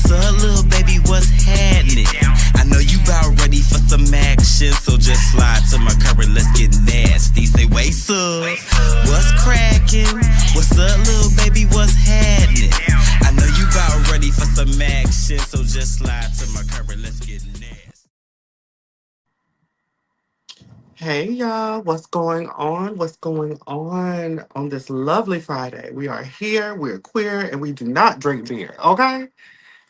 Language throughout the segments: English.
What's up, little baby? What's happening? I know you about ready for some action, so just slide to my current. Let's get nasty. Say, what's up? What's cracking? What's up, little baby? What's happening? I know you about ready for some action, so just slide to my current. Let's get nasty. Hey y'all, what's going on? What's going on this lovely Friday? We are here, we're queer, and we do not drink beer, okay?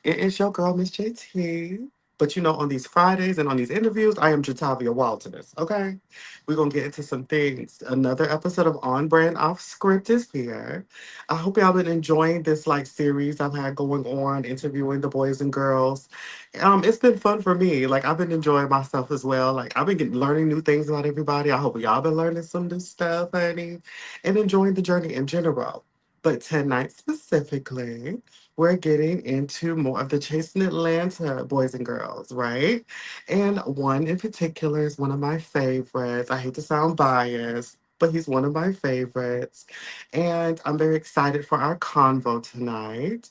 It is your girl, Miss JT. But on these Fridays and on these interviews, I am Jatavia Walters, okay? We're gonna get into some things. Another episode of On Brand Off Script is here. I hope y'all been enjoying this series I've had going on, interviewing the boys and girls. It's been fun for me. I've been enjoying myself as well. I've been learning new things about everybody. I hope y'all been learning some new stuff, honey, and enjoying the journey in general. But tonight specifically, we're getting into more of the Chasing Atlanta boys and girls, right? And one in particular is one of my favorites. I hate to sound biased, but he's one of my favorites. And I'm very excited for our convo tonight.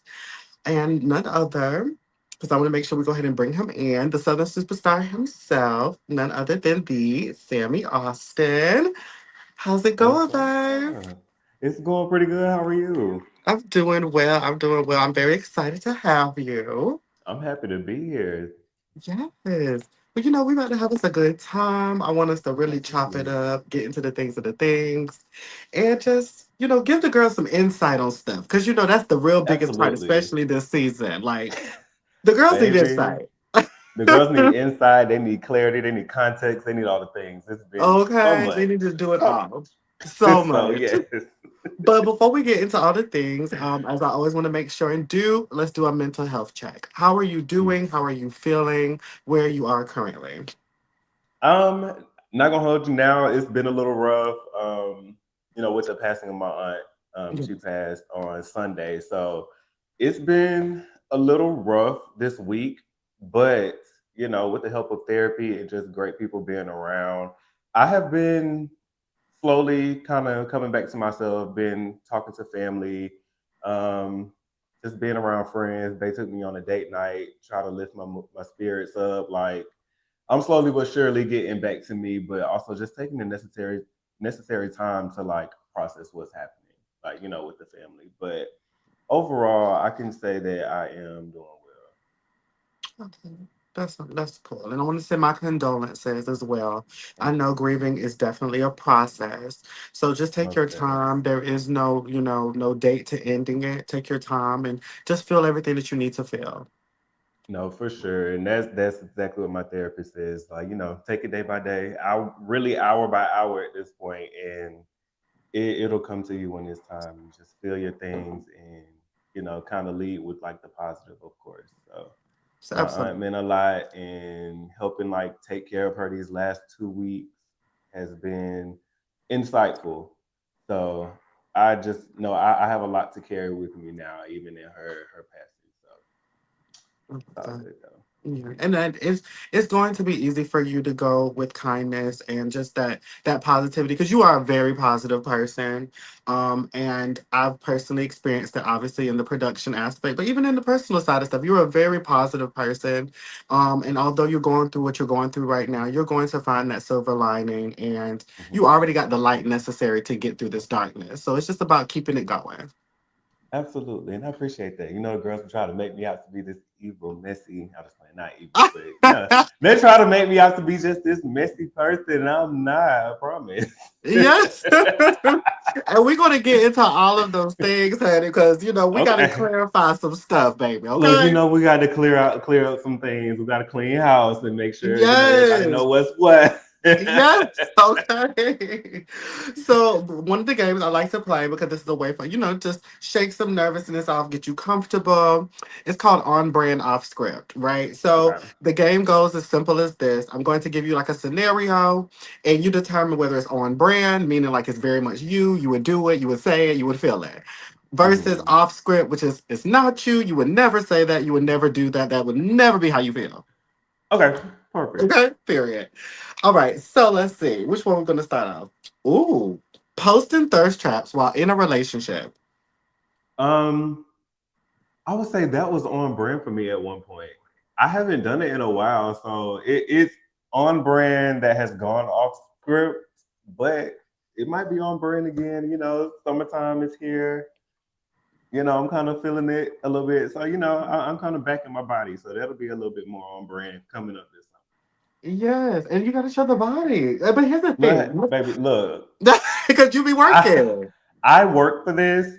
And none other, because I want to make sure we go ahead and bring him in, the Southern superstar himself, none other than the Samii Austin. How's it What's going, babe? up? It's going pretty good. How are you? I'm doing well. I'm doing well. I'm very excited to have you. I'm happy to be here. Yes. But we about to have us a good time. I want us to really chop it Absolutely. up, get into the things of the things, and just, give the girls some insight on stuff. Because, that's the real biggest part, Absolutely. especially this season. The girls need Baby, insight. the girls need insight, they need clarity, they need context, they need all the things. It's been so Okay? They much. need to do it So, all. So so much. yes. But before we get into all the things, as I always want to make sure and let's do a mental health check. How are you doing? Yes. How are you feeling? Where you are currently? Not gonna hold you now. It's been a little rough. With the passing of my aunt. She Yes. passed on Sunday. So it's been a little rough this week, but with the help of therapy and just great people being around, I have been slowly kind of coming back to myself, been talking to family, um, just being around friends. They took me on a date night, try to lift my spirits up. I'm slowly but surely getting back to me, but also just taking the necessary time to process what's happening, with the family. But overall, I can say that I am doing well. Okay. That's cool. And I want to send my condolences as well. I Thank know you. grieving is definitely a process. So just take your Most definitely. time. There is no, no date to ending it. Take your time and just feel everything that you need to feel. No, for sure, and that's exactly what my therapist says. Take it day by day. I really hour by hour at this point, and it'll come to you when it's time. You just feel your things, and kind of lead with the positive, of course. So So my aunt absolutely. meant a lot, and helping take care of her these last 2 weeks has been insightful. So I just know I have a lot to carry with me now, even in her passing. So it's all good though. Yeah, and then it's going to be easy for you to go with kindness and just that positivity because you are a very positive person. And I've personally experienced it obviously in the production aspect, but even in the personal side of stuff, you're a very positive person. And although you're going through what you're going through right now, you're going to find that silver lining, and you Mhm. already got the light necessary to get through this darkness. So it's just about keeping it going. Absolutely, and I appreciate that. Girls try to make me out to be this evil, messy. I was playing not evil, but they try to make me out to be just this messy person, and I'm not. I promise. Yes. And we're going to get into all of those things, honey, because, we got to Okay. clarify some stuff, baby, Look, okay? we got to clear up some things. We got to clean house and make sure everybody Yes. know what's what. Yes, okay. So one of the games I like to play because this is a way for just shake some nervousness off, get you comfortable. It's called on brand off script, right? So Okay. the game goes as simple as this. I'm going to give you a scenario, and you determine whether it's on brand, meaning it's very much you. You would do it, you would say it, you would feel it. Versus Mhm. off script, which is it's not you. You would never say that. You would never do that. That would never be how you feel. Okay. Perfect. Okay, period. All right, so let's see. Which one we're gonna start off? Ooh, posting thirst traps while in a relationship. Um. I would say that was on brand for me at one point. I haven't done it in a while, so it's on brand that has gone off script, but it might be on brand again. Summertime is here. I'm kind of feeling it a little bit. So, I'm kind of back in my body. So that'll be a little bit more on brand coming up this summer. Yes, and you gotta show the body. But here's the Look, thing, baby, look, because you be I working. I work for this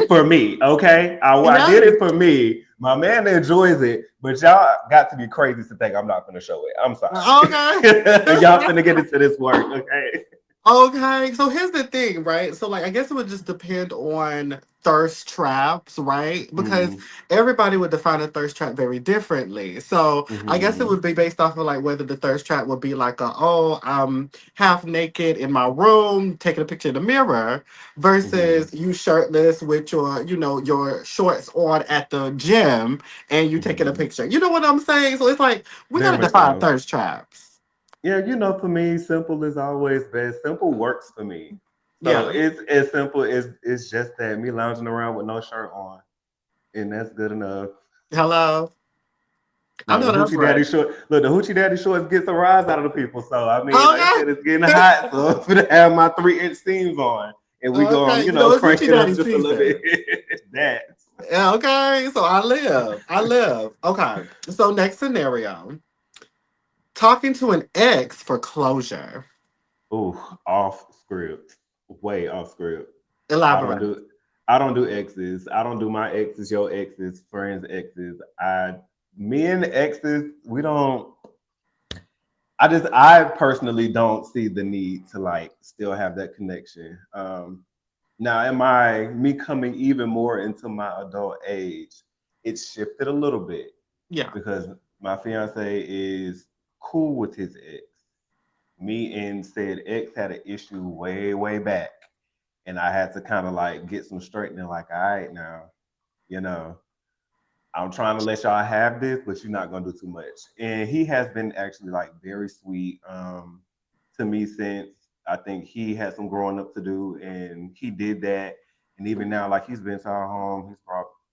for me, okay? I did Yes. it for me. My man enjoys it, but y'all got to be crazy to think I'm not gonna show it. I'm sorry. Okay. Y'all finna get into this work, okay? Okay, so here's the thing, right? So, like, I guess it would just depend on thirst traps, right? Because Mm-hmm. everybody would define a thirst trap very differently. So, I guess it Mm-hmm. would be based off of like whether the thirst trap would be like oh, I'm half naked in my room taking a picture in the mirror Mm-hmm. versus you shirtless with your shorts on at the gym and you taking a Mm-hmm. picture. You know what I'm saying? So it's like we Very gotta much define so. thirst traps. Yeah, for me, simple is always best. Simple works for me. So Yeah. it's as simple as it's just that me lounging around with no shirt on, and that's good enough. Hello. I Now know the that's hoochie right. daddy short, look, the hoochie daddy shorts gets a rise out of the people. So I mean, like I Okay. said, it's getting hot, so I'm gonna have my 3-inch seams on, and we go Okay. It's crank Hoochie it up Daddy just a little bit. season. that. Yeah, okay. So I live. I live. Okay. So next scenario. Talking to an ex for closure. Ooh, off script, way off script. I don't Elaborate. do I don't do exes. I don't do my exes, your exes, friends, exes. Me and exes, we don't. I personally don't see the need to like still have that connection. Now, am I me coming even more into my adult age? It's shifted a little bit Yeah. because my fiance is cool with his ex. Me and said ex had an issue way, way back, and I had to kind of like get some straightening. Like, all right, now, you know, I'm trying to let y'all have this, but you're not gonna do too much. And he has been actually like very sweet to me since I think he had some growing up to do, and he did that. And even now, like he's been to our home, he's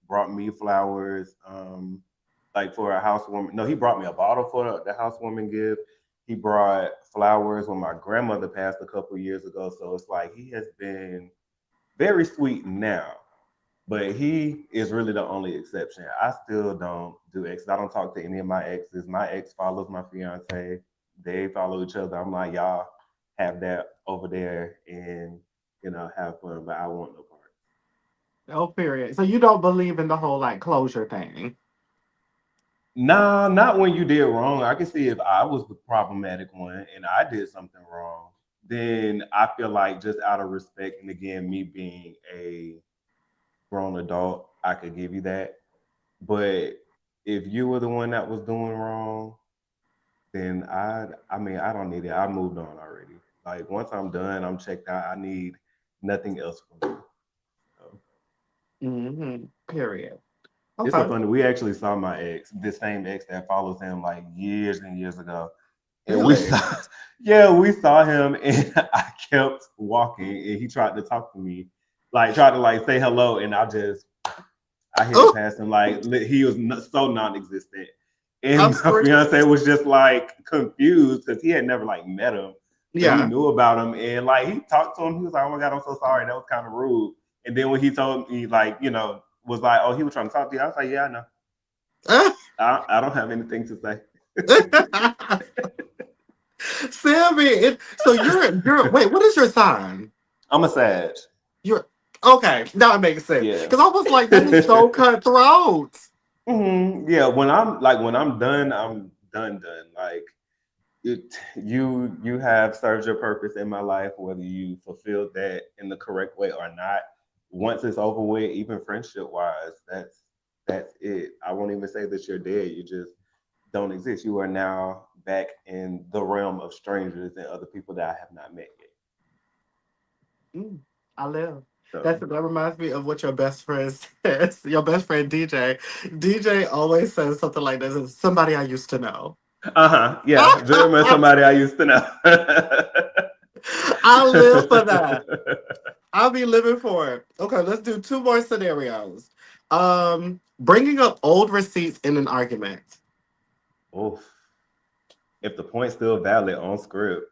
brought me flowers, like for a housewarming. No, he brought me a bottle for the housewarming gift. He brought flowers when my grandmother passed a couple years ago. So it's like he has been very sweet now, but he is really the only exception. I still don't do exes. I don't talk to any of my exes. My ex follows my fiance. They follow each other. I'm like, y'all have that over there and have fun, but I want no part. Oh, period. So you don't believe in the whole like closure thing. Nah, not when you did wrong. I can see if I was the problematic one and I did something wrong, then I feel like just out of respect, and again, me being a grown adult, I could give you that. But if you were the one that was doing wrong, then I mean, I don't need it. I moved on already. Like once I'm done, I'm checked out. I need nothing else from you. So, Period. it's so Okay. funny. We actually saw my ex, the same ex that follows him like years and years ago. And we Really? saw, yeah, we saw him, and I kept walking, and he tried to talk to me, like tried to like say hello, and I hit it Oh, past him like he was so non-existent, I'm and my screaming. fiance was just like confused because he had never like met him, but he Yeah. knew about him, and like he talked to him. He was like, "Oh my god, I'm so sorry. That was kind of rude." And then when he told me like was like, "Oh, he was trying to talk to you," I was like, "Yeah, I know. I don't have anything to say." Sammy, so you're wait, what is your sign? I'm a Sag. You're okay, now it makes sense. Yeah. Because I was like, that is so cutthroat. Yeah, when I'm done, I'm done. Like you have served your purpose in my life, whether you fulfilled that in the correct way or not. Once it's over with, even friendship wise, that's it. I won't even say that you're dead. You just don't exist. You are now back in the realm of strangers and other people that I have not met yet. Mm, I live. So That reminds me of what your best friend says. Your best friend DJ. DJ always says something like this: "Is somebody I used to know." yeah, very much somebody I used to know. I live for that. I'll be living for it. Okay, let's do two more scenarios. Bringing up old receipts in an argument. Oof. If the point's still valid, on script,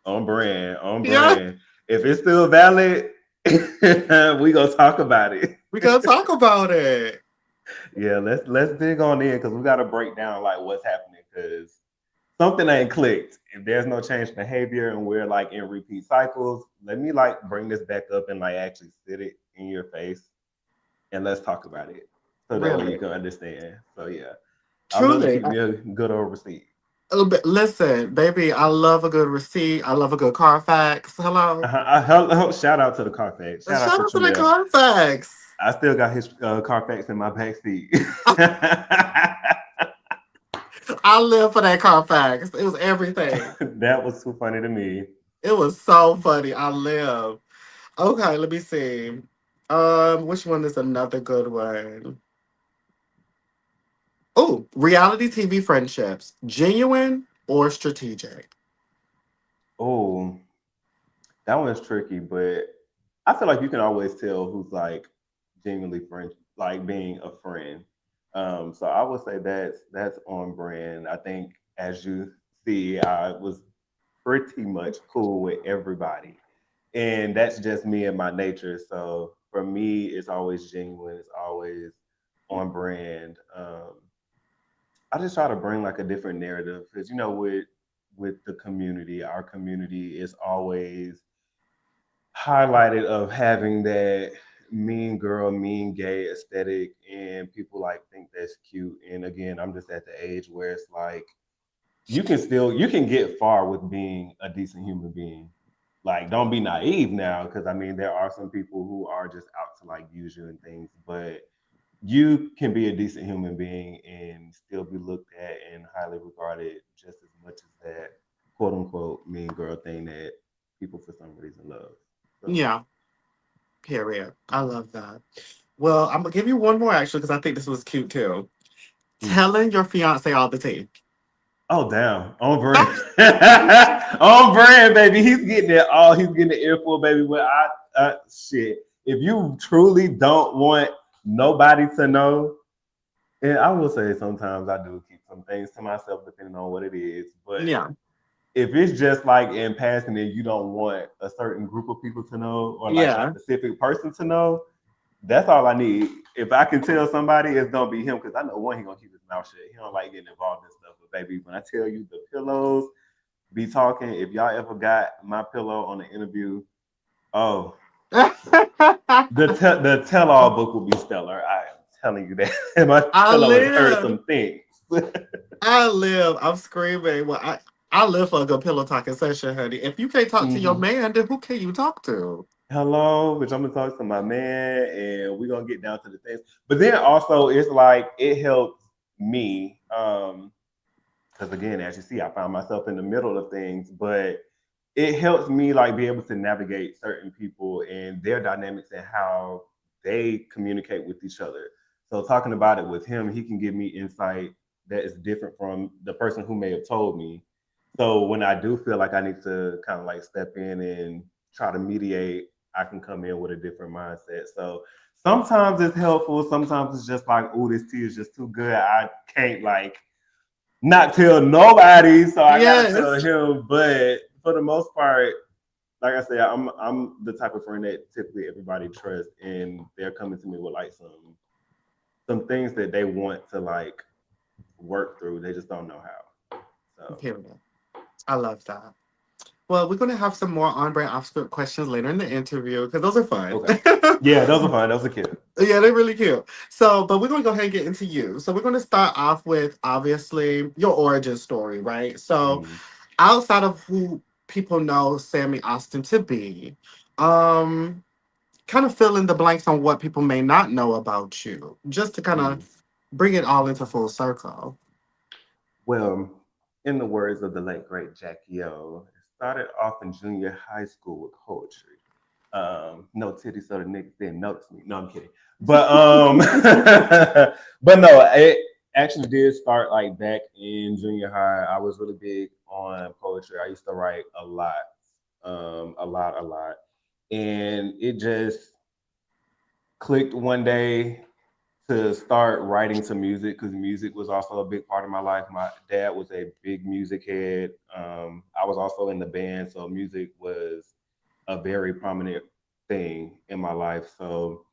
on brand, on Yeah, brand. If it's still valid, we gonna talk about it. we gotta talk about it. Yeah, let's dig on in because we gotta break down like what's happening because something ain't clicked. If there's no change in behavior and we're like in repeat cycles, let me like bring this back up and like actually sit it in your face and let's talk about it. So that way you Really. can understand. So yeah. I love to Truly. keep me a good old receipt. Listen, baby, I love a good receipt. I love a good Carfax. Hello. Shout out to the Carfax. Shout out Shout to out to the Tramel. Carfax. I still got his Carfax in my back seat. I live for that Carfax. It was everything. That was too funny to me. It was so funny. I live. Okay, let me see. Which one is another good one? Oh, reality TV friendships. Genuine or strategic? Oh, that one's tricky, but I feel like you can always tell who's like genuinely friend, like being a friend. So I would say that's on brand. I think as you see, I was pretty much cool with everybody, and that's just me and my nature. So for me, it's always genuine. It's always on brand. I just try to bring like a different narrative because with the community, our community is always highlighted of having that mean girl, mean gay aesthetic, and people like think that's cute. And again, I'm just at the age where it's like you can get far with being a decent human being. Like, don't be naive now, because I mean there are some people who are just out to like use you and things, but you can be a decent human being and still be looked at and highly regarded just as much as that quote unquote mean girl thing that people for some reason love. So Yeah, period. I love that. Well, I'm gonna give you one more actually because I think this was cute too. mm. Telling your fiance all the tea. Oh damn. On brand. On brand, baby. He's getting it all. He's getting the earful, baby. But shit. If you truly don't want nobody to know, and I will say sometimes I do keep some things to myself depending on what it is. But Yeah, if it's just like in passing and you don't want a certain group of people to know or like a yeah. specific person to know, that's all I need. If I can tell somebody, it's gonna be him because I know one, he gonna keep his mouth shut. He don't like getting involved in stuff. But baby, when I tell you the pillows be talking, if y'all ever got my pillow on the interview, oh, the tell all book will be stellar. I am telling you that. And my I pillow has heard live. some things. I live. I'm screaming. Well, I live for a good pillow talking session, honey. If you can't talk to your Mhm. man, then who can you talk to? Hello, which I'm gonna talk to my man, and we're gonna get down to the things. But then also, it's like it helps me. Because again, as you see, I found myself in the middle of things, but it helps me like be able to navigate certain people and their dynamics and how they communicate with each other. So talking about it with him, he can give me insight that is different from the person who may have told me. So when I do feel like I need to kind of like step in and try to mediate, I can come in with a different mindset. So sometimes it's helpful. Sometimes it's just like, oh, this tea is just too good. I can't like not tell nobody, so I gotta tell Yes. him. But for the most part, like I said, I'm the type of friend that typically everybody trusts, and they're coming to me with like some things that they want to like work through. They just don't know how. So Period. I love that. Well, we're going to have some more on brand off script questions later in the interview because those are fun. okay, yeah, those are fun. Those are cute. Yeah, they're really cute. So, but we're going to go ahead and get into you. So, we're going to start off with obviously your origin story, right? So, Mm. outside of who people know Samii Austin to be, um, kind of fill in the blanks on what people may not know about you, just to kind Mm. of bring it all into full circle. Well, in the words of the late great Jackie O, it started off in junior high school with poetry. No titties, so the niggas didn't notice me. No, I'm kidding. But but no, it actually did start like back in junior high. I was really big on poetry. I used to write a lot, and it just clicked one day to start writing to music because music was also a big part of my life. My dad was a big music head. I was also in the band, so music was a very prominent thing in my life. So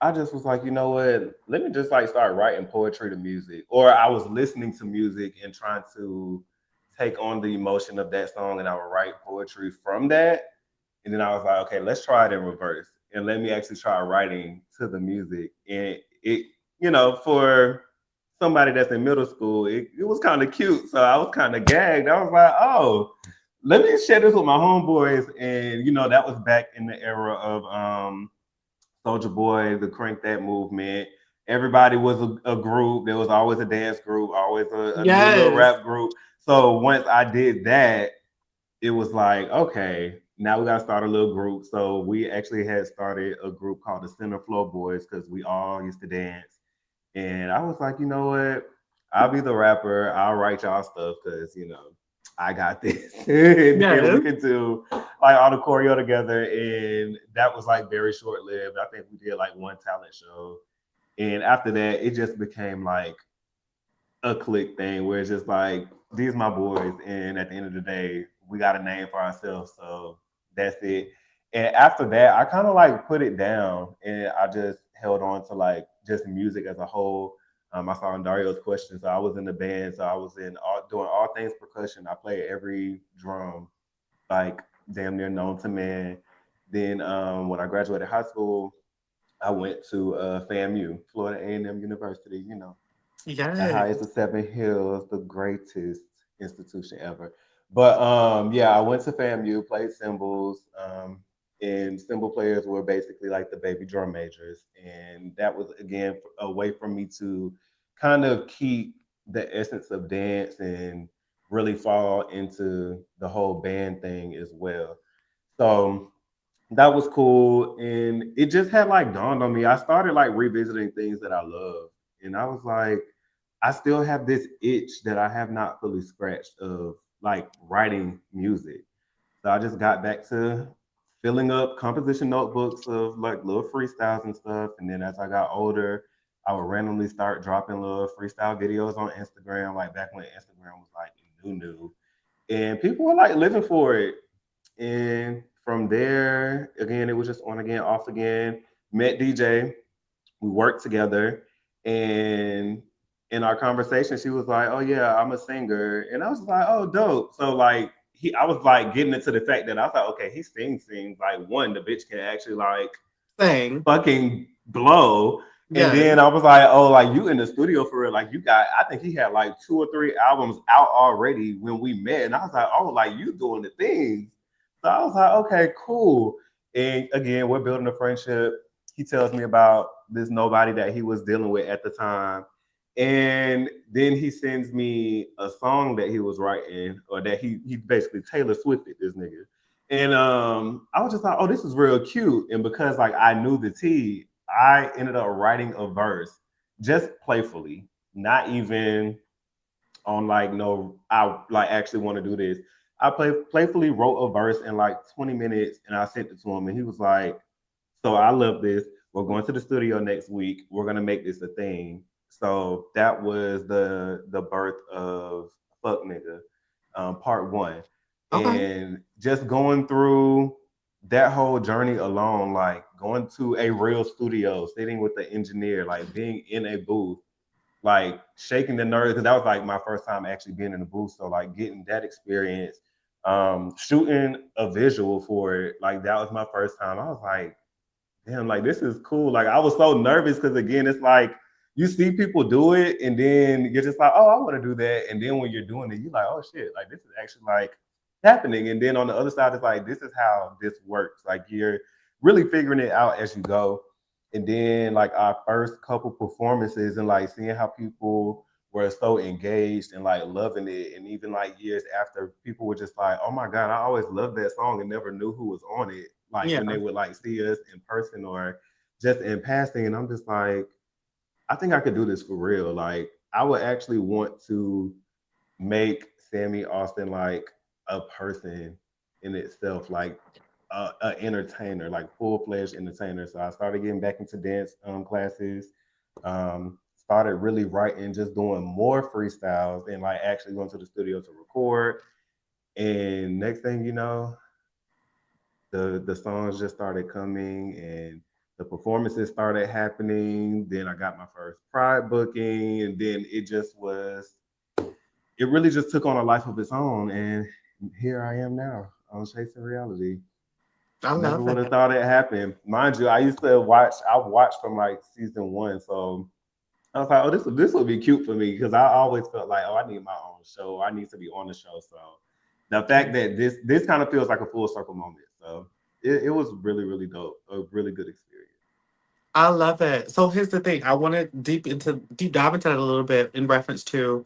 I just was like, you know what? Let me just like start writing poetry to music. Or I was listening to music and trying to take on the emotion of that song, and I would write poetry from that. And then I was like, okay, let's try it in reverse and let me actually try writing to the music. And it, for somebody that's in middle school, it was kind of cute. So I was kind of gagged. I was like, oh, let me share this with my homeboys. And, that was back in the era of Soldier Boy, the Crank That movement. Everybody was a group. There was always a dance group, always a new little Yes. rap group. So once I did that, it was like, okay, now we got to start a little group. So we actually had started a group called the Center Floor Boys because we all used to dance. And I was like, you know what? I'll be the rapper. I'll write y'all stuff because, I got this. And then we Yes. could do like all the choreo together. And that was like very short lived. I think we did like one talent show. And after that, it just became like a click thing where it's just like these my boys, and at the end of the day, we got a name for ourselves, so that's it. And after that, I kind of like put it down, and I just held on to like just music as a whole. I saw in Dario's question, so I was in the band, so I was doing all things percussion. I played every drum, like damn near known to man. Then when I graduated high school, I went to FAMU, Florida A&M University. The Yes. highest of Seven Hills, the greatest institution ever. But yeah, I went to FAMU, played cymbals, and cymbal players were basically like the baby drum majors, and that was again a way for me to kind of keep the essence of dance and really fall into the whole band thing as well. So that was cool, and it just had like dawned on me. I started like revisiting things that I love, and I was like, I still have this itch that I have not fully scratched of like writing music. So I just got back to filling up composition notebooks of like little freestyles and stuff. And then as I got older, I would randomly start dropping little freestyle videos on Instagram, like back when Instagram was like new. And people were like living for it. And from there, again, it was just on again, off again. Met DJ, we worked together, and in our conversation she was like, oh yeah, I'm a singer, and I was like, oh dope. So like I was like getting into the fact that I was like, okay, he sings like one, the bitch can actually like Sing. fucking blow. And Yes. then I was like, oh, like you in the studio for real. Like you got, I think he had like 2 or 3 albums out already when we met. And I was like, oh, like you doing the things. So I was like, okay, cool. And again, we're building a friendship. He tells me about this nobody that he was dealing with at the time. And then he sends me a song that he was writing, or that he basically Taylor Swifted this nigga. And I was just like, oh, this is real cute. And because like I knew the T, I ended up writing a verse just playfully, not even on like no, I like actually want to do this. I playfully wrote a verse in like 20 minutes, and I sent it to him, and he was like, so I love this. We're going to the studio next week. We're gonna make this a thing. So that was the birth of Fuck Nigga, part one. Okay. And just going through that whole journey alone, like going to a real studio, sitting with the engineer, like being in a booth, like shaking the nerves, because that was like my first time actually being in the booth. So like getting that experience, shooting a visual for it, like that was my first time. I was like, damn, like this is cool. Like I was so nervous because again, it's like you see people do it, and then you're just like, oh, I want to do that. And then when you're doing it, you're like, oh shit, like this is actually like happening. And then on the other side, it's like this is how this works. Like you're really figuring it out as you go. And then like our first couple performances, and like seeing how people were so engaged and like loving it. And even like years after, people were just like, oh my God, I always loved that song and never knew who was on it. Like when Yeah. they would like see us in person or just in passing. And I'm just like, I think I could do this for real. Like I would actually want to make Samii Austin like a person in itself, like a entertainer, like full fledged entertainer. So I started getting back into dance classes. Started really writing, just doing more freestyles and like actually going to the studio to record. And next thing you know, the songs just started coming and the performances started happening. Then I got my first Pride booking, and then it really just took on a life of its own. And here I am now on Chasing Reality. I Never love would have that. thought it happened. Mind you, I watched from like season one. So I was like, oh, this would be cute for me because I always felt like, oh, I need my own show. I need to be on the show. So the fact that this kind of feels like a full circle moment. So it was really, really dope. A really good experience. I love it. So here's the thing. I want to deep dive into that a little bit in reference to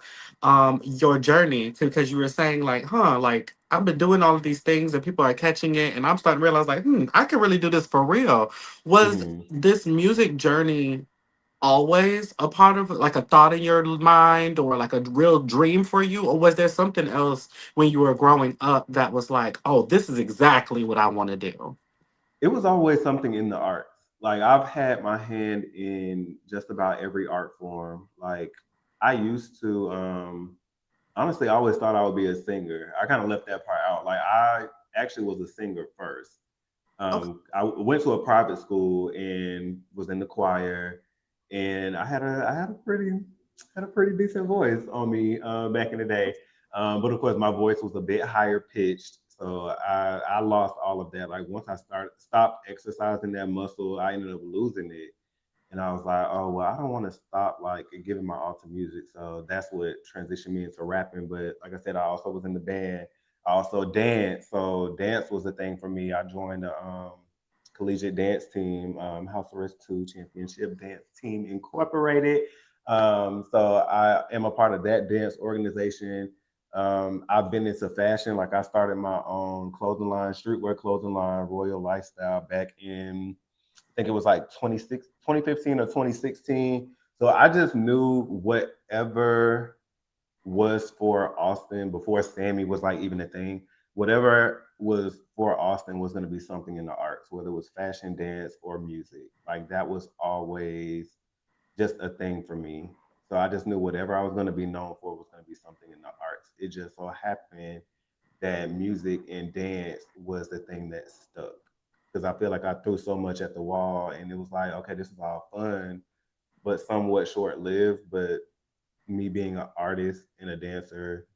your journey because you were saying like, like I've been doing all of these things and people are catching it and I'm starting to realize like, I can really do this for real. Was Hmm. this music journey always a part of like a thought in your mind or like a real dream for you, or was there something else when you were growing up that was like, oh, this is exactly what I want to do? It was always something in the arts. Like I've had my hand in just about every art form. Like I used to honestly I always thought I would be a singer. I kind of left that part out. Like I actually was a singer first. Okay. I went to a private school and was in the choir, and I had a pretty decent voice on me back in the day. But of course, my voice was a bit higher pitched, so I lost all of that. Like once I started stopped exercising that muscle, I ended up losing it. And I was like, oh well, I don't want to stop like giving my all to music. So that's what transitioned me into rapping. But like I said, I also was in the band. I also danced. So dance was a thing for me. I joined the collegiate dance team, House Arrest 2 Championship Dance Team Incorporated. So I am a part of that dance organization. I've been into fashion. Like I started my own clothing line, streetwear clothing line, Royal Lifestyle, back in I think it was like 2015 or 2016. So I just knew whatever was for Austin before Sammy was like even a thing. Whatever was for Austin was going to be something in the arts, whether it was fashion, dance, or music. Like that was always just a thing for me. So I just knew whatever I was going to be known for was going to be something in the arts. It just so happened that music and dance was the thing that stuck because I feel like I threw so much at the wall and it was like, okay, this is all fun, but somewhat short lived. But me being an artist and a dancer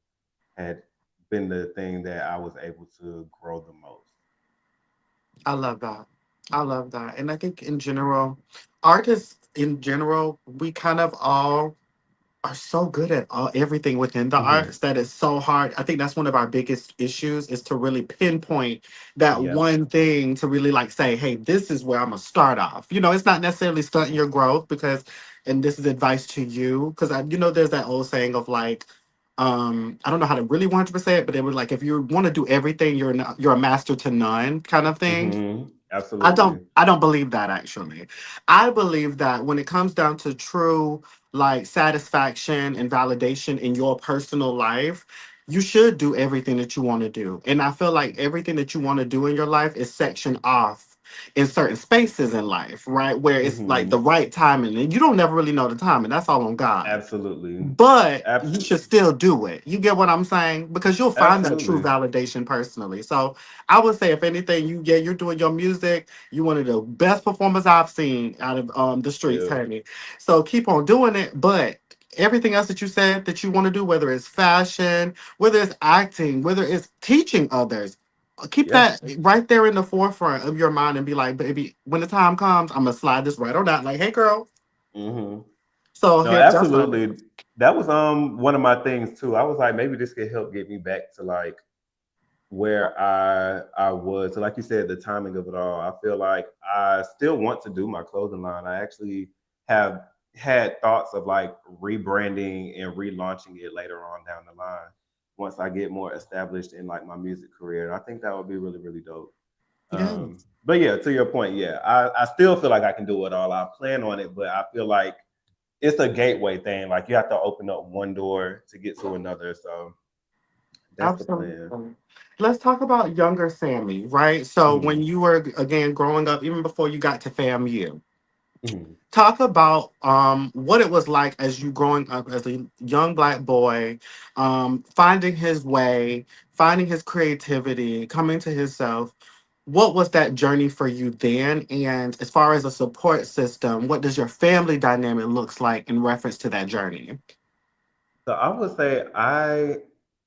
had been the thing that I was able to grow the most. I love that. I love that. And I think in general, artists in general, we kind of all are so good at everything within the Hmm. arts that it's so hard. I think that's one of our biggest issues is to really pinpoint that Yep. one thing to really like say, hey, this is where I'm gonna start off. It's not necessarily stunting your growth because, and this is advice to you because there's that old saying of like, I don't know how to really 100% it, but it was like if you want to do everything, you're a master to none kind of thing. I don't Absolutely. I don't believe that actually. I believe that when it comes down to true like satisfaction and validation in your personal life, you should do everything that you want to do. And I feel like everything that you want to do in your life is sectioned off in certain spaces in life, right? Where it's like the Hmm. right timing. And you don't never really know the timing. That's all on God. Absolutely. But you should Absolutely. still do it. You get what I'm saying? Because you'll find that true Absolutely. validation personally. So I would say, if anything, you're doing your music. You one of the best performers I've seen out of the streets, You. honey. So keep on doing it. But everything else that you said that you want to do, whether it's fashion, whether it's acting, whether it's teaching others, keep Yeah. that right there in the forefront of your mind and be like, baby, when the time comes, I'm gonna slide this right on out. Like, hey, girl. Hmm. So No, here, that's what I think. absolutely. That was one of my things too. I was like, maybe this could help get me back to like where I was. So like you said, the timing of it all. I feel like I still want to do my clothing line. I actually have had thoughts of like rebranding and relaunching it later on down the line once I get more established in like my music career. I think that would be really, really dope. Yes. But yeah, to your point, yeah, I still feel like I can do it all. I plan on it, but I feel like it's a gateway thing. Like you have to open up one door to get to another. So that's the plan. Absolutely. Let's talk about younger Sammy, right? So Mhm. when you were again growing up, even before you got to FAMU, Mhm. Talk about what it was like as you growing up as a young Black boy, finding his way, finding his creativity, coming to himself. What was that journey for you then? And as far as a support system, what does your family dynamic looks like in reference to that journey? So I would say I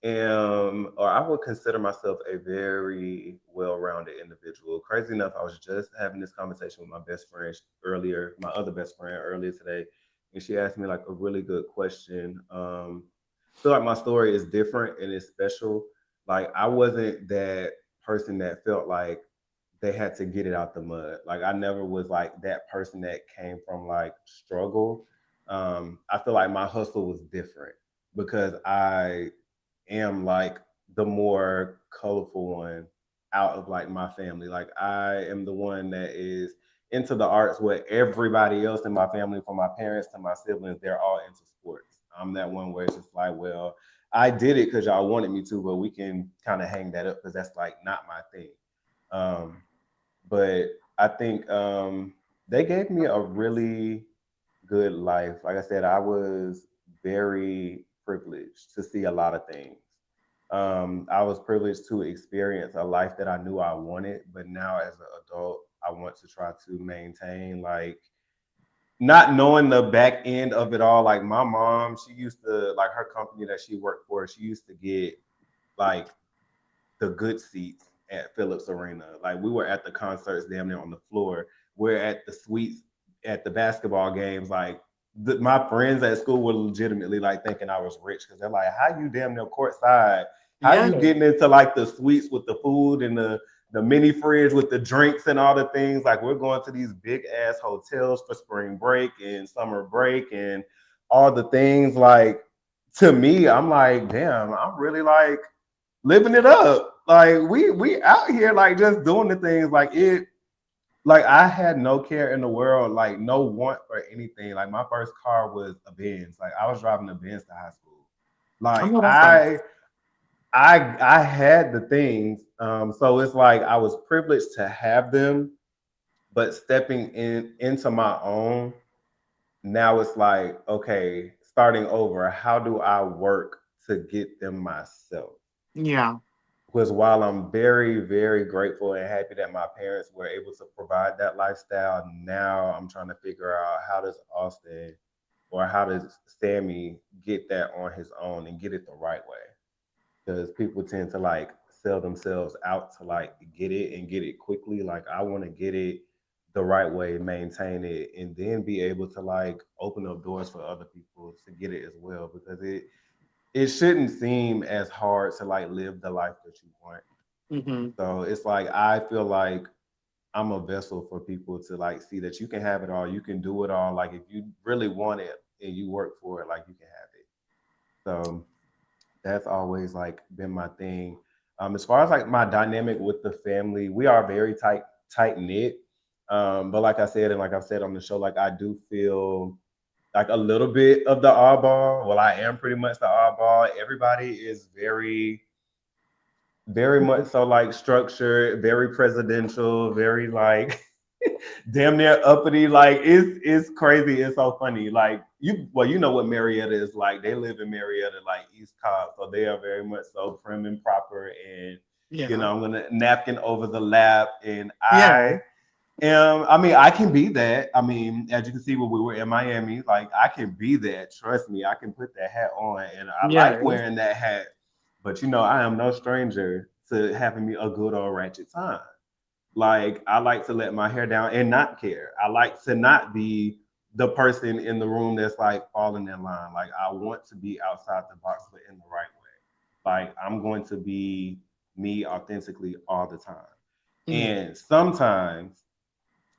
am, or I would consider myself a very well-rounded individual. Crazy enough, I was just having this conversation with my best friend earlier, my other best friend earlier today, and she asked me like a really good question. I feel like my story is different and it's special. Like I wasn't that person that felt like they had to get it out the mud. Like I never was like that person that came from like struggle. I feel like my hustle was different because I am like the more colorful one out of like my family. Like I am the one that is into the arts where everybody else in my family, from my parents to my siblings, they're all into sports. I'm that one where it's just like, well, I did it because y'all wanted me to, but we can kind of hang that up because that's like not my thing. Um, but I think they gave me a really good life. Like I said, I was very privileged to see a lot of things. I was privileged to experience a life that I knew I wanted, but now as an adult, I want to try to maintain like not knowing the back end of it all. Like my mom, she used to like her company that she worked for, she used to get like the good seats at Phillips Arena. Like we were at the concerts damn near on the floor. We're at the suites at the basketball games. Like my friends at school were legitimately like thinking I was rich because they're like, "How you damn near courtside? How Yeah. you getting into like the suites with the food and the mini fridge with the drinks and all the things? Like we're going to these big ass hotels for spring break and summer break and all the things. Like to me, I'm like, damn, I'm really like living it up. Like we out here like just doing the things like it. Like I had no care in the world, like no want for anything. Like my first car was a Benz. Like I was driving a Benz to high school. I Like know that's right. I had the things. So it's like I was privileged to have them, but stepping in into my own, now it's like, okay, starting over, how do I work to get them myself? Yeah. Because while I'm very, very grateful and happy that my parents were able to provide that lifestyle, now I'm trying to figure out how does Austin or how does Sammy get that on his own and get it the right way? Because people tend to like sell themselves out to like get it and get it quickly. Like I want to get it the right way, maintain it, and then be able to like open up doors for other people to get it as well. Because it shouldn't seem as hard to like live the life that you want. Hmm. So it's like I feel like I'm a vessel for people to like see that you can have it all, you can do it all. Like if you really want it and you work for it, like you can have it. So that's always like been my thing. As far as like my dynamic with the family, we are very tight knit. But like I said, and like I've said on the show, like I do feel like a little bit of the oddball. Well, I am pretty much the oddball. Everybody is very much so like structured, very presidential, very like damn near uppity. Like it's crazy. It's so funny. Like you know what Marietta is like. They live in Marietta, like East Cobb, so they are very much so prim and proper. And Yeah. I'm gonna napkin over the lap, and Yeah. I mean, I can be that. I mean, as you can see, when we were in Miami, like I can be that. Trust me, I can put that hat on, and I like Yeah. wearing that hat. But I am no stranger to having me a good old ratchet time. Like I like to let my hair down and not care. I like to not be the person in the room that's like falling in line. Like I want to be outside the box, but in the right way. Like I'm going to be me authentically all the time. Mm. And sometimes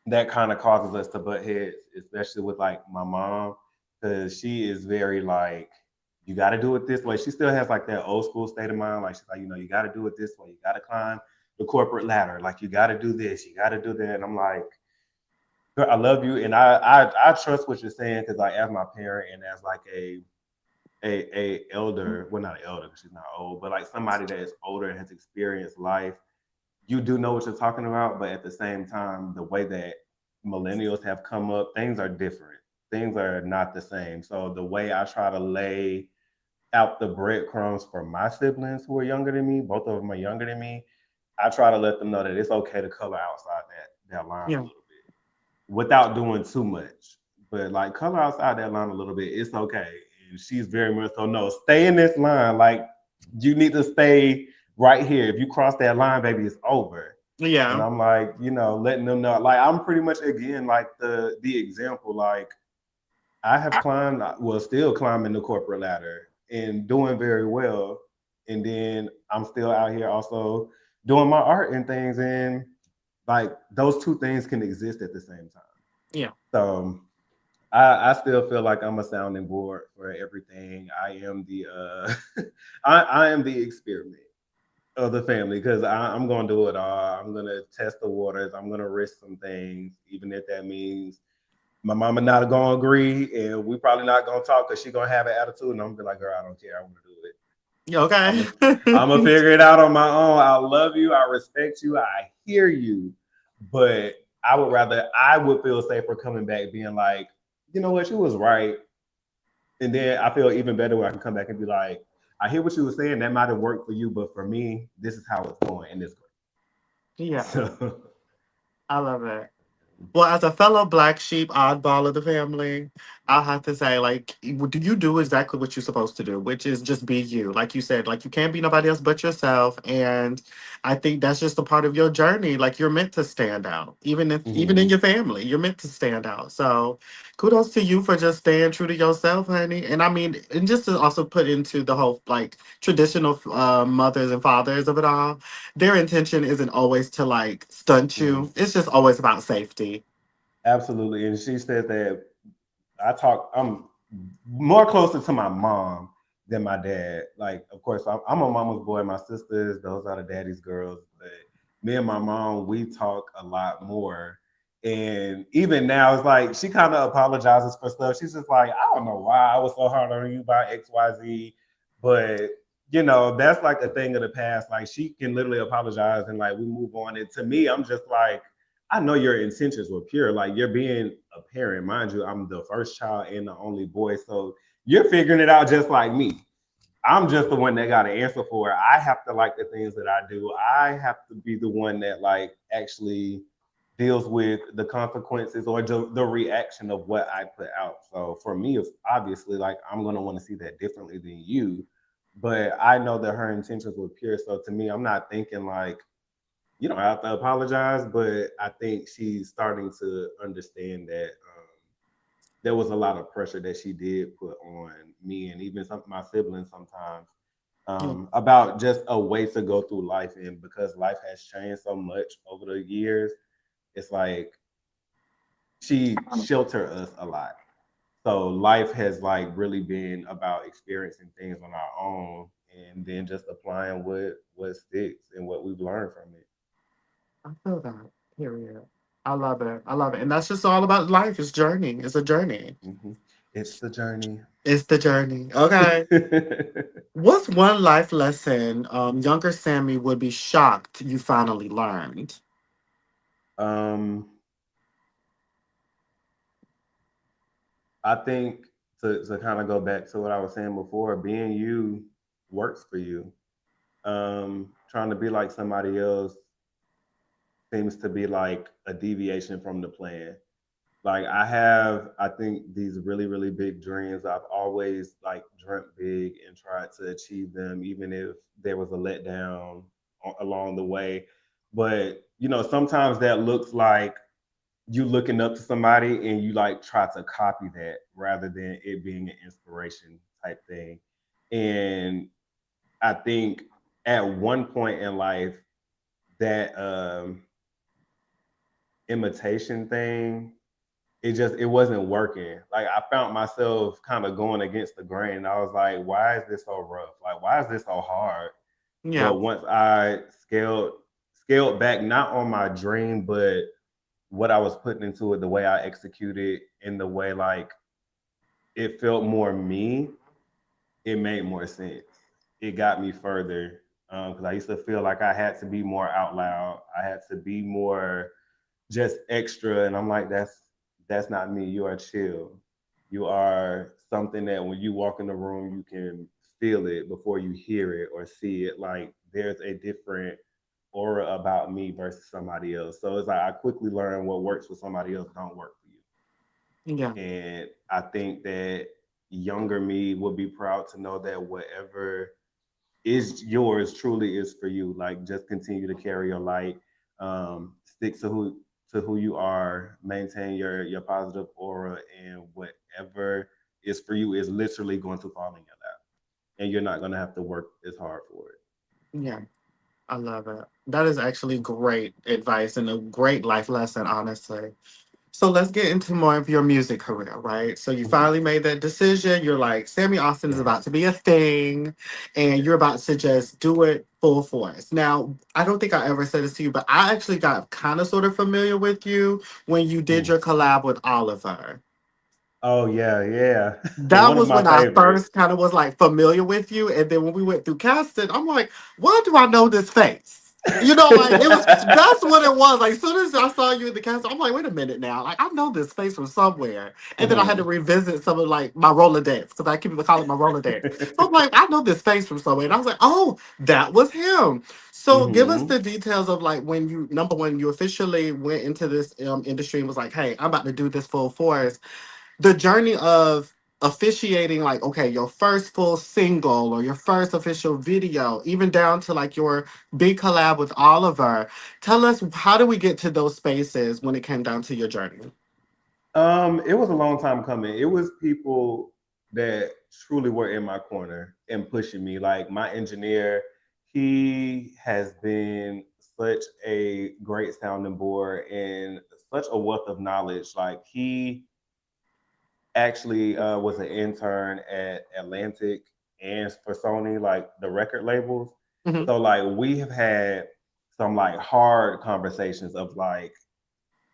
that kind of causes us to butt heads, especially with like my mom, because she is very like, you got to do it this way. She still has like that old school state of mind. Like she's like, you got to do it this way. You got to climb the corporate ladder. Like you got to do this. You got to do that. And I'm like, girl, I love you, and I trust what you're saying because like as my parent and as like a elder, well not an elder because she's not old, but like somebody that is older and has experienced life, you do know what you're talking about, but at the same time, the way that millennials have come up, things are different. Things are not the same. So the way I try to lay out the breadcrumbs for my siblings who are younger than me, both of them are younger than me, I try to let them know that it's okay to color outside that line a Yeah. little bit without doing too much. But like color outside that line a little bit, it's okay. And she's very much so no, stay in this line. Like you need to stay right here. If you cross that line, baby, it's over. And Yeah. I'm like, letting them know. Like I'm pretty much again like the example. Like I have climbed, well, still climbing the corporate ladder and doing very well. And then I'm still out here also doing my art and things. And like those two things can exist at the same time. Yeah. So I still feel like I'm a sounding board for everything. I am the I am the experiment of the family because I'm gonna do it all. I'm gonna test the waters. I'm gonna risk some things, even if that means my mama not gonna agree, and we probably not gonna talk because she gonna have an attitude, and I'm gonna be like, girl, I don't care. I want to do it. Yeah. I'm Okay. gonna I'm gonna figure it out on my own. I love you. I respect you. I hear you, but I would feel safer coming back being like, you know what, you was right, and then I feel even better when I can come back and be like, I hear what you were saying. That might have worked for you, but for me, this is how it's going, and it's great. Yeah. So, I love it. Well, as a fellow black sheep oddball of the family, I'll have to say, like, you do exactly what you're supposed to do, which is just be you. Like you said, like, you can't be nobody else but yourself. And I think that's just a part of your journey. Like, you're meant to stand out, even in mhm, your family, you're meant to stand out. So kudos to you for just staying true to yourself, honey. And I mean, and just to also put into the whole, like, traditional mothers and fathers of it all, their intention isn't always to, like, stunt mhm. you. It's just always about safety. Absolutely. And she said that I'm more closer to my mom than my dad. Like, of course, I'm a mama's boy. My sisters, those are the daddy's girls. But me and my mom, we talk a lot more. And even now, it's like she kind of apologizes for stuff. She's just like, I don't know why I was so hard on you by XYZ. But, that's like a thing of the past. Like, she can literally apologize and like we move on. And to me, I'm just like, I know your intentions were pure. Like you're being a parent, mind you. I'm the first child and the only boy, so you're figuring it out just like me. I'm just the one that got to answer for it. I have to like the things that I do. I have to be the one that like actually deals with the consequences or the reaction of what I put out. So for me, it's obviously like I'm gonna want to see that differently than you. But I know that her intentions were pure. So to me, I'm not thinking like you don't have to apologize, but I think she's starting to understand that there was a lot of pressure that she did put on me and even some my siblings sometimes Yeah. about just a way to go through life. And because life has changed so much over the years, it's like she sheltered us a lot. So life has like really been about experiencing things on our own and then just applying what sticks and what we've learned from it. I feel that. Period. I love it. I love it. And that's just all about life. It's journey. It's a journey. Hmm. It's the journey. It's the journey. Okay. What's one life lesson younger Sammy would be shocked you finally learned? um, I think to kind of go back to what I was saying before, being you works for you. Trying to be like somebody else seems to be like a deviation from the plan. Like I think these really, really big dreams. I've always like dreamt big and tried to achieve them, even if there was a letdown along the way. But sometimes that looks like you looking up to somebody and you like try to copy that rather than it being an inspiration type thing. And I think at one point in life that imitation thing, it wasn't working. Like I found myself kind of going against the grain. I was like, why is this so rough? Like why is this so hard? Yeah. But once I scaled back, not on my dream, but what I was putting into it, the way I executed, and the way like it felt more me, it made more sense. It got me further because I used to feel like I had to be more out loud. I had to be more just extra, and I'm like, that's not me. You are chill. You are something that when you walk in the room, you can feel it before you hear it or see it. Like there's a different aura about me versus somebody else. So it's like I quickly learned what works for somebody else don't work for you. Yeah. And I think that younger me would be proud to know that whatever is yours truly is for you. Like just continue to carry your light, stick to who you are, maintain your positive aura, and whatever is for you is literally going to fall in your lap, and you're not going to have to work as hard for it. Yeah. I love it. That is actually great advice and a great life lesson, honestly. So let's get into more of your music career, right? So you Mhm. finally made that decision. You're like, Sammy Austin is about Yes. to be a thing, and you're about to just do it full force. Now, I don't think I ever said this to you, but I actually got kind of sort of familiar with you when you did Ooh. your collab with Oliver. Oh yeah, yeah. That One of was my when I favorites. first kind of was like familiar with you. And then when we went through casting, I'm like, why do I know this face? You know, like it was that's what it was. Like as soon as I saw you in the cast, I'm like, wait a minute now. Like I know this face from somewhere. And then I had to Mhm. revisit some of like my Rolodex because I keep calling it my Rolodex. So I'm like, I know this face from somewhere. And I was like, oh, that was him. So give us Mhm. the details of like when you number one, you officially went into this industry and was like, hey, I'm about to do this full force, the journey of officiating, like, okay, your first full single or your first official video, even down to like your big collab with Oliver. Tell us, how do we get to those spaces when it came down to your journey? It was a long time coming. It was people that truly were in my corner and pushing me. Like my engineer, he has been such a great sounding board and such a wealth of knowledge. Like he actually was an intern at Atlantic and for Sony, like the record labels. Hmm. So like we have had some like hard conversations of like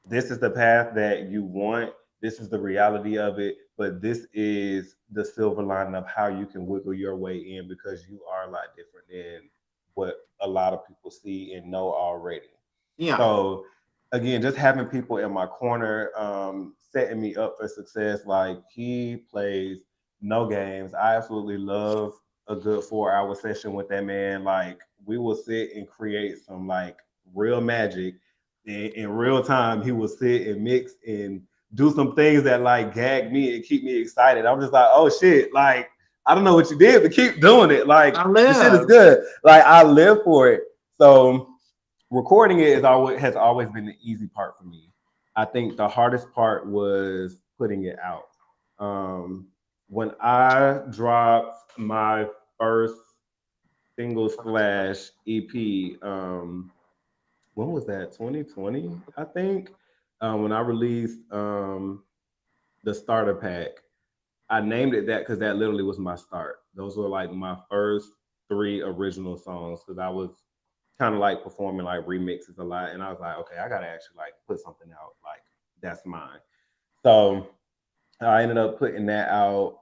this is the path that you want. This is the reality of it, but this is the silver lining of how you can wiggle your way in because you are a lot different than what a lot of people see and know already. Yeah, So again, just having people in my corner, setting me up for success. Like he plays no games. I absolutely love a good 4 hour session with that man. Like we will sit and create some like real magic in real time. He will sit and mix and do some things that like gag me and keep me excited. I'm just like, oh shit, like I don't know what you did, but keep doing it. Like I the shit is live. good. Like I live for it. So recording it is always has always been the easy part for me. I think the hardest part was putting it out. Um, when I dropped my first single slash EP, when was that? 2020, I think. When I released the starter pack, I named it that because that literally was my start. Those were like my first three original songs because I was kind of like performing like remixes a lot, and I was like, okay, I gotta actually like put something out like that's mine. So I ended up putting that out.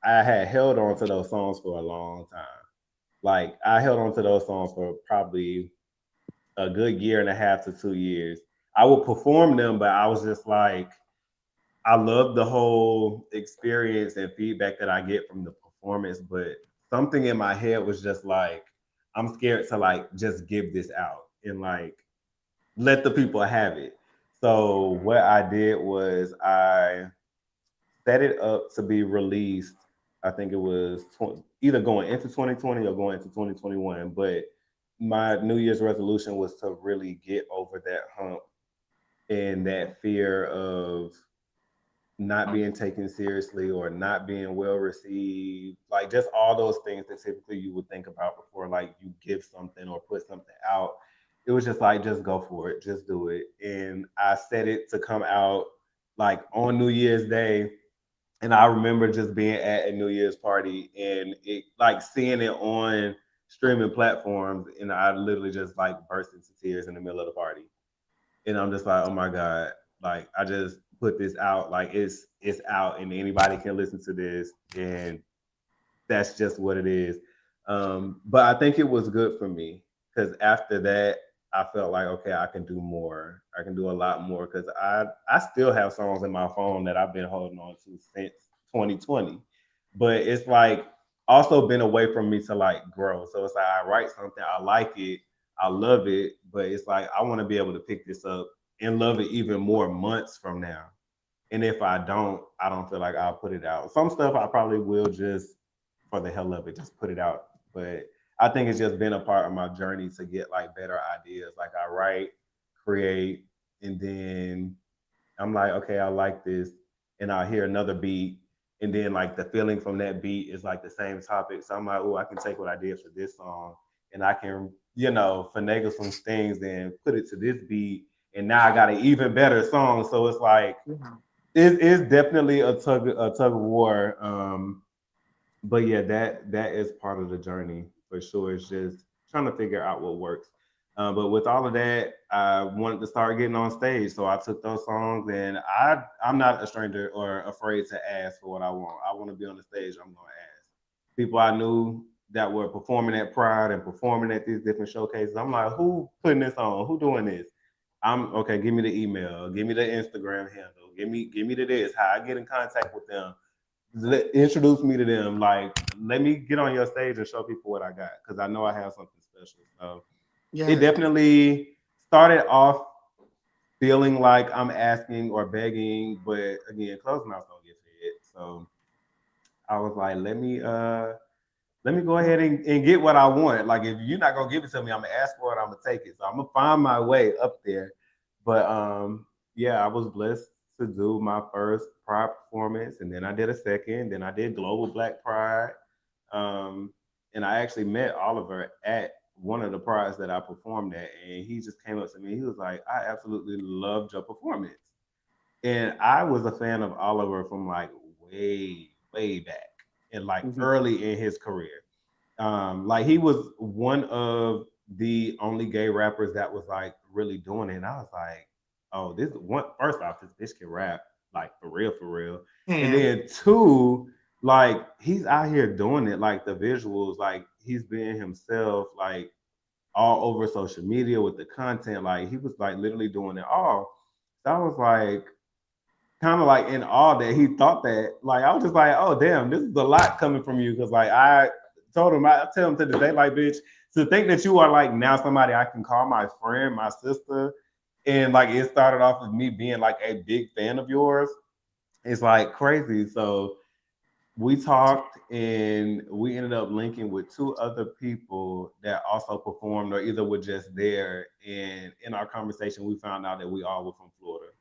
I had held on to those songs for a long time. Like I held on to those songs for probably a good year and a half to 2 years. I would perform them, but I was just like, I love the whole experience and feedback that I get from the performance, but something in my head was just like, I'm scared to like just give this out and like let the people have it. So what I did was I set it up to be released. I think it was either going into 2020 or going into 2021. But my New Year's resolution was to really get over that hump and that fear of not being taken seriously or not being well received, like just all those things that typically you would think about before like you give something or put something out. It was just like just go for it, just do it. And I set it to come out like on New Year's Day. And I remember just being at a New Year's party and it like seeing it on streaming platforms, and I literally just like burst into tears in the middle of the party. And I'm just like, oh my god, like I just put this out, like it's out, and anybody can listen to this, and that's just what it is. But I think it was good for me because after that, I felt like, okay, I can do more. I can do a lot more because I still have songs in my phone that I've been holding on to since 2020. But it's like also been a way for me to like grow. So it's like I write something, I like it, I love it, but it's like I want to be able to pick this up and love it even more months from now. And if I don't feel like I'll put it out. Some stuff I probably will just for the hell of it, just put it out. But I think it's just been a part of my journey to get like better ideas. Like I write, create, and then I'm like, okay, I like this, and I hear another beat, and then like the feeling from that beat is like the same topic. So I'm like, oh, I can take what I did for this song, and I can, finagle some things and put it to this beat, and now I got an even better song. So it's like Yeah. it's definitely a tug of war. But yeah, that is part of the journey for sure. It's just trying to figure out what works. But with all of that, I wanted to start getting on stage, so I took those songs, and I'm not a stranger or afraid to ask for what I want. I want to be on the stage. I'm going to ask people I knew that were performing at Pride and performing at these different showcases. I'm like, who putting this on? Who doing this? I'm okay. Give me the email. Give me the Instagram handle. Give me the this. How I get in contact with them, introduce me to them. Like, let me get on your stage and show people what I got because I know I have something special. So it Yes. definitely started off feeling like I'm asking or begging, but again, closed mouths don't get fed. So I was like, let me go ahead and get what I want. Like if you're not gonna give it to me, I'm gonna ask for it, I'm gonna take it. So I'm gonna find my way up there. But yeah, I was blessed to do my first Pride performance, and then I did a second, then I did Global Black Pride. Um, and I actually met Oliver at one of the prides that I performed at, and he just came up to me. He was like, I absolutely loved your performance. And I was a fan of Oliver from like way, way back and like Mhm. early in his career. Like he was one of the only gay rappers that was like really doing it. And I was like, oh, this one first off, this bitch can rap, like for real, for real. And And then two, like he's out here doing it, like the visuals, like he's being himself, like all over social media with the content. Like he was like literally doing it all. So I was like, kind of like in awe that he thought that. Like I was just like, oh damn, this is a lot coming from you because like I told him, I tell him to the day, like bitch, to think that you are like now somebody I can call my friend, my sister, and like it started off with me being like a big fan of yours. It's like crazy. So we talked and we ended up linking with two other people that also performed or either were just there. And in our conversation, we found out that we all were from Florida.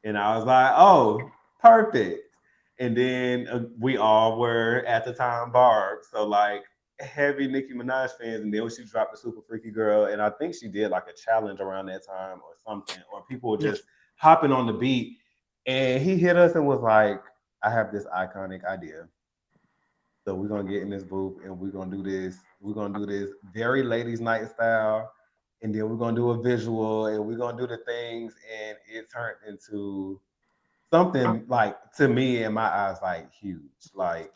And I was like, oh, perfect. And then we all were at the time Barb. So like heavy Nicki Minaj fans. And then when she dropped the Super Freaky Girl, and I think she did like a challenge around that time or something, or people were just yes. hopping on the beat. And he hit us and was like, I have this iconic idea. So we're gonna get in this booth and we're gonna do this. We're gonna do this very ladies' night style, and then we're gonna do a visual and we're gonna do the things, and it turned into something like to me in my eyes like huge. Like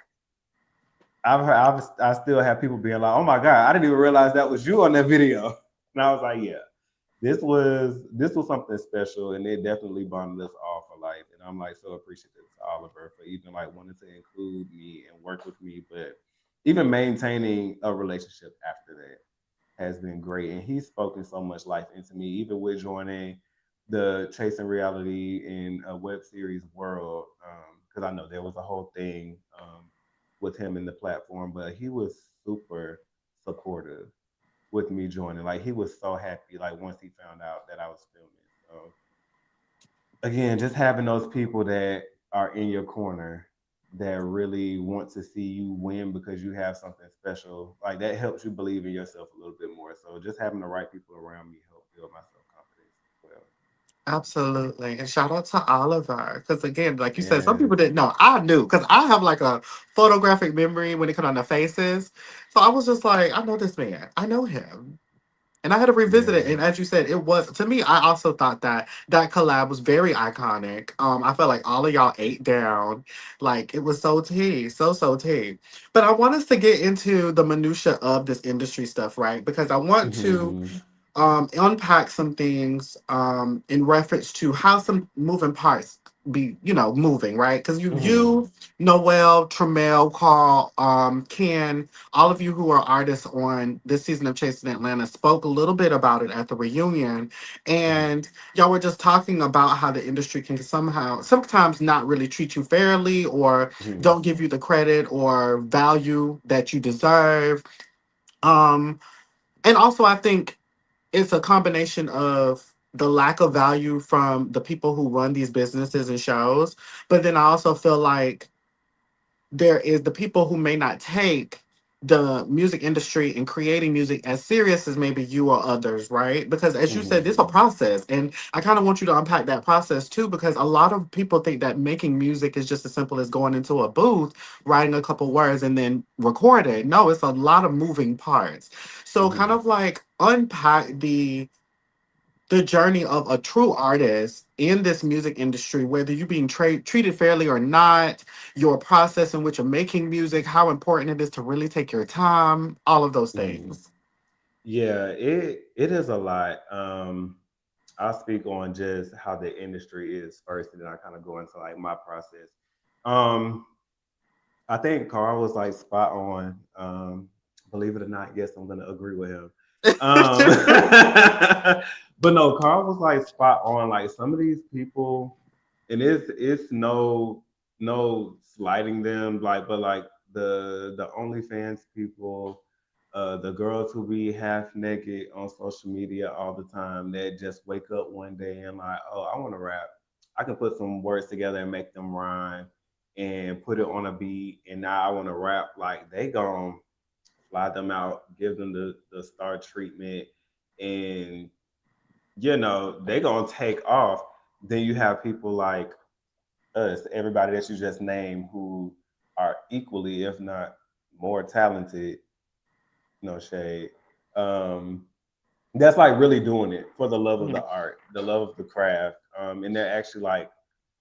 I still have people being like, "Oh my god, I didn't even realize that was you on that video," and I was like, "Yeah, this was something special, and it definitely bonded us all for life." And I'm like so appreciative to Oliver for even like wanting to include me and work with me, but even maintaining a relationship after that has been great. And he's spoken so much life into me, even with joining the Chasing Reality in a web series world. Because I know there was a whole thing with him in the platform, but he was super supportive with me joining. Like he was so happy. Like once he found out that I was filming. So again, just having those people that are in your corner that really want to see you win because you have something special, like that helps you believe in yourself a little bit more. So just having the right people around me helped build my self confidence as well. Absolutely. And shout out to Oliver. Because again, like you said, some Yes. people didn't know. I knew because I have like a photographic memory when it comes on the faces. So I was just like, I know this man. I know him. And I had to revisit it. Yeah. And as you said, it was to me, I also thought that that collab was very iconic. I felt like all of y'all ate down. Like it was so tea. So tea. But I want us to get into the minutia of this industry stuff, right? Because I want to Hmm. unpack some things in reference to how some moving parts be, moving, right? Because Mm-hmm. Noel, Tremel, Carl, Ken, all of you who are artists on this season of Chasing Atlanta spoke a little bit about it at the reunion. And y'all were just talking about how the industry can sometimes not really treat you fairly or Mm-hmm. don't give you the credit or value that you deserve. Um, and also, I think it's a combination of the lack of value from the people who run these businesses and shows, but then I also feel like there is the people who may not take the music industry and creating music as serious as maybe you or others, right? Because as you Mm-hmm. said, it's a process. And I kind of want you to unpack that process too, because a lot of people think that making music is just as simple as going into a booth, writing a couple words, and then record it. No, it's a lot of moving parts. So kind Mm-hmm. of like unpack the journey of a true artist in this music industry, whether you're being treated fairly or not, your process in which you're making music, how important it is to really take your time, all of those Mm-hmm. things. Yeah, it is a lot. I'll speak on just how the industry is first, and then I kind of go into like my process. Um, I think Carl was like spot on. Believe it or not, yes, I'm gonna agree with him. Um, but no, Carl was like spot on. Like some of these people, and it's no slighting them, like, but like the OnlyFans people, the girls who be half naked on social media all the time that just wake up one day and like, oh, I want to rap. I can put some words together and make them rhyme and put it on a beat, and now I want to rap. Like they gon' fly them out, give them the star treatment, and they gonna take off. Then you have people like us, everybody that you just named, who are equally, if not more talented. No shade. Um, that's like really doing it for the love of Mhm. the art, the love of the craft, and they're actually like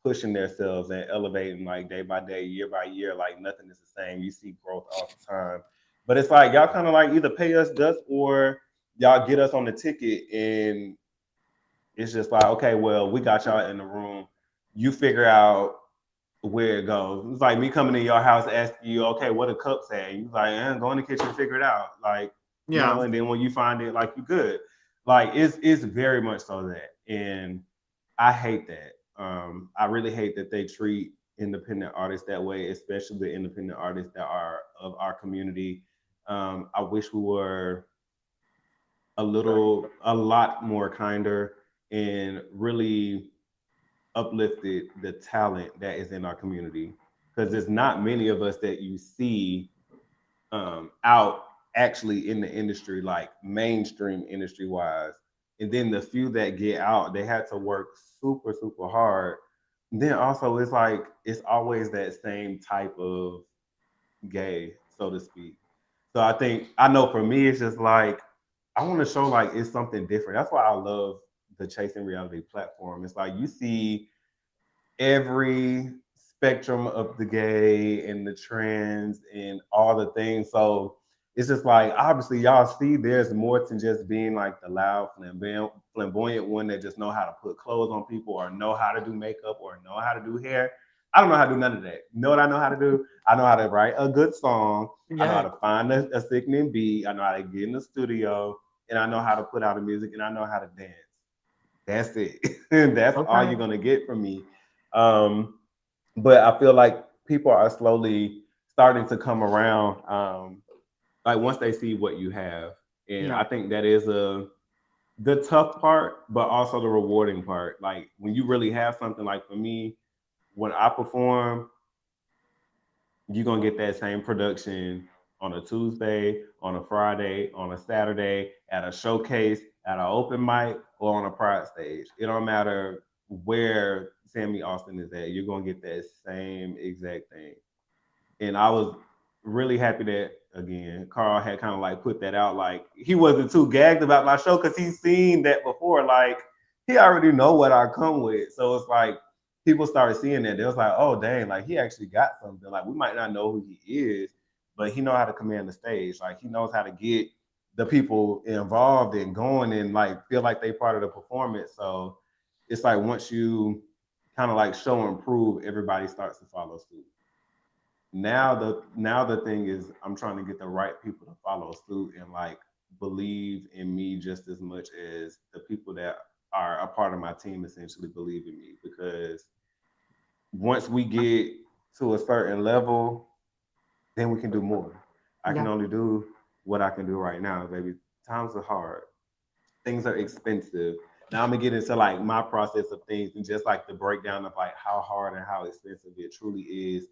pushing themselves and elevating like day by day, year by year. Like nothing is the same. You see growth all the time, but it's like y'all kind of like either pay us dust or y'all get us on the ticket, and it's just like, okay, well, we got y'all in the room. You figure out where it goes. It's like me coming to your house asking you, okay, what a cup say? You like, go in the kitchen and figure it out. Like, Yeah. and then when you find it, like you good. Like it's very much so that. And I hate that. I really hate that they treat independent artists that way, especially the independent artists that are of our community. I wish we were a lot more kinder and really uplifted the talent that is in our community, because there's not many of us that you see out actually in the industry, like mainstream industry wise. And then the few that get out, they had to work super super hard. And then also it's like it's always that same type of gay, so to speak. So I know for me it's just like I want to show like it's something different. That's why I love the Chasing Reality platform. It's like you see every spectrum of the gay and the trans and all the things. So it's just like obviously y'all see there's more to just being like the loud flamboyant one that just know how to put clothes on people or know how to do makeup or know how to do hair. I don't know how to do none of that. You know what I know how to do? I know how to write a good song. I know how Yeah. to find a sickening beat. I know how to get in the studio, and I know how to put out the music, and I know how to dance. That's it. That's all Okay. you're gonna get from me. Um, but I feel like people are slowly starting to come around. Like once they see what you have, and Yeah. I think that is the tough part, but also the rewarding part. Like when you really have something. Like for me, when I perform, you're gonna get that same production on a Tuesday, on a Friday, on a Saturday, at a showcase, at an open mic, or on a pride stage. It don't matter where Samii Austin is at, you're gonna get that same exact thing. And I was really happy that again Carl had kind of like put that out. Like he wasn't too gagged about my show because he's seen that before. Like he already know what I come with. So it's like people started seeing that. They was like, oh dang, like he actually got something. Like we might not know who he is, but he know how to command the stage. Like he knows how to get the people involved and going and like feel like they part of the performance. So it's like once you kind of like show and prove, everybody starts to follow suit. Now the thing is I'm trying to get the right people to follow suit and like believe in me just as much as the people that are a part of my team essentially believe in me, because once we get to a certain level, then we can do more. I can Yeah. only do what I can do right now, baby. Times are hard. Things are expensive. Now I'm gonna get into like my process of things and just like the breakdown of like how hard and how expensive it truly is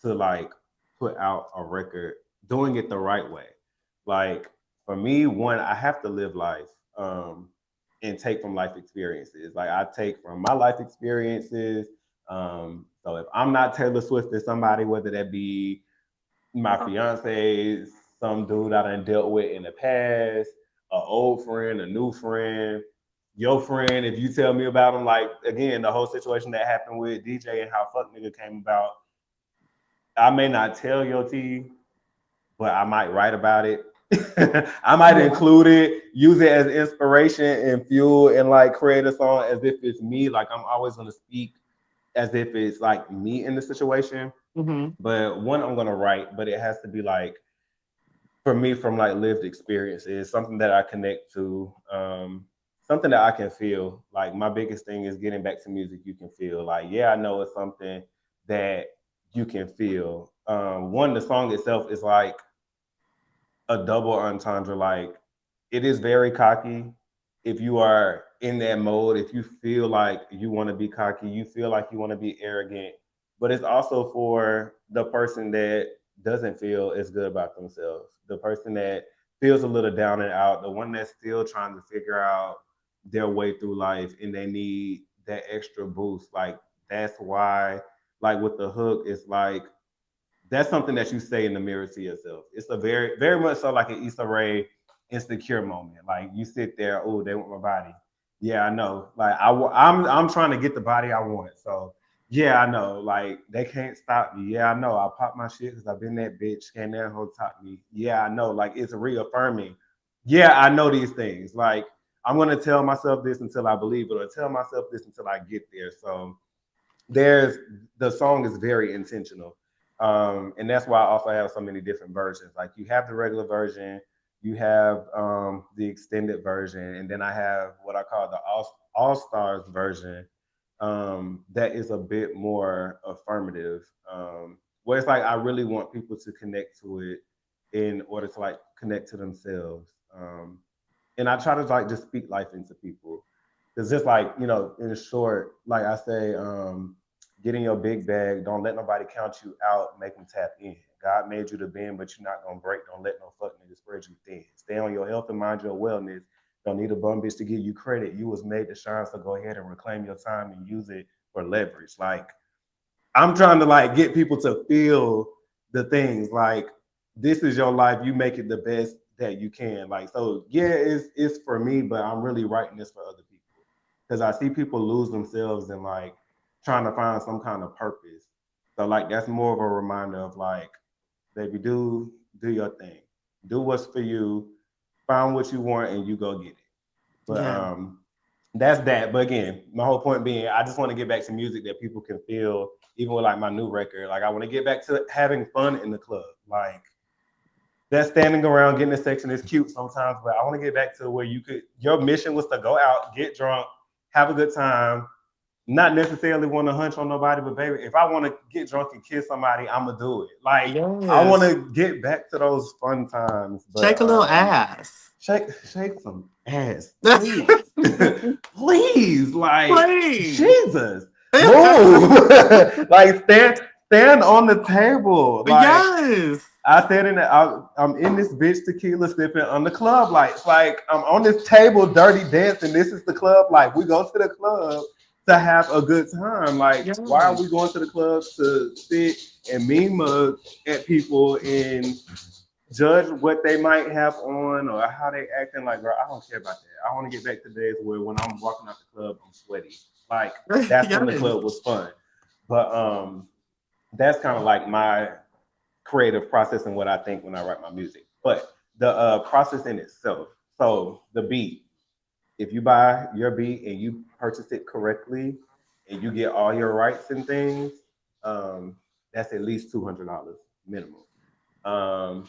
to like put out a record, doing it the right way. Like for me, one, I have to live life and take from life experiences. Like I take from my life experiences. So if I'm not Taylor Swift, is somebody, whether that be my fiance, some dude I done dealt with in the past, an old friend, a new friend, your friend. If you tell me about him, like again, the whole situation that happened with DJ and how fuck nigga came about, I may not tell your T, but I might write about it. I might Yeah. include it, use it as inspiration and fuel, and like create a song as if it's me. Like I'm always gonna speak as if it's like me in the situation. Mm-hmm. But one, I'm gonna write, but it has to be like for me from like lived experiences, something that I connect to, something that I can feel. Like my biggest thing is getting back to music you can feel. Like, yeah, I know it's something that you can feel. One, the song itself is like a double entendre. Like it is very cocky. If you are in that mode, if you feel like you want to be cocky, you feel like you want to be arrogant, but it's also for the person that doesn't feel as good about themselves, the person that feels a little down and out, the one that's still trying to figure out their way through life and they need that extra boost. Like that's why, like with the hook, it's like that's something that you say in the mirror to yourself. It's a very, very much so like an Issa Rae insecure moment. Like you sit there, oh, they want my body. Yeah, I know. Like I'm trying to get the body I want. So yeah, I know. Like they can't stop me. Yeah, I know. I pop my shit because I've been that bitch. Can't that hoe top me? Yeah, I know. Like it's reaffirming. Yeah, I know these things. Like I'm gonna tell myself this until I believe it, or tell myself this until I get there. So there's the song is very intentional, and that's why I also have so many different versions. Like you have the regular version, you have the extended version, and then I have what I call the all stars version, that is a bit more affirmative, where it's like I really want people to connect to it in order to like connect to themselves. And I try to like just speak life into people. It's just like, in short, like I say, get in your big bag. Don't let nobody count you out. Make them tap in. God made you to bend, but you're not gonna break. Don't let no fuck nigga spread you thin. Stay on your health and mind your wellness. Don't need a bum bitch to give you credit. You was made to shine, so go ahead and reclaim your time and use it for leverage. Like I'm trying to like get people to feel the things like this is your life. You make it the best that you can. Like so, yeah, it's for me, but I'm really writing this for other people because I see people lose themselves in like trying to find some kind of purpose. So like that's more of a reminder of like, baby, do your thing, do what's for you, find what you want, and you go get it. But Yeah. that's that. But again, my whole point being, I just want to get back to music that people can feel, even with like my new record. Like I want to get back to having fun in the club. Like that standing around getting a section is cute sometimes, but I want to get back to where your mission was to go out, get drunk, have a good time, not necessarily want to hunch on nobody, but baby, if I want to get drunk and kiss somebody, I'm gonna do it. Like I want Yes. to get back to those fun times, but Shake a little ass. shake some ass, please, please, like Please. Jesus, move, like stand on the table, like. Yes. I said I'm in this bitch tequila sipping on the club lights. Like I'm on this table, dirty dancing. This is the club. Like we go to the club to have a good time. Like Yes. why are we going to the club to sit and mean mug at people and judge what they might have on or how they acting? Like, girl, I don't care about that. I want to get back to days where when I'm walking out the club, I'm sweaty. Like that's when the Yes. club was fun. But that's kind of like my creative process and what I think when I write my music. But the process in itself. So the beat, if you buy your beat and you purchase it correctly, and you get all your rights and things, um, that's at least $200 minimum. Um,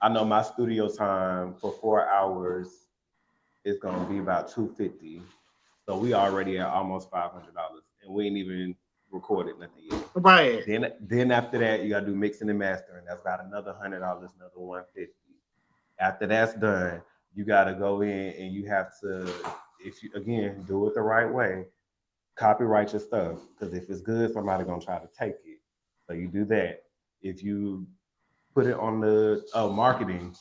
I know my studio time for 4 hours is gonna be about 250. So we already at almost $500, and we ain't even recorded nothing yet. Right. Then after that, you gotta do mixing and mastering. That's about another $100, another 150. After that's done, you gotta go in and you have to, if you again do it the right way, copyright your stuff. Because if it's good, somebody gonna try to take it. So you do that. If you put it on the marketing,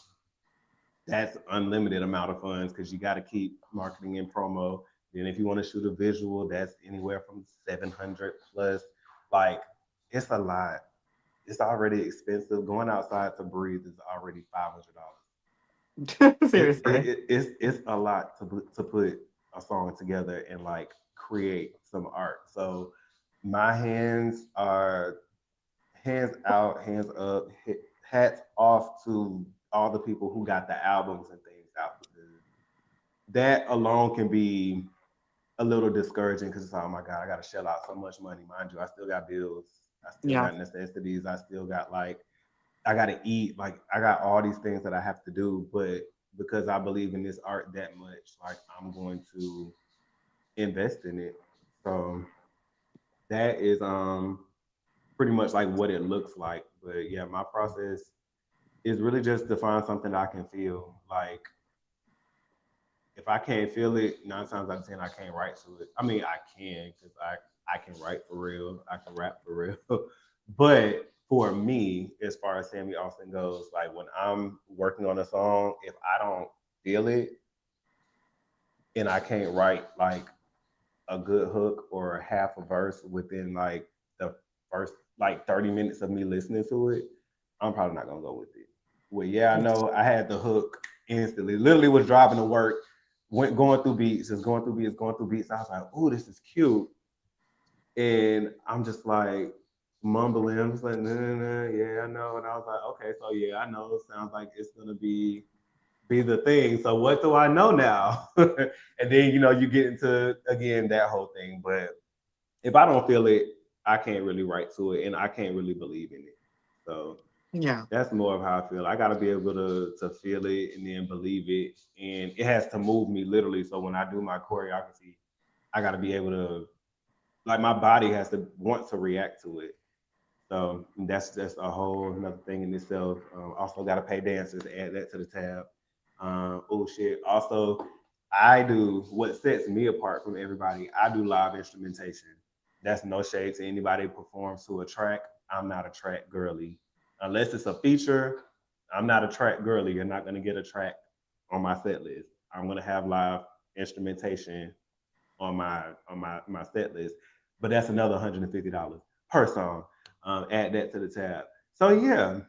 that's unlimited amount of funds because you got to keep marketing and promo. Then if you want to shoot a visual, that's anywhere from 700 plus. Like it's a lot. It's already expensive. Going outside to breathe is already $500. Seriously. It's a lot to put a song together and like create some art. So my hands are hands out, hands up, hats off to all the people who got the albums and things out because that alone can be a little discouraging because it's like, oh my god, I got to shell out so much money. Mind you, I still got bills, I still Yeah. got necessities, I still got like I got to eat, like I got all these things that I have to do, but because I believe in this art that much, like I'm going to invest in it. So that is pretty much like what it looks like. But yeah, my process is really just to find something I can feel. Like if I can't feel it, 9 times out of 10 I can't write to it. I mean I can because I can write for real. I can rap for real. But for me, as far as Samii Austin goes, like when I'm working on a song, if I don't feel it and I can't write like a good hook or half a verse within like the first like 30 minutes of me listening to it, I'm probably not gonna go with it. Well, yeah, I know I had the hook instantly. Literally was driving to work, went going through beats, just going through beats, going through beats. I was like, oh, this is cute. And I'm just like mumbling. I'm just like, nah, nah, nah, yeah, I know. And I was like, okay, so yeah, I know. It sounds like it's gonna be the thing. So what do I know now? And then you get into again that whole thing. But if I don't feel it, I can't really write to it, and I can't really believe in it. So Yeah. that's more of how I feel. I got to be able to feel it and then believe it, and it has to move me literally. So when I do my choreography, I got to be able to like my body has to want to react to it. So that's just a whole another thing in itself. Also got to pay dancers. Add that to the tab. Oh shit. Also, I do what sets me apart from everybody. I do live instrumentation. That's no shade to anybody who performs to a track. I'm not a track girly. Unless it's a feature, I'm not a track girly. You're not gonna get a track on my set list. I'm gonna have live instrumentation on my set list, but that's another $150 per song. Add that to the tab. So yeah,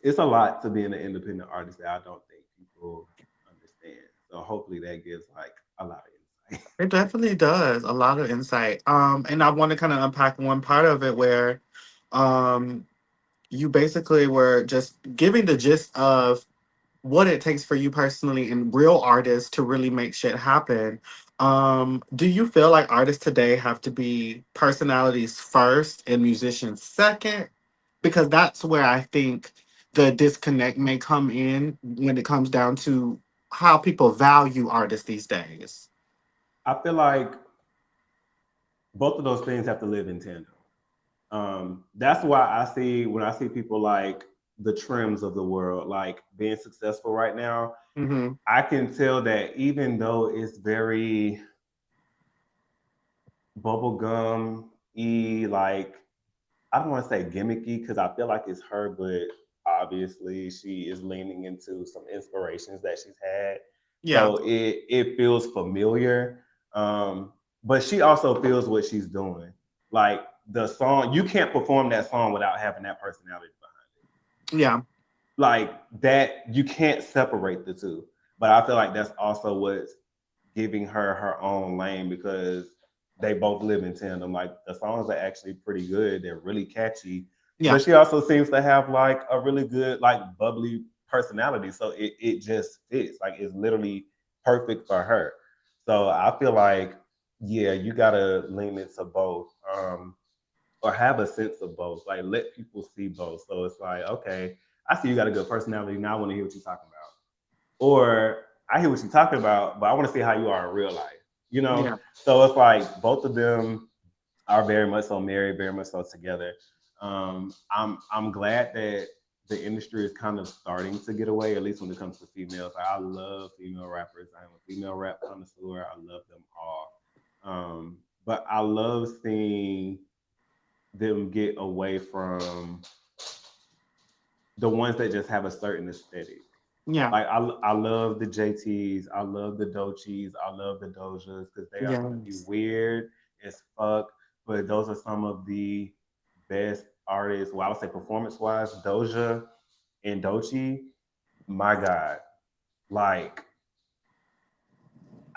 it's a lot to being an independent artist that I don't think people understand. So hopefully that gives like a lot of insight. It definitely does. A lot of insight. And I want to kind of unpack one part of it where um you basically were just giving the gist of what it takes for you personally and real artists to really make shit happen. Do you feel like artists today have to be personalities first and musicians second? Because that's where I think the disconnect may come in when it comes down to how people value artists these days. I feel like both of those things have to live in tandem. That's why I see when I see people like the trims of the world, like being successful right now, Hmm. I can tell that even though it's very bubblegum y, like I don't want to say gimmicky because I feel like it's her, but obviously she is leaning into some inspirations that she's had. Yeah. So it feels familiar. But she also feels what she's doing. Like the song, you can't perform that song without having that personality behind it. Yeah. Like that, you can't separate the two. But I feel like that's also what's giving her her own lane because they both live in tandem. Like the songs are actually pretty good. They're really catchy. Yeah. But she also seems to have like a really good, like bubbly personality. So it just fits. Like it's literally perfect for her. So I feel like, yeah, you gotta lean into both. Or have a sense of both. Like let people see both. So it's like, okay, I see you got a good personality. Now I want to hear what you're talking about. Or I hear what you're talking about, but I want to see how you are in real life. You know? Yeah. So it's like both of them are very much so married, very much so together. I'm glad that the industry is kind of starting to get away, at least when it comes to females. Like, I love female rappers. I am a female rap connoisseur. I love them all. But I love seeing them get away from the ones that just have a certain aesthetic. Yeah. Like I love the JTs, I love the Doechis, I love the Dojas because they are gonna be Yes. weird as fuck, but those are some of the best artists. Well, I would say performance wise, Doja and Doechii. My God, like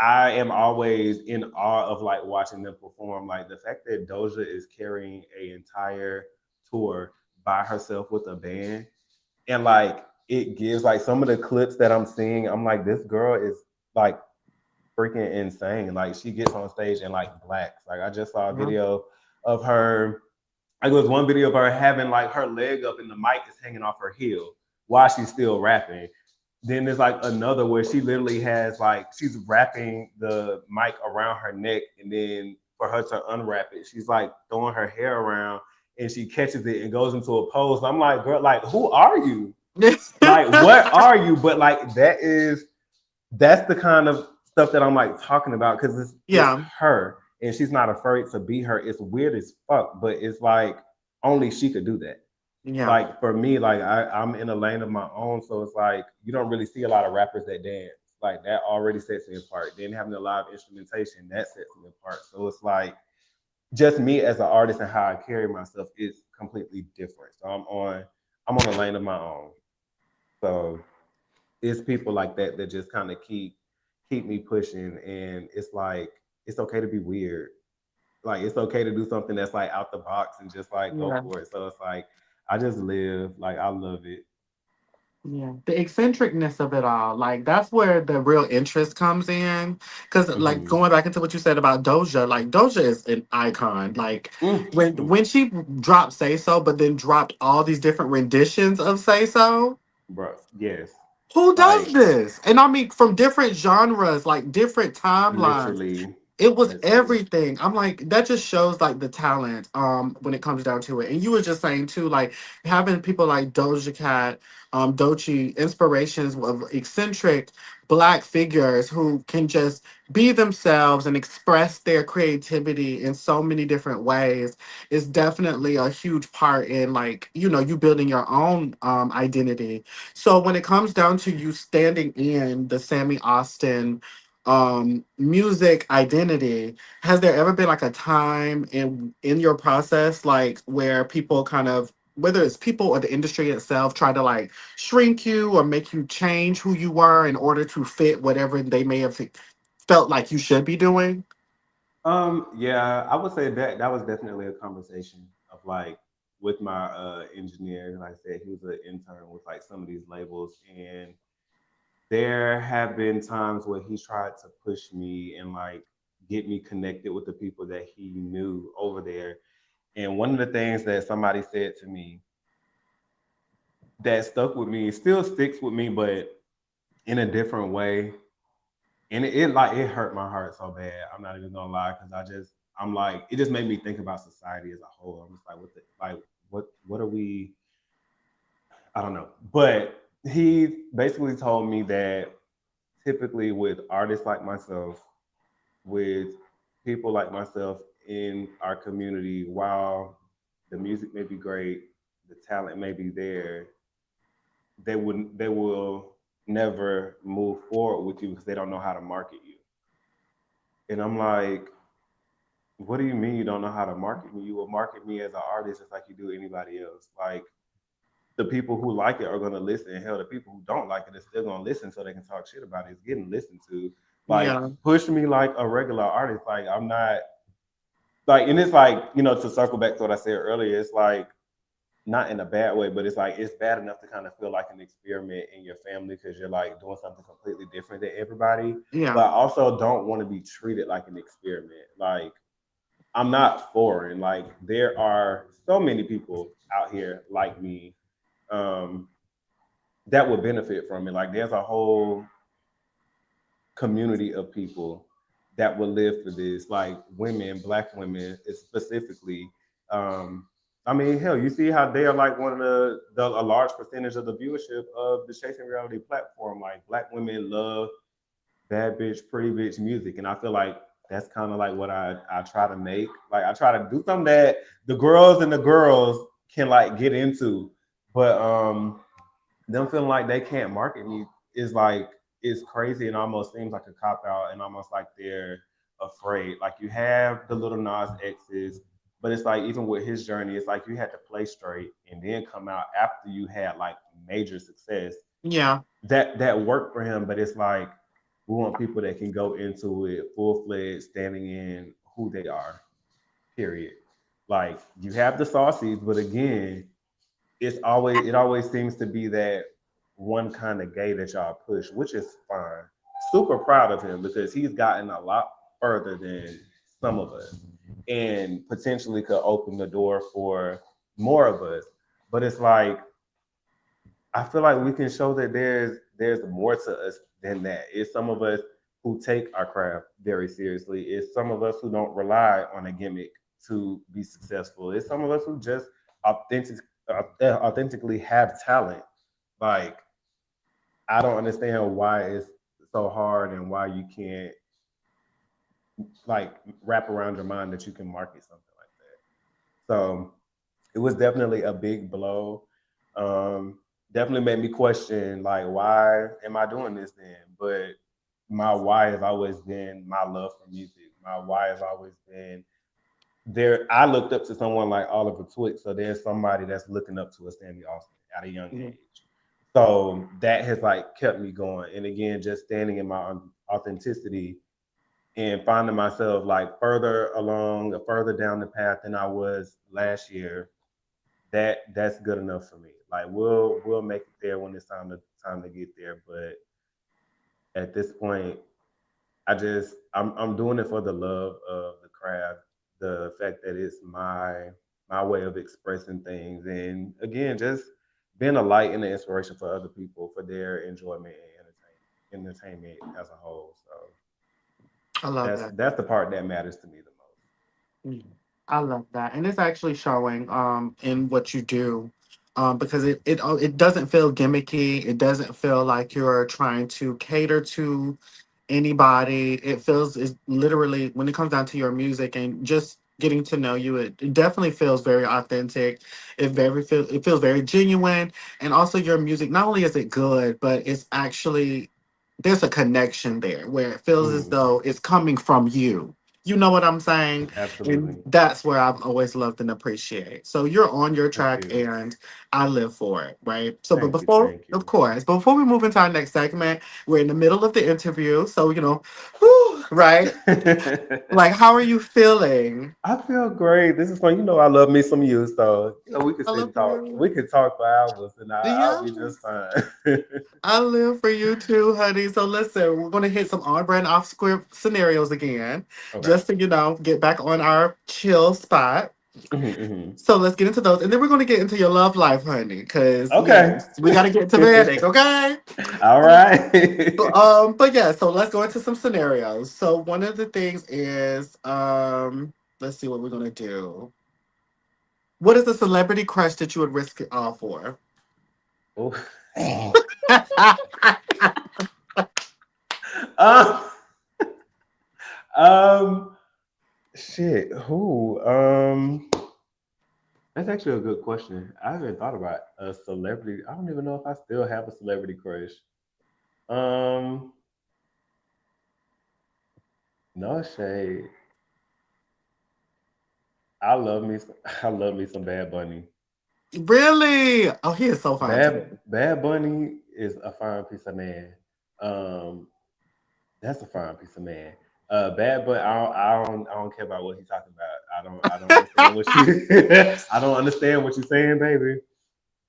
I am always in awe of like watching them perform. Like the fact that Doja is carrying a entire tour by herself with a band, and like it gives like some of the clips that I'm seeing, I'm like, this girl is like freaking insane. Like she gets on stage and like blacks. Like I just saw a Yeah. video of her. Like it was one video of her having like her leg up and the mic is hanging off her heel while she's still rapping. Then there's like another where she literally has like she's wrapping the mic around her neck, and then for her to unwrap it, she's like throwing her hair around and she catches it and goes into a pose. I'm like, girl, like who are you? Like what are you? But like that's the kind of stuff that I'm like talking about because it's Yeah. her and she's not afraid to be her. It's weird as fuck, but it's like only she could do that. Yeah. Like for me, like I'm in a lane of my own, so it's like you don't really see a lot of rappers that dance. Like that already sets me apart. Then having the live instrumentation that sets me apart. So it's like just me as an artist and how I carry myself is completely different. So I'm on a lane of my own. So it's people like that that just kind of keep me pushing, and it's like it's okay to be weird. Like it's okay to do something that's like out the box and just like go Yeah. for it. So it's like I just live like I love it. Yeah, the eccentricness of it all, like that's where the real interest comes in. Because, like, Mm-hmm. going back into what you said about Doja, like Doja is an icon. Like Mm, mm, when she dropped "Say So," but then dropped all these different renditions of "Say So." bro, yes, Who does like this? And I mean, from different genres, like different timelines. literally, It was literally. everything. I'm like, that just shows like the talent when it comes down to it. And you were just saying too, like having people like Doja Cat, Doechii, inspirations of eccentric black figures who can just be themselves and express their creativity in so many different ways is definitely a huge part in, like, you building your own identity. So when it comes down to you standing in the Samii Austin music identity, has there ever been like a time in your process, like where people kind of, whether it's people or the industry itself, try to like shrink you or make you change who you were in order to fit whatever they may have felt like you should be doing? Yeah, I would say that that was definitely a conversation of like with my engineer. Like I said, he was an intern with like some of these labels, and there have been times where he's tried to push me and like get me connected with the people that he knew over there. And one of the things that somebody said to me that stuck with me, still sticks with me, but in a different way. And it like it hurt my heart so bad. I'm not even gonna lie, because I'm like it just made me think about society as a whole. I'm just like what are we? I don't know. But he basically told me that typically with artists like myself, with people like myself in our community, while the music may be great, the talent may be there, they will never move forward with you because they don't know how to market you. And I'm like, what do you mean you don't know how to market me? You will market me as an artist just like you do anybody else. Like the people who like it are gonna listen. Hell, the people who don't like it are still gonna listen so they can talk shit about it. It's getting listened to. Like Yeah. push me like a regular artist. Like I'm not like, and it's like, to circle back to what I said earlier, it's like not in a bad way, but it's like it's bad enough to kind of feel like an experiment in your family because you're like doing something completely different than everybody. Yeah. But I also don't want to be treated like an experiment. Like I'm not foreign. Like there are so many people out here like me um, that would benefit from it. Like there's a whole community of people that would live for this, like women, black women specifically. Um, I mean, hell, you see how they are like one of a large percentage of the viewership of the Chasing Reality platform. Like black women love bad bitch, pretty bitch music, and I feel like that's kind of like what I try to make. Like I try to do something that the girls can like get into, but them feeling like they can't market me is like is crazy and almost seems like a cop out and almost like they're afraid. Like you have the little Nas X's, but it's like even with his journey, it's like you had to play straight and then come out after you had like major success. Yeah. That worked for him, but it's like we want people that can go into it full fledged, standing in who they are. Period. Like you have the saucies, but again, it always seems to be that one kind of gay that y'all push, which is fine. Super proud of him because he's gotten a lot further than some of us and potentially could open the door for more of us. But it's like I feel like we can show that there's more to us than that. It's some of us who take our craft very seriously. It's some of us who don't rely on a gimmick to be successful. It's some of us who just authentic, authentically have talent. Like I don't understand why it's so hard and why you can't like wrap around your mind that you can market something like that. So it was definitely a big blow. Um, Definitely made me question like why am I doing this then? But my why has always been my love for music. My why has always been there. I looked up to someone like Oliver Twist, so there's somebody that's looking up to a Samii Austin at a young Yeah. age. So that has like kept me going. And again, just standing in my authenticity and finding myself like further along or further down the path than I was last year, that's good enough for me. Like we'll make it there when it's time to get there. But at this point, I'm doing it for the love of the craft, the fact that it's my way of expressing things, and again, just being a light and an inspiration for other people for their enjoyment and entertainment as a whole. So I love that. that's the part that matters to me the most. Yeah. I love that. And it's actually showing in what you do. Because it doesn't feel gimmicky. It doesn't feel like you're trying to cater to anybody. It feels is literally when it comes down to your music and just getting to know you, it definitely feels very authentic. It feels very genuine. And also your music, not only is it good, but it's actually there's a connection there where it feels as Mhm. though it's coming from you. You know what I'm saying? And Absolutely. that's where I've always loved and appreciate. So you're on your Thank track you. and I live for it, right? So, but Thank you. before, Thank of you. course, but before we move into our next segment, we're in the middle of the interview. So, whew, right? Like, how are you feeling? I feel great. This is fun. You know, I love me some you, so we could I sit love and talk. We you. could talk for hours, and I'll be just Yes. fine. I live for you too, honey. So listen, we're gonna hit some on brand off script scenarios again, Okay. just to get back on our chill spot. Hmm. So let's get into those, and then we're gonna get into your love life, honey. Because Okay. yes, we gotta get to Manic, okay? All But, right. but yeah. So let's go into some scenarios. So one of the things is let's see what we're gonna do. What is a celebrity crush that you would risk it all for? Oh. um, um, shit. Who? That's actually a good question. I haven't thought about a celebrity. I don't even know if I still have a celebrity crush. Um, no shade. I love me. I love me some Bad Bunny. Really? Oh, he is so fine too. Bad Bunny is a fine piece of man. Um, that's a fine piece of man. Bad, but I don't care about what he's talking about. I don't understand what you I don't understand what you're saying, baby.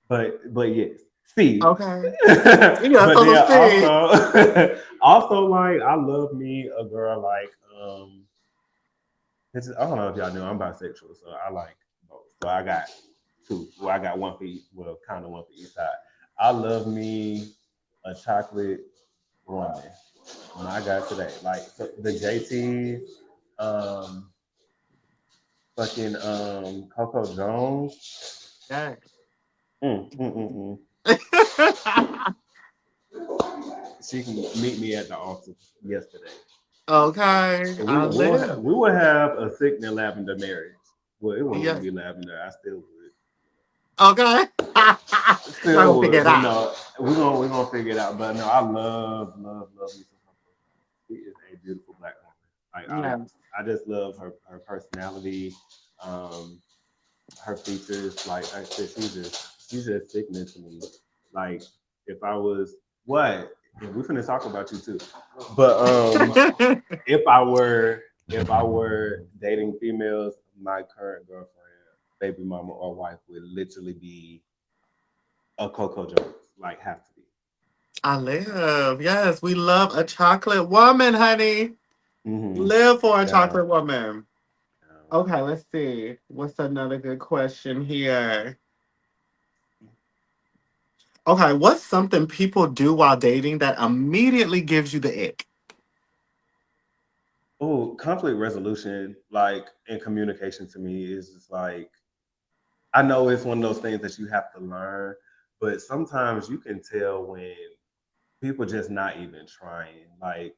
But yes, Steve. Okay. Yeah, But so then see. also also like I love me a girl like I don't know if y'all know I'm bisexual, so I like both. So I got two. Well, I got one for each. Well, kind of one for each side. I love me a chocolate woman. My God, today, like so the JT, um, fucking Coco Jones. Yeah. Mm, mm, mm, mm. She can meet me at the altar yesterday. Okay. And I live. we would have a Signet lavender marriage. Well, it wouldn't even Yeah. be lavender. I still would. Okay. Y'all Still gonna figure would, it but out. no, we're gonna figure it out. But no, I love me some Coco Jones. She is a beautiful black woman. Like Yes. I just love her personality, um, her features. Like I said, she's just sickening to me. Like if I was what, yeah, we finna talk about you too. But if I were if I were dating females, my current girlfriend, baby mama, or wife would literally be a Coco Jones. Like have to be. I live. Yes, we love a chocolate woman, honey. Mm-hmm. Live for a Down, chocolate woman. down. Okay, let's see. What's another good question here? Okay, what's something people do while dating that immediately gives you the ick? Oh, conflict resolution, like in communication to me is just like I know it's one of those things that you have to learn, but sometimes you can tell when people just not even trying. Like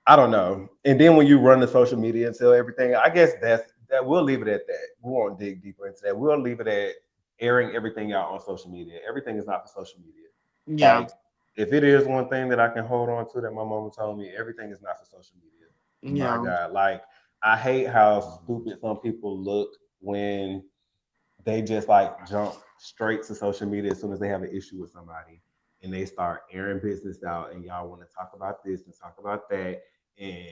I don't know. And then when you run the social media and tell everything, I guess that we'll leave it at that. We won't dig deeper into that. We'll leave it at airing everything out on social media. Everything is not for social media. Yeah, Like if it is one thing that I can hold on to that my mama told me, everything is not for social media. My yeah, God. Like I hate how stupid some people look when they just like jump straight to social media as soon as they have an issue with somebody and they start airing business out and y'all want to talk about this and talk about that and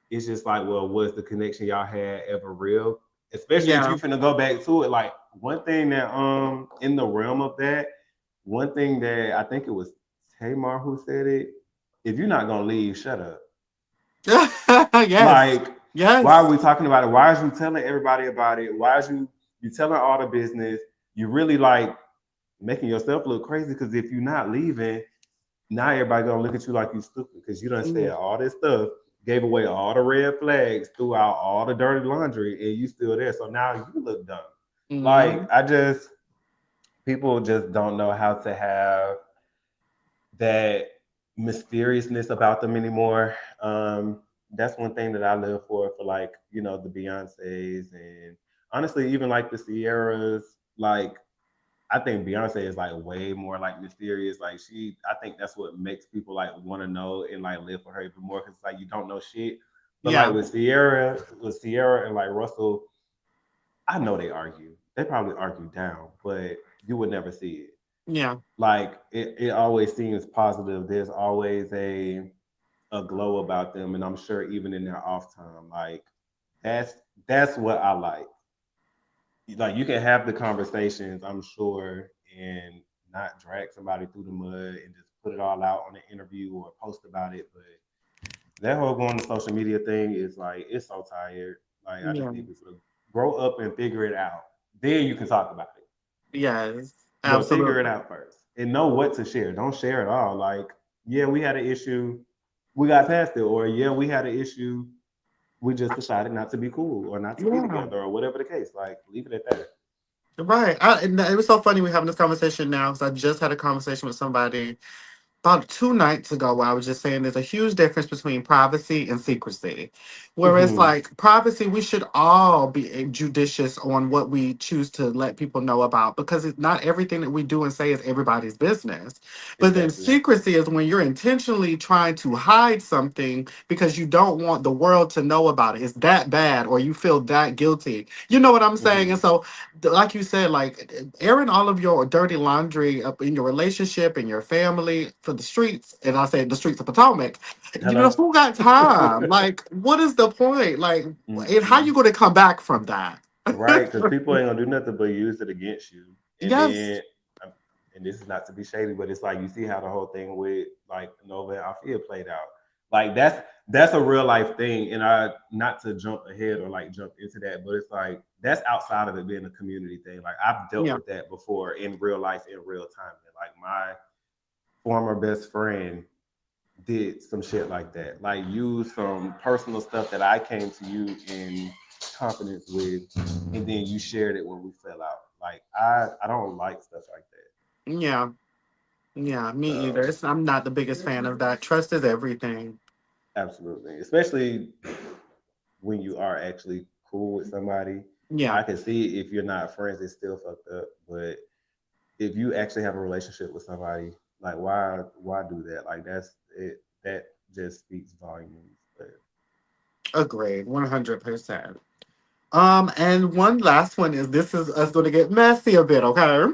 it's just like well was the connection y'all had ever real, especially if yeah. you finna go back to it. Like one thing that in the realm of that, one thing that I think it was Tamar who said it, if you're not gonna leave, shut up. Yes, Like, why are yes. we talking about it? Why is you telling everybody about it? Why is you telling all the business? You really like making yourself look crazy because if you're not leaving, now everybody gonna look at you like you stupid because you done said Mm, all this stuff, gave away all the red flags, threw out all the dirty laundry, and you still there. So now you look dumb. Like mm, I just people just don't know how to have that mysteriousness about them anymore. That's one thing that I live for like, you know, the Beyoncé's and honestly, even like the Sierras, like I think Beyonce is like way more like mysterious. Like I think that's what makes people like want to know and like live for her even more because it's like you don't know shit. But like yeah, with Sierra and like Russell, I know they argue. They probably argue down, but you would never see it. yeah, Like it always seems positive. There's always a glow about them, and I'm sure even in their off time, like that's that's what I like you can have the conversations, I'm sure, and not drag somebody through the mud and just put it all out on an interview or post about it. But that whole going to social media thing is like it's so tired. Like I just yeah. need people to grow up and figure it out. Then you can talk about it. Yes, But figure it absolutely. out first and know what to share. Don't share it all. Like, yeah, we had an issue, we got past it, or yeah, we had an issue, we just decided not to be cool or not to be Yeah. together or whatever the case. Like, leave it at that. Right. And it was so funny we having this conversation now because I just had a conversation with somebody about 2 nights ago where I was just saying there's a huge difference between privacy and secrecy. Whereas, Mm-hmm. like, privacy, we should all be judicious on what we choose to let people know about because it's not everything that we do and say is everybody's business. But then Exactly. secrecy is when you're intentionally trying to hide something because you don't want the world to know about it. It's that bad or you feel that guilty. You know what I'm saying? And Mm-hmm. so, like you said, like airing all of your dirty laundry up in your relationship and your family for the streets, and I said the streets of Potomac. You know, Hello. who got time? Like, what is the point? Like, and how you Mm-mm. going to come back from that? Right, because people ain't gonna do nothing but use it against you. And Yes. then, um, and this is not to be shady, but it's like you see how the whole thing with like Nova and Althea played out. Like that's a real life thing, and I not to jump ahead or like jump into that, but it's like that's outside of it being a community thing. Like I've dealt Yeah. with that before in real life in real time. And like my former best friend did some shit like that. Like use some personal stuff that I came to you in confidence with, and then you shared it when we fell out. Like I don't like stuff like that. Yeah. Yeah, me either. So I'm not the biggest fan of that. Trust is everything. absolutely, especially when you are actually cool with somebody. Yeah. I can see if you're not friends, it's still fucked up. But if you actually have a relationship with somebody, like why do that? Like that's it. That just speaks volumes. But Agreed. 100%. And one last one is this is us going to get messy a bit, okay?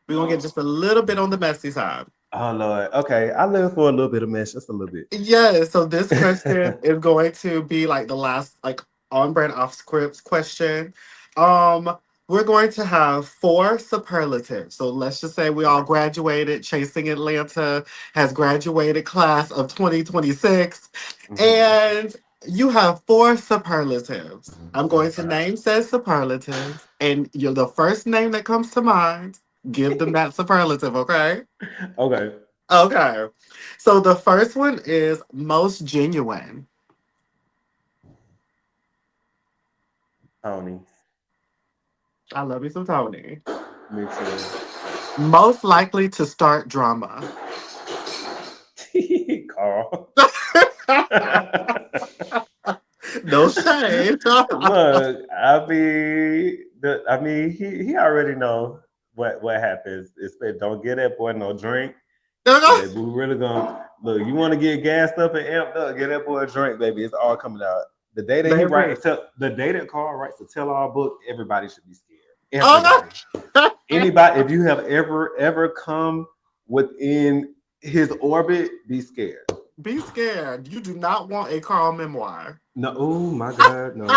We're going to get just a little bit on the messy side. oh Lord. Okay. I live for a little bit of mess, just a little bit. Yeah, so this question is going to be like the last like on brand off script question. Um we're going to have 4 superlatives. So let's just say we all graduated. Chasing Atlanta has graduated class of 2026. Mhm. And you have 4 superlatives. I'm going to Okay. name said superlatives. And you're the first name that comes to mind. Give them that superlative, okay? Okay. Okay. So the first one is most genuine. Tony. I love you some Tony. Me too. Most likely to start drama. Carl. No shade. Look, I mean, he already know what happens. It's don't get that boy no drink. Baby, we really gonna look. You want to get gassed up and amped up? Get that boy a drink, baby. It's all coming out. The day that he Baby. writes, the day that Carl writes a tell-all book, everybody should be scared. Oh, Everybody, anybody. If you have ever come within his orbit, be scared. be scared. You do not want a Carl memoir. No, oh my God, no.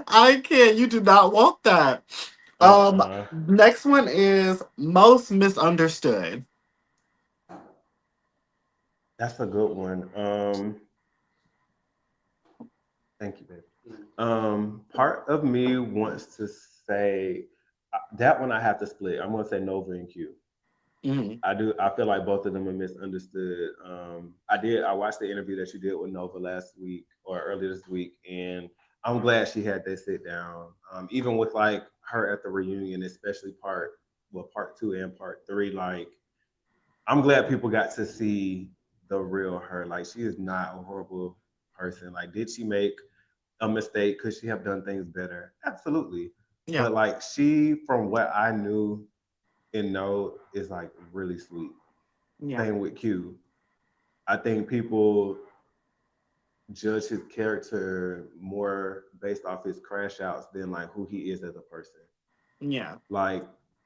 I can't. You do not want that. uh-uh. Next one is most misunderstood. That's a good one. Thank you, baby. Part of me wants to say that one I have to split. I'm gonna say Nova and Q. Mhm. I do. I feel like both of them are misunderstood. I watched the interview that you did with Nova last week or earlier this week, and I'm glad she had that sit down. Even with like her at the reunion, especially part 2 and part 3. Like, I'm glad people got to see the real her. Like, she is not a horrible person. Like, did she make a mistake? Could she have done things better? Absolutely. Yeah. But like, she, from what I knew and know, is like really sweet. Yeah. Same with Q. I think people judge his character more based off his crash outs than like who he is as a person. Yeah. Like,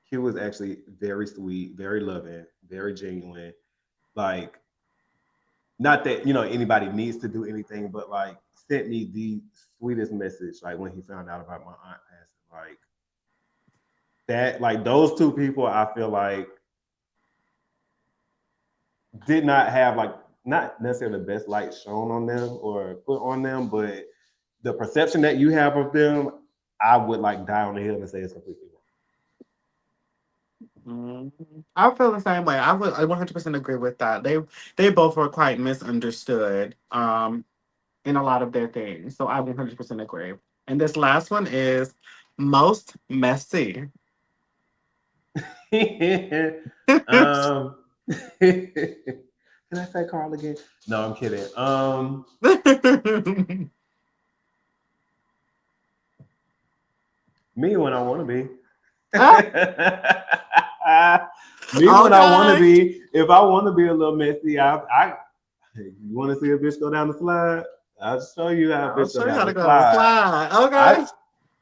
Q was actually very sweet, very loving, very genuine. Like, not that anybody needs to do anything, but like sent me the sweetest message. Like when he found out about my aunt passing, like that. Like those two people, I feel like did not have like not necessarily the best light shown on them or put on them, but the perception that you have of them, I would like die on the hill and say it's completely Mhm. I feel the same way. I 100% agree with that. They both were quite misunderstood in a lot of their things. So I 100% agree. And this last one is most messy. wrong. um, can I say Carl again? No, I'm kidding. Me when I want to be. Me when I want to Okay. be. If I want to be a little messy, you want to see a bitch go down the slide? I'll show you how a I'll bitch go show you down how to the go down the slide. slide. Okay.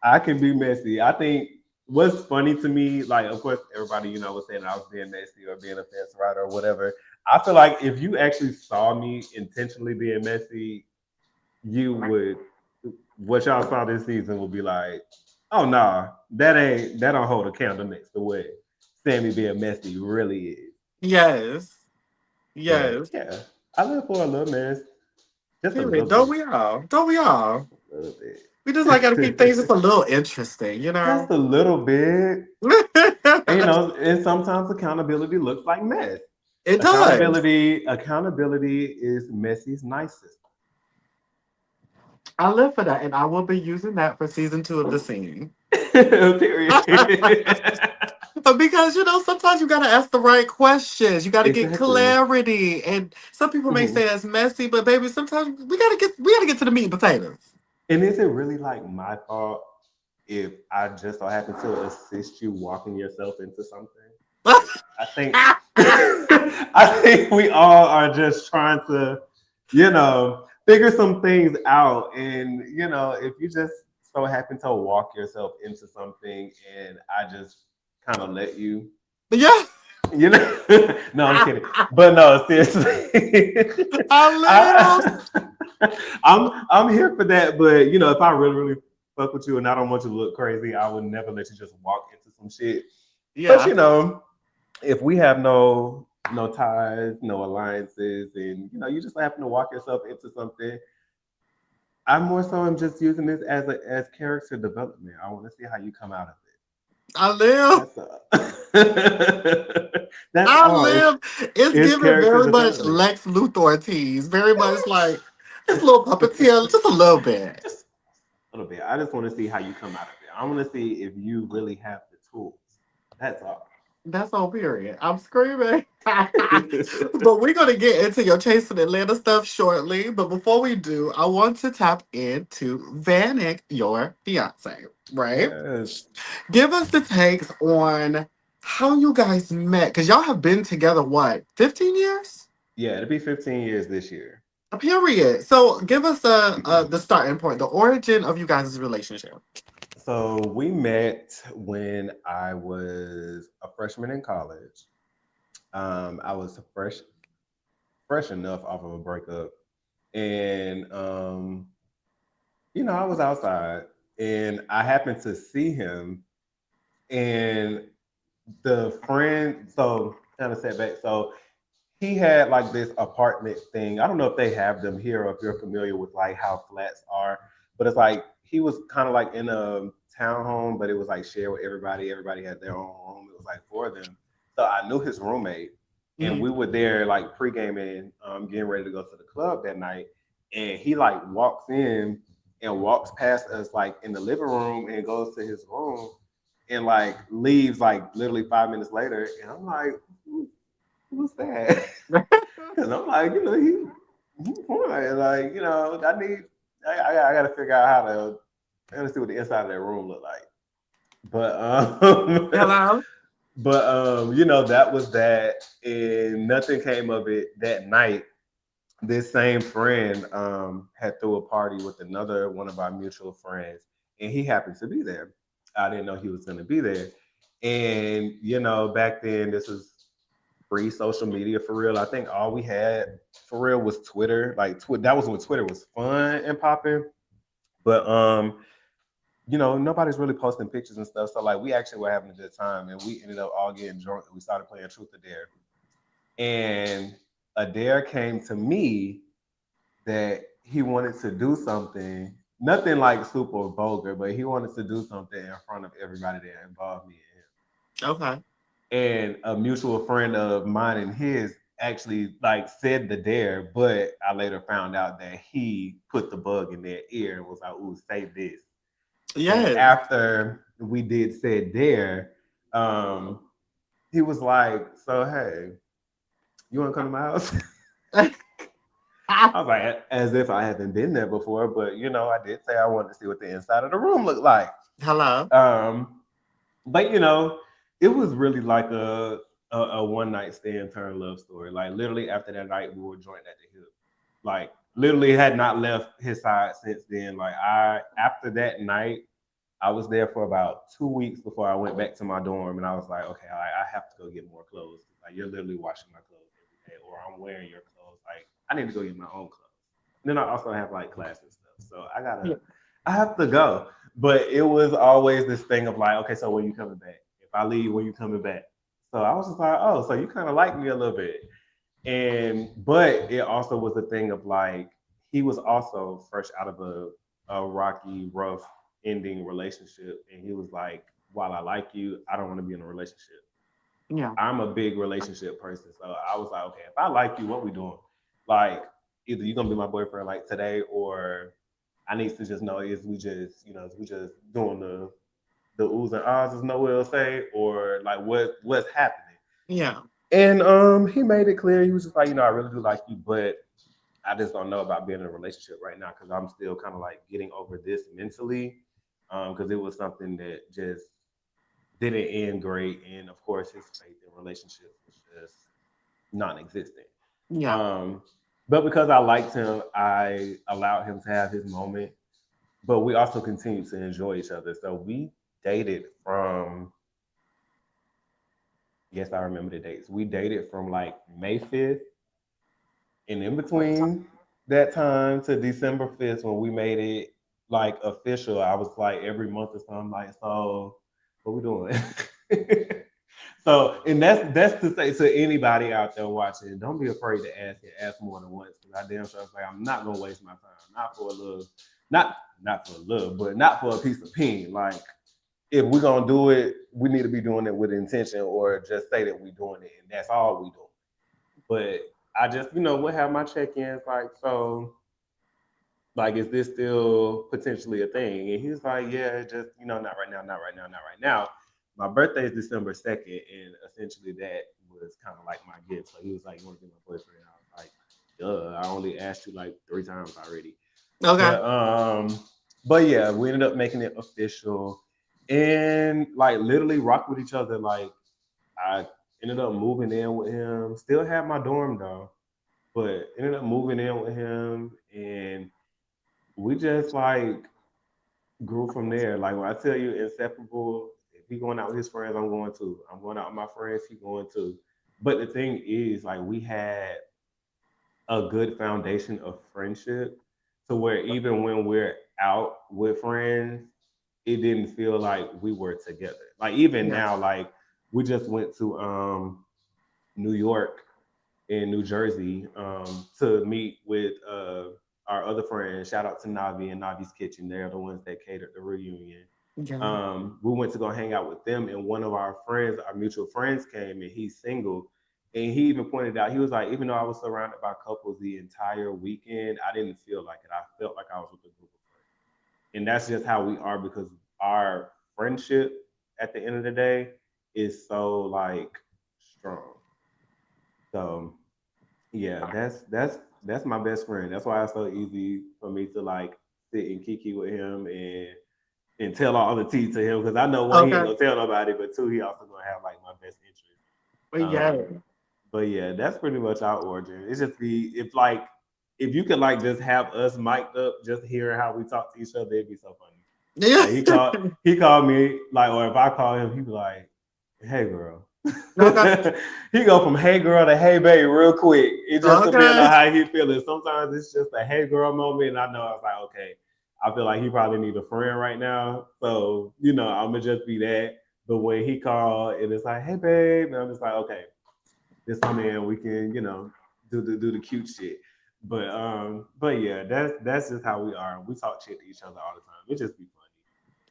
I I can be messy. I think what's funny to me, like, of course, everybody, was saying I was being messy or being a fence rider or whatever. I feel like if you actually saw me intentionally being messy, you would, what y'all saw this season would be like, oh, nah, that don't hold a candle next to what Sammy being messy really is. Yes. But Yes. yeah, I live for a little mess, just a Period. little Don't bit. we all? Don't we all? Just a little We just like gotta keep things just bit. a little interesting, you Just know? a little bit. And, and sometimes accountability looks like mess. It does. Accountability is Messy's nicest. I live for that, and I will be using that for season 2 of the scene. Period. Because sometimes you gotta ask the right questions. You gotta get Exactly. clarity. And some people may Mhm. say it's messy, but baby, sometimes we gotta get to the meat and potatoes. And is it really like my fault if I just so happen to assist you walking yourself into something? Like I think I think we all are just trying to, figure some things out. And if you just so happen to walk yourself into something and I just kind of let you, Yeah. you know, no, I'm kidding. But no, seriously. I live. I, I'm here for that. But if I really, really fuck with you and I don't want you to look crazy, I would never let you just walk into some shit. But Yeah. if we have no ties, no alliances, and you just happen to walk yourself into something, I more so am just using this as character development. I want to see how you come out of it. I live. That's all. That's I all. live. It's It's giving character very much development. Lex Luthor tease. Very much like just a little puppeteer, just a little bit. Just a little bit. I just want to see how you come out of it. I want to see if you really have the tools. That's all. That's all period. I'm screaming. But we're gonna get into your Chasing Atlanta stuff shortly. But before we do, I want to tap into Vanek, your fiance, right? Yes. Give us the takes on how you guys met. Because y'all have been together, what, 15 years? Yeah, it'll be 15 years this year. A period. So give us the starting point, the origin of you guys' relationship. So we met when I was a freshman in college. I was fresh enough off of a breakup, and I was outside, and I happened to see him, and the friend. So kind of setback. So he had like this apartment thing. I don't know if they have them here or if you're familiar with like how flats are, but it's like he was kind of like in a townhome, but it was like shared with everybody. Everybody had their own room. It was like for them. So I knew his roommate, and Mhm. we were there like pre-gaming, getting ready to go to the club that night. And he like walks in and walks past us like in the living room and goes to his room and like leaves like literally 5 minutes later. And I'm like, who's that? Because I'm like, he fine. Like, I got to figure out I got to see what the inside of that room look like. But, Hello? that was that. And nothing came of it that night. This same friend had threw a party with another one of our mutual friends, and he happened to be there. I didn't know he was going to be there. And, back then, this was pre social media for real. I think all we had for real was Twitter. Like that was when Twitter was fun and popping. But nobody's really posting pictures and stuff. So like we actually were having a good time and we ended up all getting drunk and we started playing Truth or Dare. And a dare came to me that he wanted to do something, nothing like super vulgar, but he wanted to do something in front of everybody that involved me in him. Okay. And a mutual friend of mine and his actually like said the dare, but I later found out that he put the bug in their ear and was like, "Ooh, say this." And Yes. after we did said dare, um, he was like, "So hey, you want to come to my house?" I was like, as if I haven't been there before, but I did say I wanted to see what the inside of the room looked like. Hello? Um, but it was really like a one night stand turn love story. Like literally after that night, we were joined at the hip. Like literally had not left his side since then. Like I after that night, I was there for about 2 weeks before I went back to my dorm, and I was like, okay, I have to go get more clothes. Like you're literally washing my clothes every day, or I'm wearing your clothes. Like I need to go get my own clothes. And then I also have like class and stuff, so Yeah. I have to go. But it was always this thing of like, okay, so when you coming back? If I leave, when you coming back? So I was just like, oh, so you kind of like me a little bit. And but it also was a thing of like he was also fresh out of a rocky, rough ending relationship, and he was like, while I like you, I don't want to be in a relationship. Yeah. I'm a big relationship person, so I was like, okay, if I like you, what we doing? Like either you're gonna be my boyfriend like today, or I need to just know is we just is we just doing the oohs and ahs as Noel will say, or like what's happening. Yeah. And he made it clear. He was just like, I really do like you, but I just don't know about being in a relationship right now because I'm still kind of like getting over this mentally. Because it was something that just didn't end great, and of course, his faith in relationships was just non-existent. Yeah. Um, but because I liked him, I allowed him to have his moment. But we also continued to enjoy each other. So we dated from yes, I remember the dates. We dated from like May 5th. And in between that time to December 5th, when we made it like official, I was like every month or something like, so what we doing? So, and that's to say to anybody out there watching, don't be afraid to ask and ask more than once. Because I damn sure was like, I'm not gonna waste my time. Not for a little, not for a little, but not for a piece of peen. Like if we're gonna do it, we need to be doing it with intention or just say that we're doing it and that's all we doing. But I just, would have my check-ins like, so, like, is this still potentially a thing? And he's like, yeah, just, not right now, not right now, not right now. My birthday is December 2nd, and essentially that was kind of like my gift. So he was like, you want to be my boyfriend? I was like, duh, I only asked you like 3 times already. Okay. But but yeah, we ended up making it official and like literally rock with each other. Like I ended up moving in with him. Still have my dorm though, but ended up moving in with him, and we just like grew from there. Like when I tell you inseparable, if he going out with his friends, I'm going to. I'm going out with my friends, he going to. But the thing is, like we had a good foundation of friendship to where even when we're out with friends, it didn't feel like we were together. Like even Yeah. now, like we just went to New York in New Jersey to meet with our other friends. Shout out to Navi and Navi's Kitchen. They're the ones that catered the reunion. Yeah. We went to go hang out with them, and one of our friends, our mutual friends, came and he's single. And he even pointed out, he was like, even though I was surrounded by couples the entire weekend, I didn't feel like it. I felt like I was with a group of friends. And that's just how we are because our friendship at the end of the day is so like strong. So yeah, that's my best friend. That's why it's so easy for me to like sit and kiki with him and tell all the tea to him because I know one he ain't Okay. gonna tell nobody, but two he also gonna have like my best interest. But yeah. But yeah, that's pretty much our origin. It's just be if like if you could like just have us mic'd up, just hearing how we talk to each other, it'd be so funny. Yeah. Like he called me like, or if I call him, he'd be like, "Hey, girl." Okay. He go from "Hey, girl" to "Hey, babe" real quick. It just depends on Okay. how he feeling. Sometimes it's just a "Hey, girl" moment, and I know I was like, okay, I feel like he probably need a friend right now, so I'm gonna just be that. But when he called and it's like, "Hey, babe," and I'm just like, okay, this one in we can do the cute shit. But yeah, that's just how we are. We talk shit to each other all the time. It just be funny.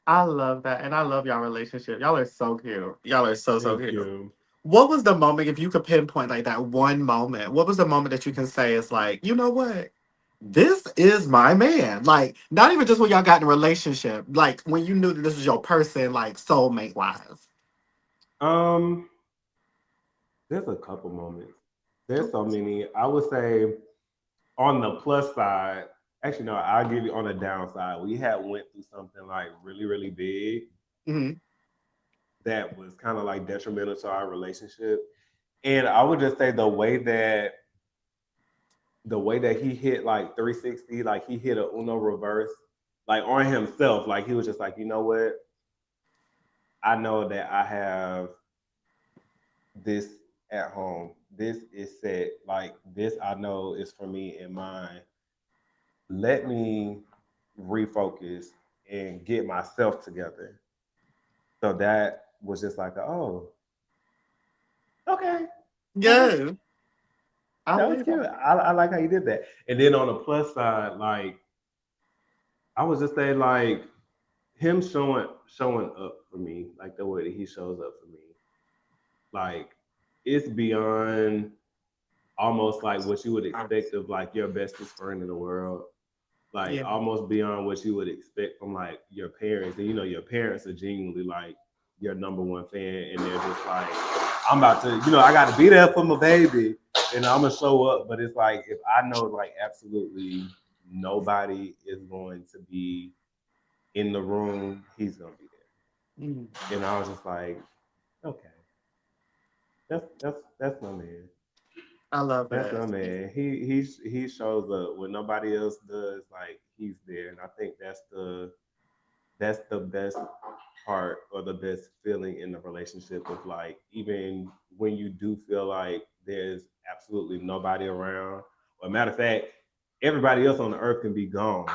I love that. And I love y'all relationship. Y'all are so cute. Y'all are so, so Thank cute. you. What was the moment, if you could pinpoint like that one moment, what was the moment that you can say is like, you know what? This is my man. Like, not even just when y'all got in a relationship, like when you knew that this was your person, like soulmate wise. Um, there's a couple moments. There's so many. I would say on the plus side, actually no, I'll give you on the downside. We had went through something like really, really big Hmm. that was kind of like detrimental to our relationship. And I would just say the way that he hit like 360, like he hit a Uno reverse, like on himself. Like he was just like, you know what? I know that I have this at home. This is set. Like this, I know is for me and mine. Let me refocus and get myself together. So that was just like, oh, okay, okay, Yes, I that was believe cute. that. I like how you did that. And then on the plus side, like I was just saying, like him showing up for me, like the way that he shows up for me, like it's beyond almost like what you would expect of like your bestest friend in the world. Like Yeah. almost beyond what you would expect from like your parents. And you know, your parents are genuinely like your number one fan, and they're just like, I'm about to, you know, I got to be there for my baby, and I'm gonna show up. But it's like if I know like absolutely nobody is going to be in the room, he's gonna be Mm, there. And I was just like, okay, that's my man. I love That's my it. man. He shows up when nobody else does. Like he's there, and I think that's the best part or the best feeling in the relationship of like even when you do feel like there's absolutely nobody around. Or matter of fact, everybody else on the earth can be gone.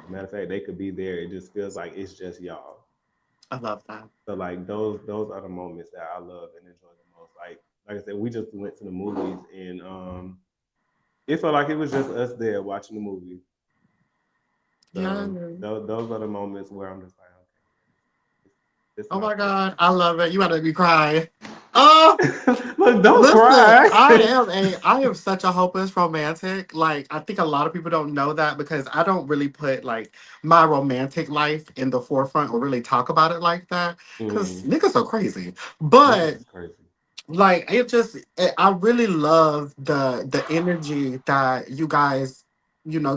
Matter of fact, they could be there. It just feels like it's just y'all. I love that. So like those are the moments that I love and enjoy the most. Like I said, we just went to the movies and it felt like it was just us there watching the movie. Yeah. So those are the moments where I'm just like, okay, this is Oh my my person. God, I love it. You gotta be crying. Oh, Look, don't listen, cry. I am such a hopeless romantic. Like, I think a lot of people don't know that because I don't really put like my romantic life in the forefront or really talk about it like that. Cause Mm, niggas are crazy. niggas But is crazy. like I really love the energy that you guys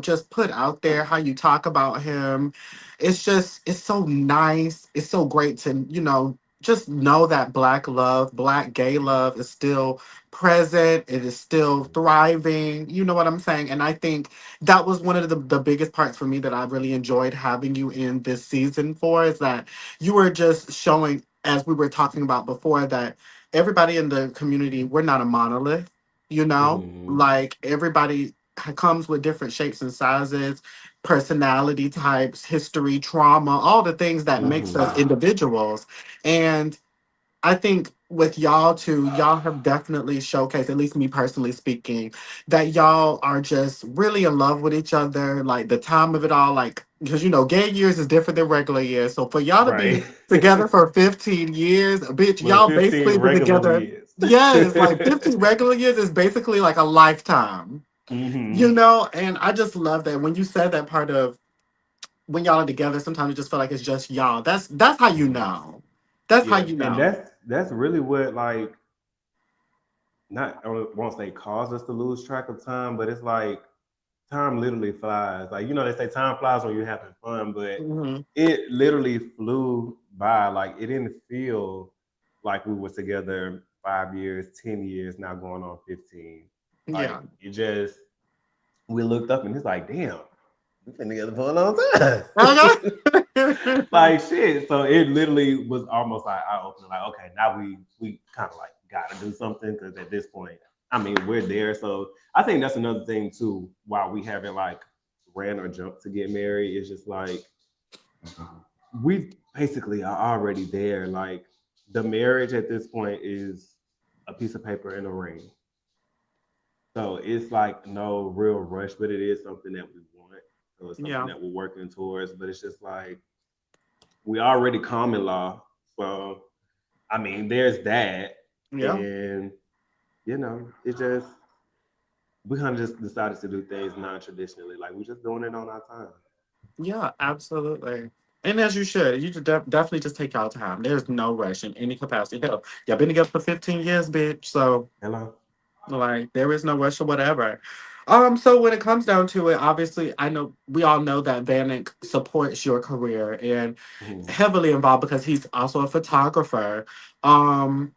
just put out there, how you talk about him. It's so nice, it's so great to just know that black gay love is still present, it is still thriving, you know what I'm saying? And I think that was one of the biggest parts for me that I really enjoyed having you in this season for, is that you were just showing, as we were talking about before, that everybody in the community, we're not a monolith, Mm-hmm. like everybody comes with different shapes and sizes, personality types, history, trauma, all the things that makes us Mm-hmm. individuals. And I think with y'all too, y'all have definitely showcased, at least me personally speaking, that y'all are just really in love with each other. Like the time of it all, like, because gay years is different than regular years. So for y'all to Right. be together for 15 years, bitch, Well, y'all 15 basically been regular together. years. Yes, like 15 regular years is basically like a lifetime, Mm-hmm. And I just love that when you said that part of when y'all are together, sometimes it just feel like it's just y'all. That's how you Mm-hmm. know. That's how Yeah, you and know. that's really what like not I won't say cause us to lose track of time, but it's like time literally flies. Like you know, they say time flies when you're having fun, but Hmm. it literally flew by. Like it didn't feel like we were together 5 years, 10 years, now going on 15. Like Yeah. it just we looked up and it's like, damn, we've been together for a long time. Okay. Like shit. So it literally was almost like eye opening. Like, okay, now we kind of like gotta do something because at this point, I mean, we're there. So I think that's another thing too. Why we haven't like ran or jumped to get married is just like we basically are already there. Like the marriage at this point is a piece of paper and a ring. So it's like no real rush, but it is something that we want. So it's something Yeah. that we're working towards. But it's just like we already common law. So I mean, there's that, Yeah. and you know, it just we kind of just decided to do things non-traditionally. Like we just doing it on our time. Yeah, absolutely. And as you should, you should definitely just take y'all time. There's no rush in any capacity. Hell, y'all been together for 15 years, bitch. So, Hello. like, there is no rush or whatever. So when it comes down to it, obviously, I know we all know that Vanek supports your career and Mhm. heavily involved because he's also a photographer. Um,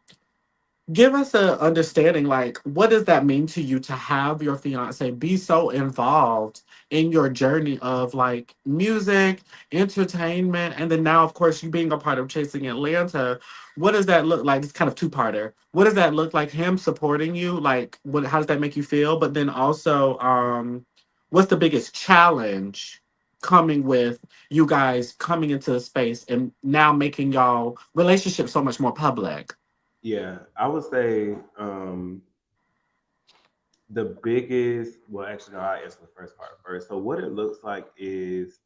Give us a understanding, like, what does that mean to you to have your fiance be so involved in your journey of like music, entertainment, and then now, of course, you being a part of Chasing Atlanta. What does that look like? It's kind of two-parter. What does that look like? Him supporting you, like, what? How does that make you feel? But then also, what's the biggest challenge coming with you guys coming into the space and now making y'all relationship so much more public? Yeah, I would say the biggest, well, actually, no, I answer the first part first. So, what it looks like is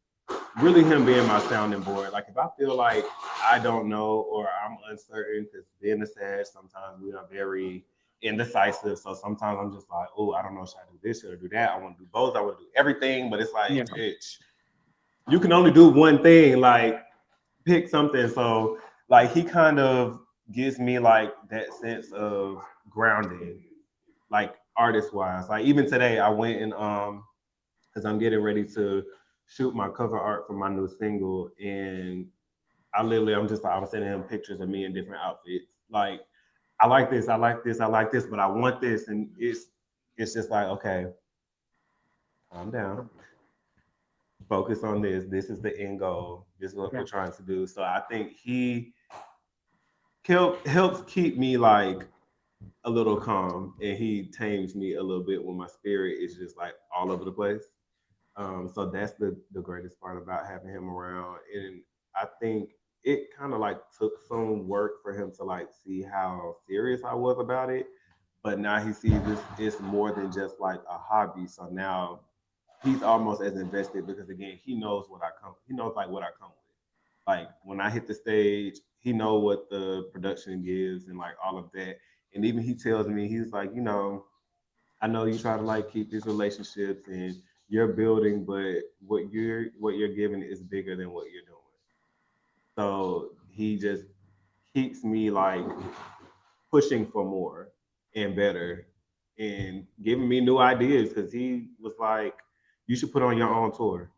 really him being my sounding board. Like, if I feel like I don't know or I'm uncertain, because being a Sag, sometimes we are very indecisive. So, sometimes I'm just like, oh, I don't know, should I do this, should I do that? I want to do both, I want to do everything. But it's like, Yeah. bitch, you can only do one thing. Like, pick something. So, like, he kind of gives me like that sense of grounding, like artist wise. Like even today, I went and because I'm getting ready to shoot my cover art for my new single, and I'm just like I was sending him pictures of me in different outfits. Like I like this, I like this, I like this, but I want this, and it's just like okay, calm down, focus on this. This is the end goal. This is what we're Yeah. trying to do. So I think he helps keep me like a little calm, and he tames me a little bit when my spirit is just like all over the place. So that's the greatest part about having him around. And I think it kind of like took some work for him to like see how serious I was about it. But now he sees this it's more than just like a hobby. So now he's almost as invested because again, he knows like what I come with. Like when I hit the stage, he know what the production gives and like all of that. And even he tells me, he's like, I know you try to like keep these relationships and you're building, but what you're giving is bigger than what you're doing. So he just keeps me like pushing for more and better and giving me new ideas because he was like, you should put on your own tour.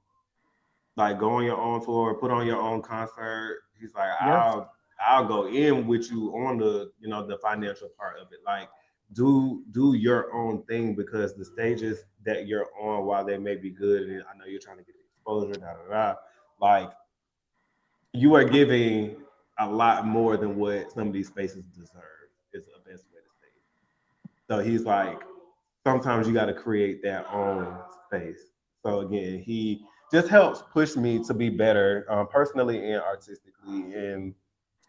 Like go on your own tour, put on your own concert. He's like, Yes. I'll go in with you on the the financial part of it. Like do your own thing because the stages that you're on, while they may be good, and I know you're trying to get the exposure, da da da. Like you are giving a lot more than what some of these spaces deserve. Is the best way to say it. So he's like, sometimes you got to create that own space. So again, he just helps push me to be better personally and artistically. And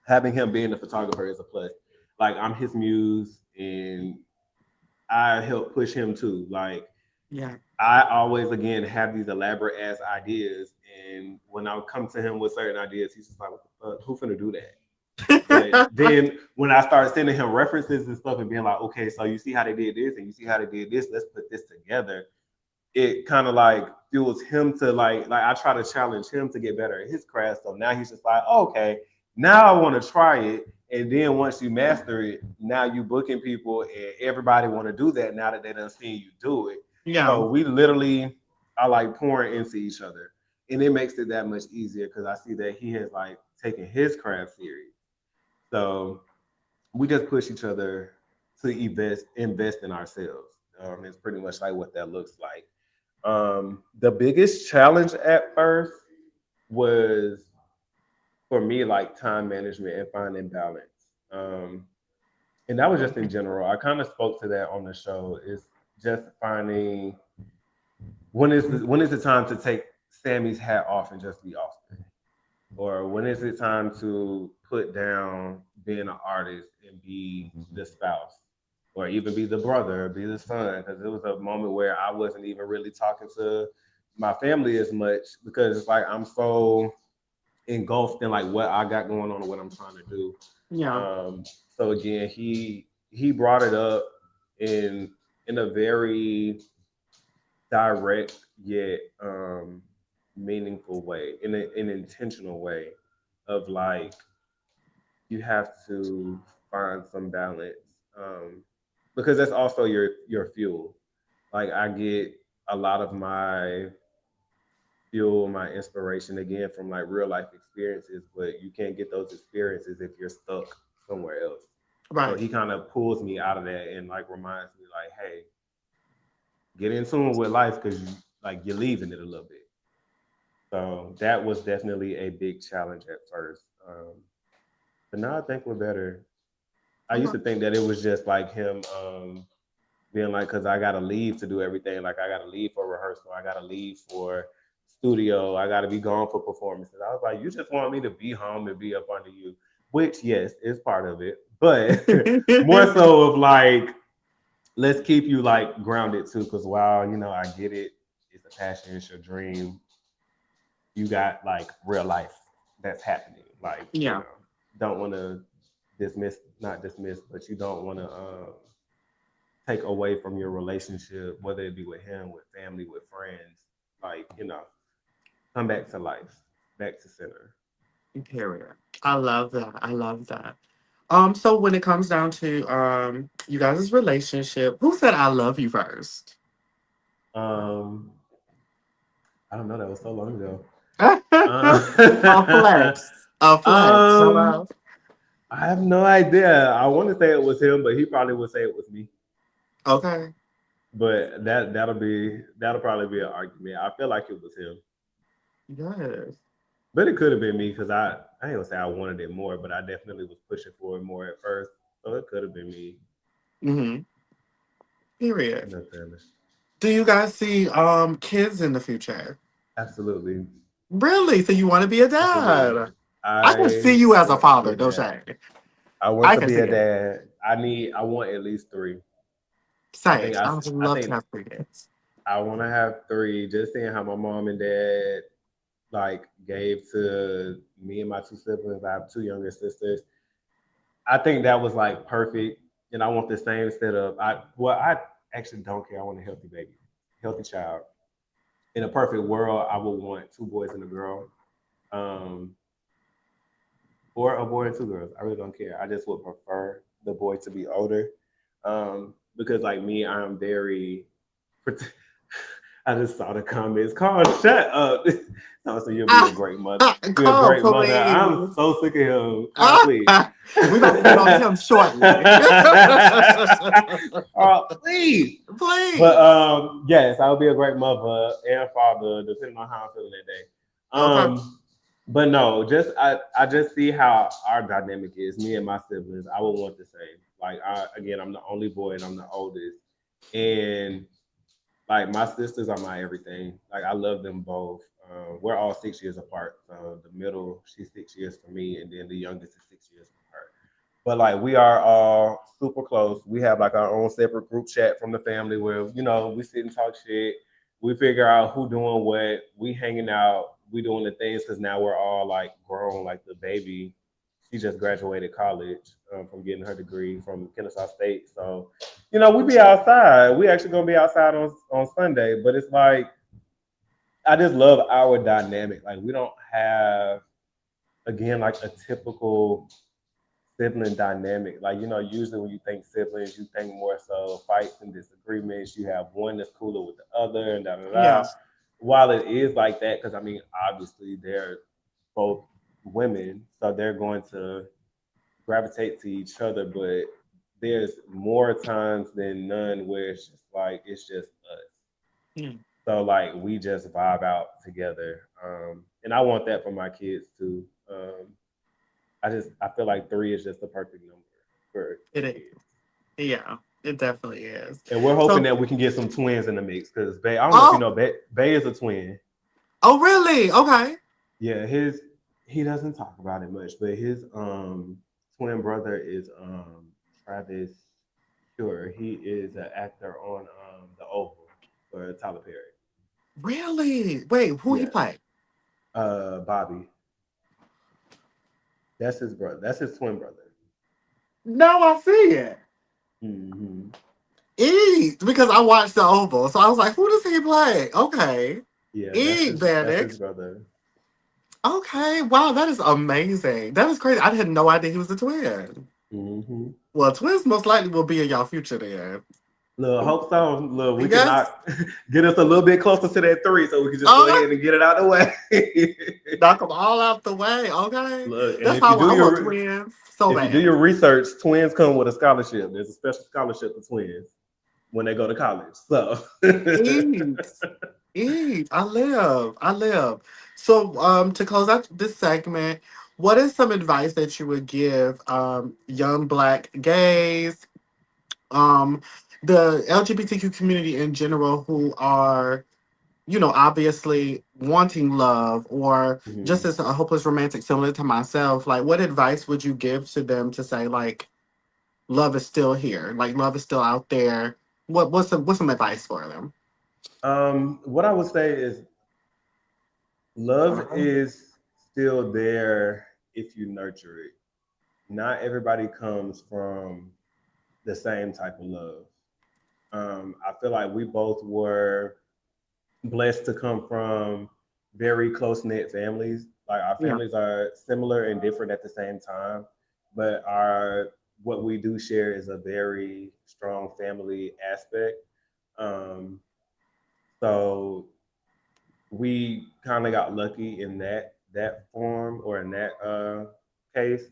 having him being a photographer is a plus. Like I'm his muse, and I help push him too. Like Yeah. I always again have these elaborate ass ideas, and when I come to him with certain ideas, he's just like, "What the fuck? Who finna do that?" But then when I started sending him references and stuff and being like, okay, so you see how they did this and you see how they did this, let's put this together. It kind of like fuels him to like I try to challenge him to get better at his craft. So now he's just like, oh, okay, now I want to try it. And then once you master it, now you booking people and everybody want to do that now that they done seen you do it. Yeah. So we literally are like pouring into each other. And it makes it that much easier because I see that he has like taken his craft serious. So we just push each other to invest in ourselves. It's pretty much like what that looks like. The biggest challenge at first was for me like time management and finding balance. And that was just in general. I kind of spoke to that on the show. Is just finding when is the time to take Sammy's hat off and just be Austin, or when is it time to put down being an artist and be the spouse, or even be the brother, or be the son? Because it was a moment where I wasn't even really talking to my family as much because it's like I'm so engulfed in like what I got going on and what I'm trying to do. Yeah. So again, he brought it up in a very direct yet meaningful way, in an intentional way of like you have to find some balance because that's also your fuel. Like I get a lot of my fuel, my inspiration again from like real life experiences, but you can't get those experiences if you're stuck somewhere else. So Right. he kind of pulls me out of that and like reminds me like, hey, get in tune with life because like you're leaving it a little bit. So that was definitely a big challenge at first. But now I think we're better. I used to Okay. think that it was just like him being like, because I got to leave to do everything. Like I got to leave for rehearsal. I got to leave for studio. I got to be gone for performances. I was like, you just want me to be home and be up under you, which yes is part of it, but more so of like, let's keep you like grounded too. Because while I get it, it's a passion, it's your dream. You got like real life that's happening. Like Yeah. don't want to not dismiss, but you don't want to take away from your relationship, whether it be with him, with family, with friends. Like come back to life, back to center. Period. I love that. I love that. So when it comes down to you guys' relationship, who said I love you first? Um, I don't know. That was so long ago. A Uh, flex. A flex. um, Hello. I have no idea. I want to say it was him, but he probably would say it was me. Okay. But that'll probably be an argument. I feel like it was him, Yes. but it could have been me because I ain't gonna say I wanted it more, but I definitely was pushing for it more at first. So it could have been me. Mm-hmm. Period. I'm not telling. Do you guys see kids in the future? Absolutely, Really? So you want to be a absolutely. dad? I can see I you as a want to be father, a no dad. shade. I want I to can be see a it. dad. I want at least three. I Same. think I would I love to think have 3 kids. I want to have three. Just seeing how my mom and dad like gave to me and my two siblings. I have two younger sisters. I think that was like perfect, and I want the same setup. I actually don't care. I want a healthy baby, healthy child. In a perfect world, I would want two boys and a girl, um, or a boy and two girls. I really don't care. I just would prefer the boy to be older, because like me, I'm very. I just saw the comments. Carl, shut up. No, so you'll be a Ah, great mother. Be a Cole, great mother. I'm please. so sick of him. Carl, please. Ah, we about to get on him shortly. Carl, please. But Please. yes, I would be a great mother and father, depending on how I'm feeling that day. Okay. But no, I just see how our dynamic is. Me and my siblings, I would want the same. Like I'm the only boy and I'm the oldest, and like my sisters are my everything. Like I love them both. We're all 6 years apart. So the middle, she's 6 years from me, and then the youngest is 6 years from her. But like we are all super close. We have like our own separate group chat from the family where we sit and talk shit. We figure out who doing what. We hanging out. We doing the things because now we're all like grown. Like the baby, she just graduated college from getting her degree from Kennesaw State. So we be outside. We actually gonna be outside on Sunday. But it's like I just love our dynamic. Like we don't have again like a typical sibling dynamic. Like, usually when you think siblings, you think more so fights and disagreements. You have one that's cooler with the other and da da Yeah. da. While it is like that, because I mean, obviously they're both women, so they're going to gravitate to each other, but there's more times than none where it's just us. Hmm. So like we just vibe out together. And I want that for my kids too. I feel like three is just the perfect number for It is. kids. Yeah. It definitely is. And we're hoping So, that we can get some twins in the mix because Bay, I don't know if you oh, know, Bay is a twin. oh, really? Okay. Yeah, he doesn't talk about it much, but his twin brother is Travis Sure. He is an actor on the Oval for Tyler Perry. Really? Wait, who he Yes. play? Bobby. That's his brother. That's his twin brother. No, I see it. Hmm. Eat because I watched the Oval, so I was like, who does he play? Okay. Yeah, Eat, that's his Vanek. brother. Okay. Wow, that is amazing. That is crazy. I had no idea he was a twin. Hmm. Well, twins most likely will be in y'all future then. Look, hope so. Look, we can Yes. knock get us a little bit closer to that three, so we can just go Oh, ahead and get it out of the way. knock them all out the way. Okay. Look, and That's how I want twins so if you do bad. your research, twins come with a scholarship. There's a special scholarship for twins when they go to college. So Eat. Eat. I live. I live. So, to close out this segment, what is some advice that you would give young black gays, um, the LGBTQ community in general who are, obviously wanting love or just Mhm. as a hopeless romantic similar to myself, like what advice would you give to them to say like love is still here, like love is still out there? What's some advice for them? What I would say is love is still there if you nurture it. Not everybody comes from the same type of love. I feel like we both were blessed to come from very close knit families. Like our Yeah. families are similar and different at the same time, but our what we do share is a very strong family aspect. Um, so we kind of got lucky in that form or in that case,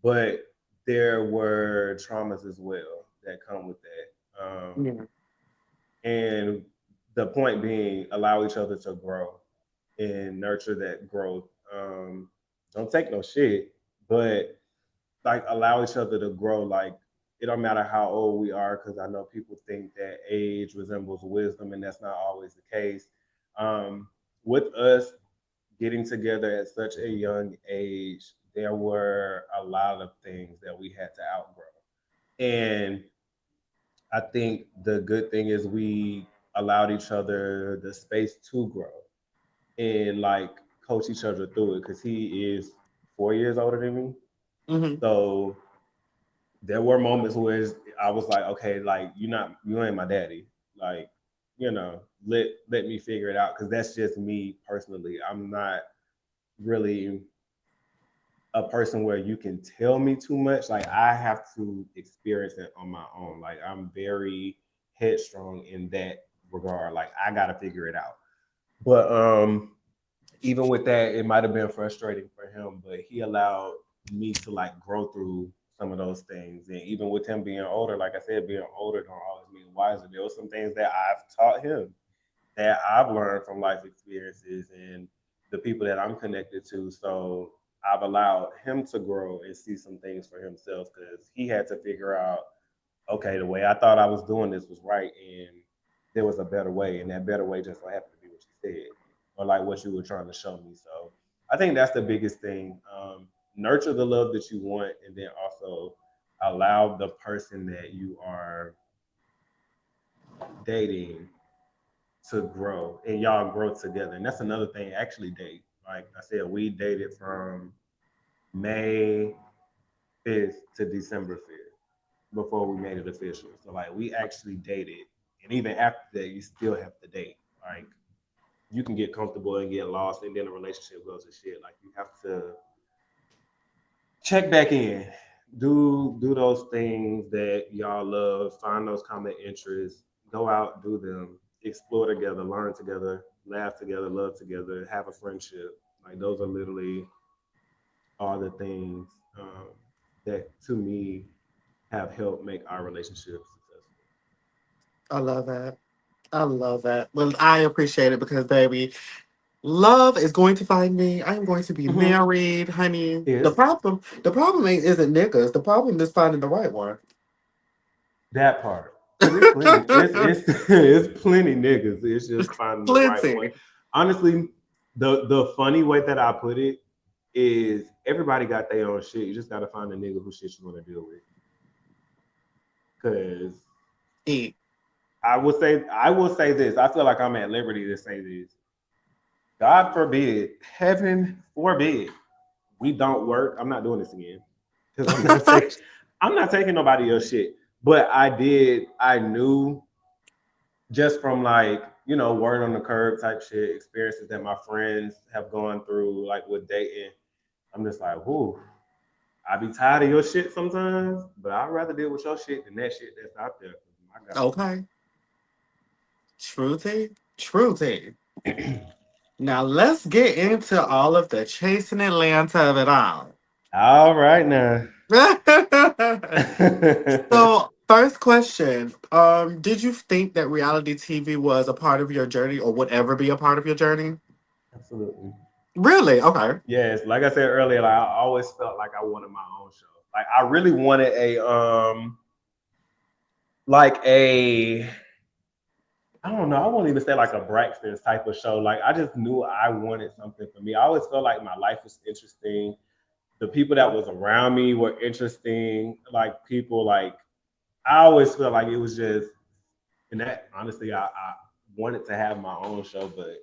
but there were traumas as well that come with that. Yeah. And the point being, allow each other to grow and nurture that growth. Don't take no shit, but like allow each other to grow. Like it don't matter how old we are, because I know people think that age resembles wisdom, and that's not always the case. Um, with us getting together at such a young age, there were a lot of things that we had to outgrow. And I think the good thing is we allowed each other the space to grow and like coach each other through it because he is 4 years older than me. Hmm. So there were moments where I was like, okay, like you ain't my daddy. Like, let me figure it out because that's just me personally. I'm not really a person where you can tell me too much. Like I have to experience it on my own. Like I'm very headstrong in that regard. Like I gotta figure it out. But even with that, it might have been frustrating for him, but he allowed me to like grow through some of those things. And even with him being older, like I said, being older don't always mean wiser. There were some things that I've taught him that I've learned from life experiences and the people that I'm connected to. So I've allowed him to grow and see some things for himself because he had to figure out, okay, the way I thought I was doing this was right, and there was a better way, and that better way just so happened to be what you said, or like what you were trying to show me. So I think that's the biggest thing. Nurture the love that you want, and then also allow the person that you are dating to grow, and y'all grow together. And that's another thing. Actually, date. Like I said, we dated from May 5th to December 5th before we made it official. So like we actually dated, and even after that, you still have to date. Like you can get comfortable and get lost, and then the relationship goes to shit. Like you have to check back in, do those things that y'all love, find those common interests, go out, do them, explore together, learn together, laugh together, love together, have a friendship. Like those are literally all the things that to me have helped make our relationship successful. I love that. I love that. Well, I appreciate it because, baby, love is going to find me. I am going to be Mm-hmm. married, honey. The Is problem, the problem ain't isn't niggas. The problem is finding the right one. that part. Cause it's plenty. It's it's plenty niggas. It's just finding the right one. Plenty. Honestly, the funny way that I put it is everybody got their own shit. You just gotta find a nigga who shit you want to deal with. Cause Eat. I will say this. I feel like I'm at liberty to say this. God forbid, heaven forbid, we don't work. I'm not doing this again because I'm not taking nobody else shit. But I knew just from like word on the curb type shit experiences that my friends have gone through like with dating. I'm just like, whoo, I be tired of your shit sometimes, but I'd rather deal with your shit than that shit that's out there. My Okay. Truth. Truth. God. Now let's get into all of the chasing Atlanta of it all. All right now. So First question. Did you think that reality TV was a part of your journey or would ever be a part of your journey? Absolutely. Really? Okay. Yes, like I said earlier, like I always felt like I wanted my own show. Like I really wanted like a I don't know, I won't even say like a Braxton's type of show. Like I just knew I wanted something for me. I always felt like my life was interesting. The people that was around me were interesting. Like people like I always felt like it was just and that honestly I wanted to have my own show, but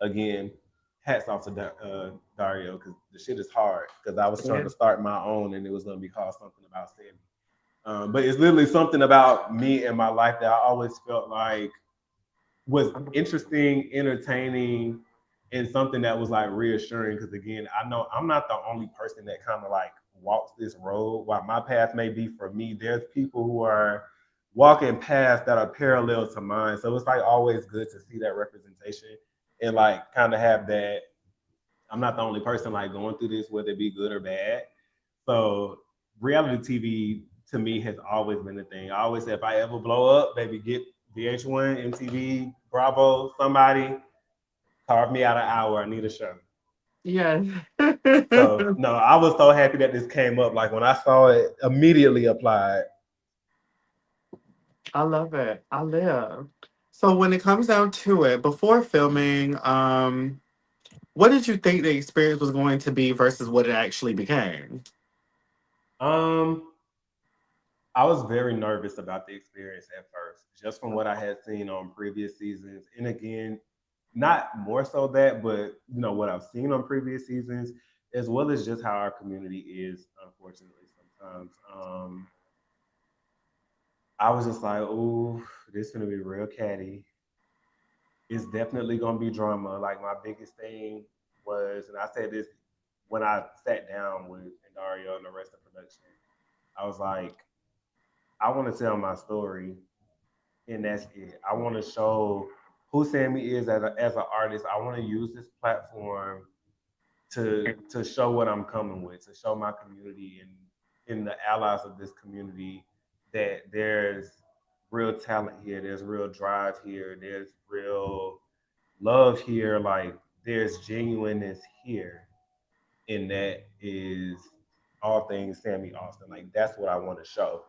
again, hats off to Dario because the shit is hard. Because I was trying Yeah. to start my own, and it was going to be called something about Sandy. But it's literally something about me and my life that I always felt like was interesting, entertaining, and something that was like reassuring. Because again, I know I'm not the only person that kind of like walks this road. While my path may be for me, there's people who are walking paths that are parallel to mine. So it's like always good to see that representation and like kind of have that. I'm not the only person like going through this, whether it be good or bad. So reality TV to me has always been a thing. I always say if I ever blow up, baby, get VH1, MTV, Bravo, somebody carve me out an hour. I need a show. Yes. So no, I was so happy that this came up. Like when I saw it, immediately applied. I love it. I live. So when it comes down to it, before filming, what did you think the experience was going to be versus what it actually became? Um, I was very nervous about the experience at first, just from what I had seen on previous seasons. And again, not more so that, but you know what I've seen on previous seasons, as well as just how our community is, unfortunately, sometimes. I was just like, "Ooh, this is gonna be real catty. It's definitely gonna be drama." Like my biggest thing was, and I said this when I sat down with Dario and the rest of production. I was like, I want to tell my story, and that's it. I want to show who Sammy is as an artist. I want to use this platform to show what I'm coming with, to show my community and in the allies of this community that there's real talent here, there's real drive here, there's real love here, like there's genuineness here, and that is all things Samii Austin. Like that's what I want to show.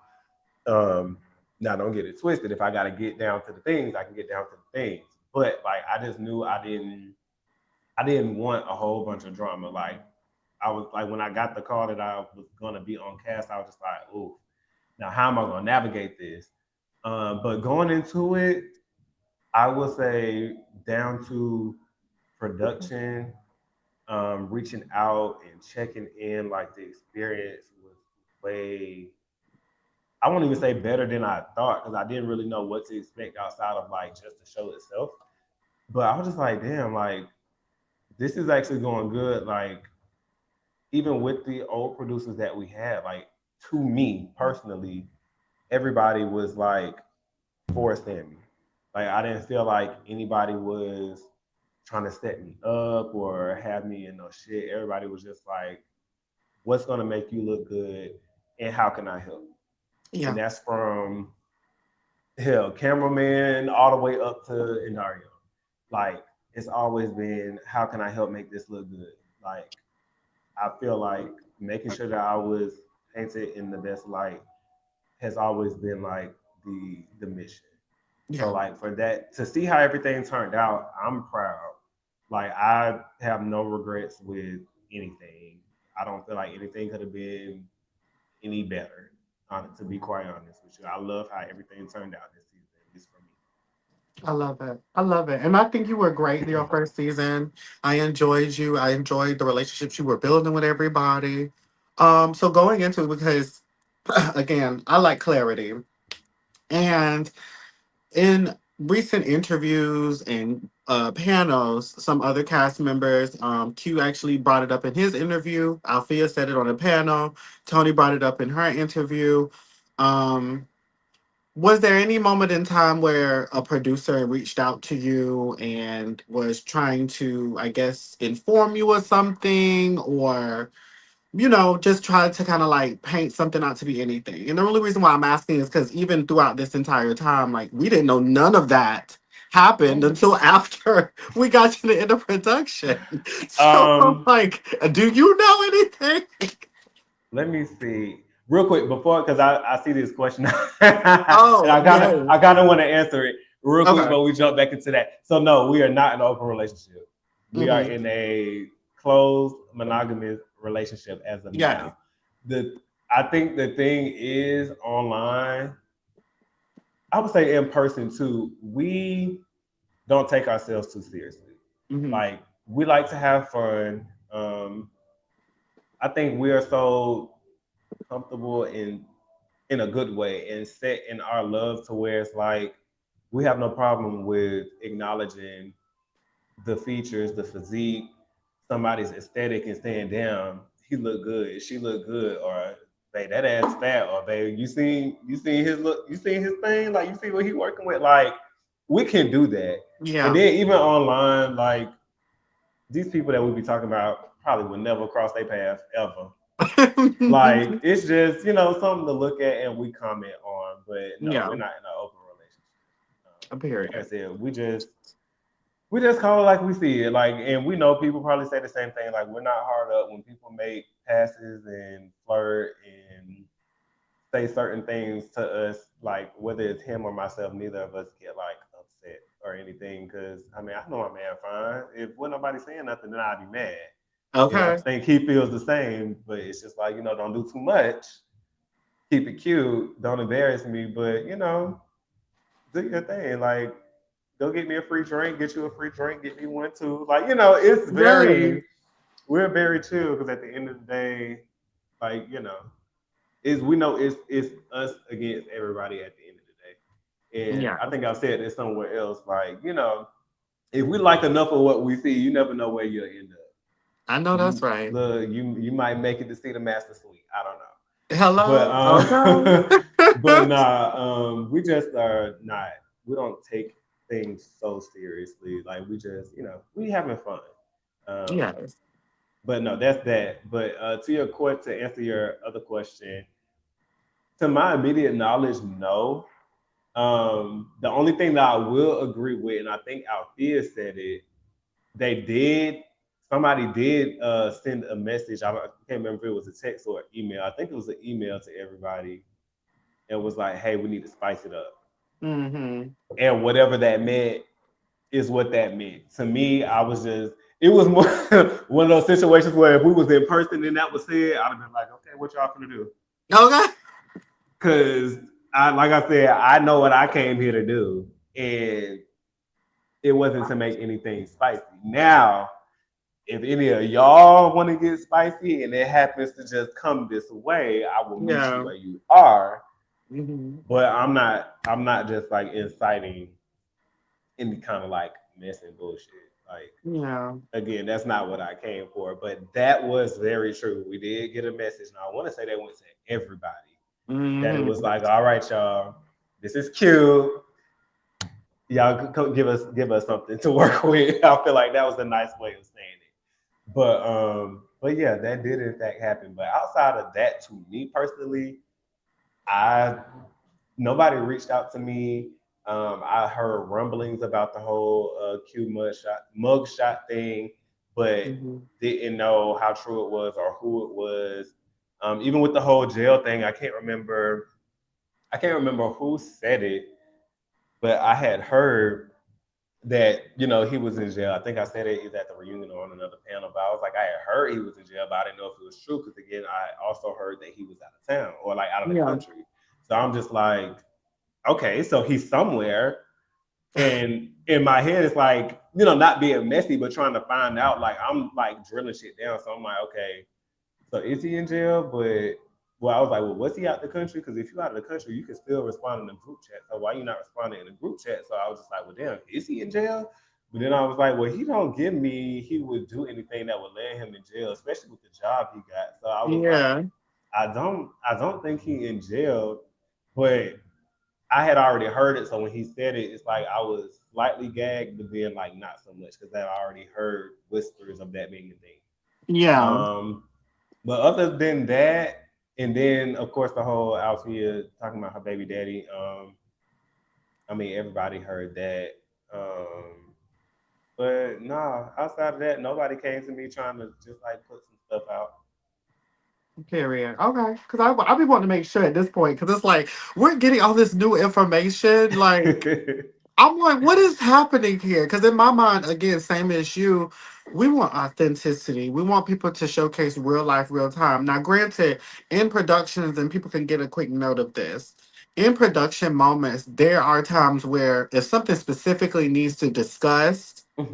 Um, Now don't get it twisted. If I got to get down to the things, I can get down to the things. But like I just knew I didn't want a whole bunch of drama. Like I was like when I got the call that I was gonna be on cast, I was just like, "Ooh, now how am I gonna navigate this?" But going into it, I would say down to production, reaching out and checking in, like the experience was way. I won't even say better than I thought because I didn't really know what to expect outside of like just the show itself. But I was just like, damn, like this is actually going good. Like even with the old producers that we had, like to me personally, everybody was like for Sammy. Like I didn't feel like anybody was trying to set me up or have me in no shit. Everybody was just like, what's gonna make you look good and how can I help? And Yeah. that's from hell, cameraman all the way up to Inario. Like it's always been how can I help make this look good? Like I feel like making sure that I was painted in the best light has always been like the mission. So Yeah. like for that to see how everything turned out, I'm proud. Like I have no regrets with anything. I don't feel like anything could have been any better. To be quite honest with you, I love how everything turned out this season. At least for me. I love it. I love it. And I think you were great in your first season. I enjoyed you. I enjoyed the relationships you were building with everybody. So going into it because again, I like clarity. And in recent interviews and panels, some other cast members, Q actually brought it up in his interview. Althea said it on a panel. Tony brought it up in her interview. Um, was there any moment in time where a producer reached out to you and was trying to, I guess, inform you of something or just try to kind of like paint something out to be anything. And the only reason why I'm asking is because even throughout this entire time, like we didn't know none of that happened until after we got to the end of production. So I'm Um, like, do you know anything? Let me see real quick before because I see this question and Oh, yeah. I kind of want to answer it real quick Okay. before we jump back into that. So no, we are not in an open relationship. We are Hmm. in a closed monogamous relationship as of Yeah. now. The I think the thing is online. I would say in person too. We don't take ourselves too seriously. Hmm. Like we like to have fun. I think we are so comfortable in a good way and set in our love to where it's like we have no problem with acknowledging the features, the physique, somebody's aesthetic and saying, damn, he look good, she look good, or babe, that ass fat, or babe, you seen his look, you seen his thing, like you see what he working with. Like we can do that. And Yeah. then even online, like these people that we be talking about probably would never cross their path ever. Like it's just something to look at and we comment on, but no, Yeah. we're not in an open relationship. A Like I period. said, we just call it like we see it. Like, and we know people probably say the same thing. Like, we're not hard up when people make passes and flirt and say certain things to us. Like, whether it's him or myself, neither of us get like upset or anything. Because I mean, I know my man fine. If when nobody saying nothing, then I'd be mad. And I Okay. think he feels the same. But it's just like don't do too much. Keep it cute. Don't embarrass me. But do your thing. Like go get me a free drink, get you a free drink, get me one too. Like, it's Yes. we're very chill because at the end of the day, like, is we know it's us against everybody at the end of the day. And Yeah. I think I've said this somewhere else, like, if we like enough of what we see, you never know where you'll end up. I know that's You right. look, you might make it to see the master suite. I don't know. But Hello? Okay. but nah, we just are not. We don't take things so seriously. Like we just, we having fun. Um, Yes. but no, that's that. But to answer your other question, to my immediate knowledge, no. The only thing that I will agree with, and I think Althea said it, they did. Somebody did send a message. I can't remember if it was a text or an email. I think it was an email to everybody and was like, "Hey, we need to spice it up." Hmm. And whatever that meant is what that meant. To me, I was just it was more one of those situations where if we was in person and that was said, I'd have been like, "Okay, what y'all gonna do?" Okay. Because like I said, I know what I came here to do, and it wasn't to make anything spicy. Now, if any of y'all want to get spicy and it happens to just come this way, I will meet you Yeah. where you are. Hmm. But I'm not just like inciting any kind of like mess and bullshit. Like Yeah. again, that's not what I came for. But that was very true. We did get a message, and I want to say that went to everybody. That it was Hmm. like, all right, y'all, this is cute. Y'all give us something to work with. I feel like that was a nice way of saying it. But yeah, that did in fact happen. But outside of that, to me personally, I nobody reached out to me. I heard rumblings about the whole Q mug shot thing, but Hmm. didn't know how true it was or who it was. Even with the whole jail thing, I can't remember. I can't remember who said it, but I had heard that he was in jail. I think I said it either at the reunion or on another panel, but I was like, I had heard he was in jail, but I didn't know if it was true because again, I also heard that he was out of town or like out of the Yeah. country. So I'm just like, okay, so he's somewhere. And in my head, it's like, not being messy, but trying to find out. Like I'm like drilling shit down. So I'm like, okay, so is he in jail? But I was like, well, was he out the country? Because if you're out of the country, you can still respond in the group chat. So why you not responding in the group chat? So I was just like, well, damn, is he in jail? But then I was like, well, he don't give me he would do anything that would land him in jail, especially with the job he got. So I was like, Yeah. I don't think he in jail, but I had already heard it. So when he said it, it's like I was slightly gagged, but then like not so much because I already heard whispers of that being a thing. Yeah. Um, But other than that, and then of course the whole Althea talking about her baby daddy. I mean everybody heard that. Um, but nah, outside of that, nobody came to me trying to just like put some stuff out. Period. Okay. Because I be wanting to make sure at this point, because it's like, we're getting all this new information. Like, I'm like, what is happening here? Because in my mind, again, same as you, we want authenticity. We want people to showcase real life, real time. Now, granted, in productions, and people can get a quick note of this. In production moments, there are times where if something specifically needs to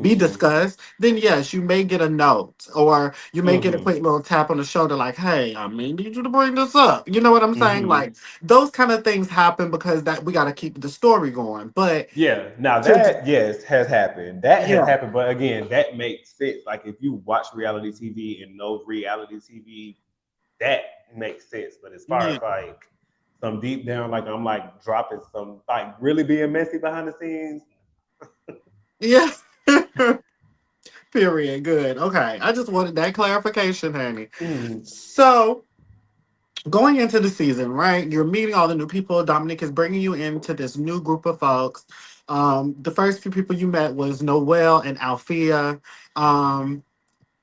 be Hmm. discussed, then yes, you may get a note or you may get a Hmm. quick little tap on the shoulder, like, hey, I may need you to bring this up. You know what I'm saying? Hmm. Like, those kind of things happen because that we got to keep the story going. But Yeah, now to that yes has happened. That has yeah, happened, but again, that makes sense. Like if you watch reality TV and know reality TV, that makes sense. But as far yeah, as like some deep down, like I'm like dropping some like really being messy behind the scenes. yeah. Period. Good. Okay. I just wanted that clarification, honey. Mm, So going into the season, right? You're meeting all the new people. Dominic is bringing you into this new group of folks. The first few people you met was Noel and Althea. Um,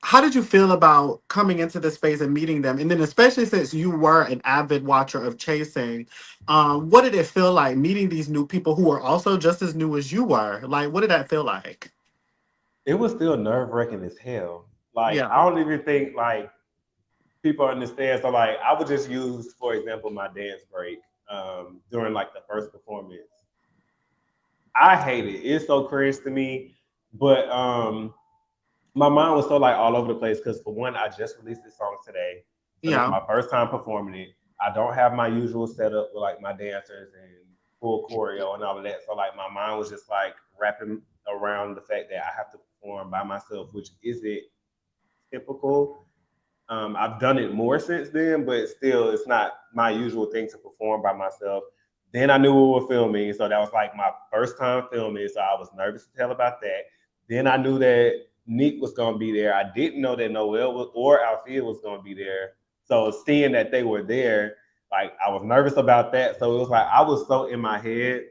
how did you feel about coming into the space and meeting them? And then, especially since you were an avid watcher of Chasing, what did it feel like meeting these new people who were also just as new as you were? Like, what did that feel like? it was still nerve wracking as hell. Like Yeah. I don't even think like people understand. So like I would just use, for example, my dance break during like the first performance. I hate it. It's so cringe to me. But my mind was so like all over the place because for one, I just released this song today, so this is Yeah. my first time performing it. I don't have my usual setup with like my dancers and full choreo and all of that. So like my mind was just like wrapping around the fact that I have to perform by myself, which isn't typical. I've done it more since then, but still, it's not my usual thing to perform by myself. Then I knew we were filming, so that was like my first time filming, so I was nervous to tell about that. Then I knew that Nick was going to be there. I didn't know that Noel or Althea was going to be there. So seeing that they were there, like I was nervous about that. So it was like I was so in my head.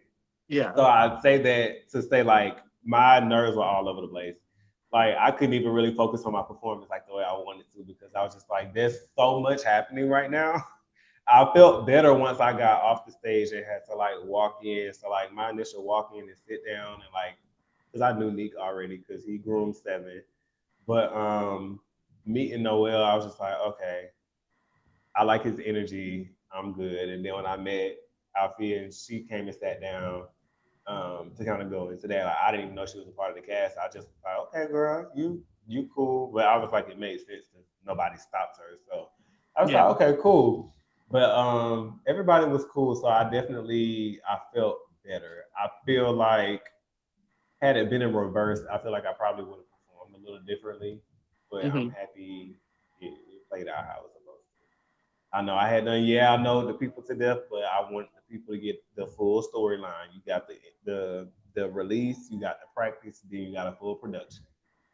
Yeah. So I'd say that to say like my nerves were all over the place. Like I couldn't even really focus on my performance like the way I wanted to because I was just like, there's so much happening right now. I felt better once I got off the stage and had to like walk in. So like my initial walk in and sit down and like because I knew Nick already because he groomed seven. But meeting Noel, I was just like, okay, I like his energy. I'm good. And then when I met Alfia and she came and sat down to kind of go into that. Like, I didn't even know she was a part of the cast. I just was like, okay, girl, you cool. But I was like, it made sense because nobody stopped her. So I was Yeah. like, okay, cool. But everybody was cool. So I felt better. I feel like had it been in reverse, I feel like I probably would have performed a little differently. But I'm Hmm. happy it played out how it was supposed to. I know I had done, yeah, I know the people to death, but I want the people to get the full storyline. You got the release, you got the practice, then you got a full production.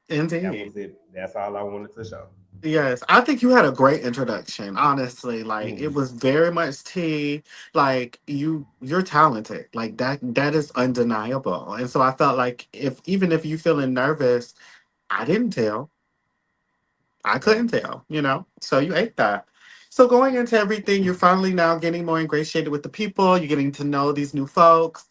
That Indeed. was it. That's all I wanted to show. Yes, I think you had a great introduction. Honestly, like it Mm. was very much tea. Like you're talented. Like that is undeniable. And so I felt like if even if you feeling nervous, I didn't tell. I couldn't Thanks. tell. So you ate that. So going into everything, you're finally now getting more ingratiated with the people. You're getting to know these new folks.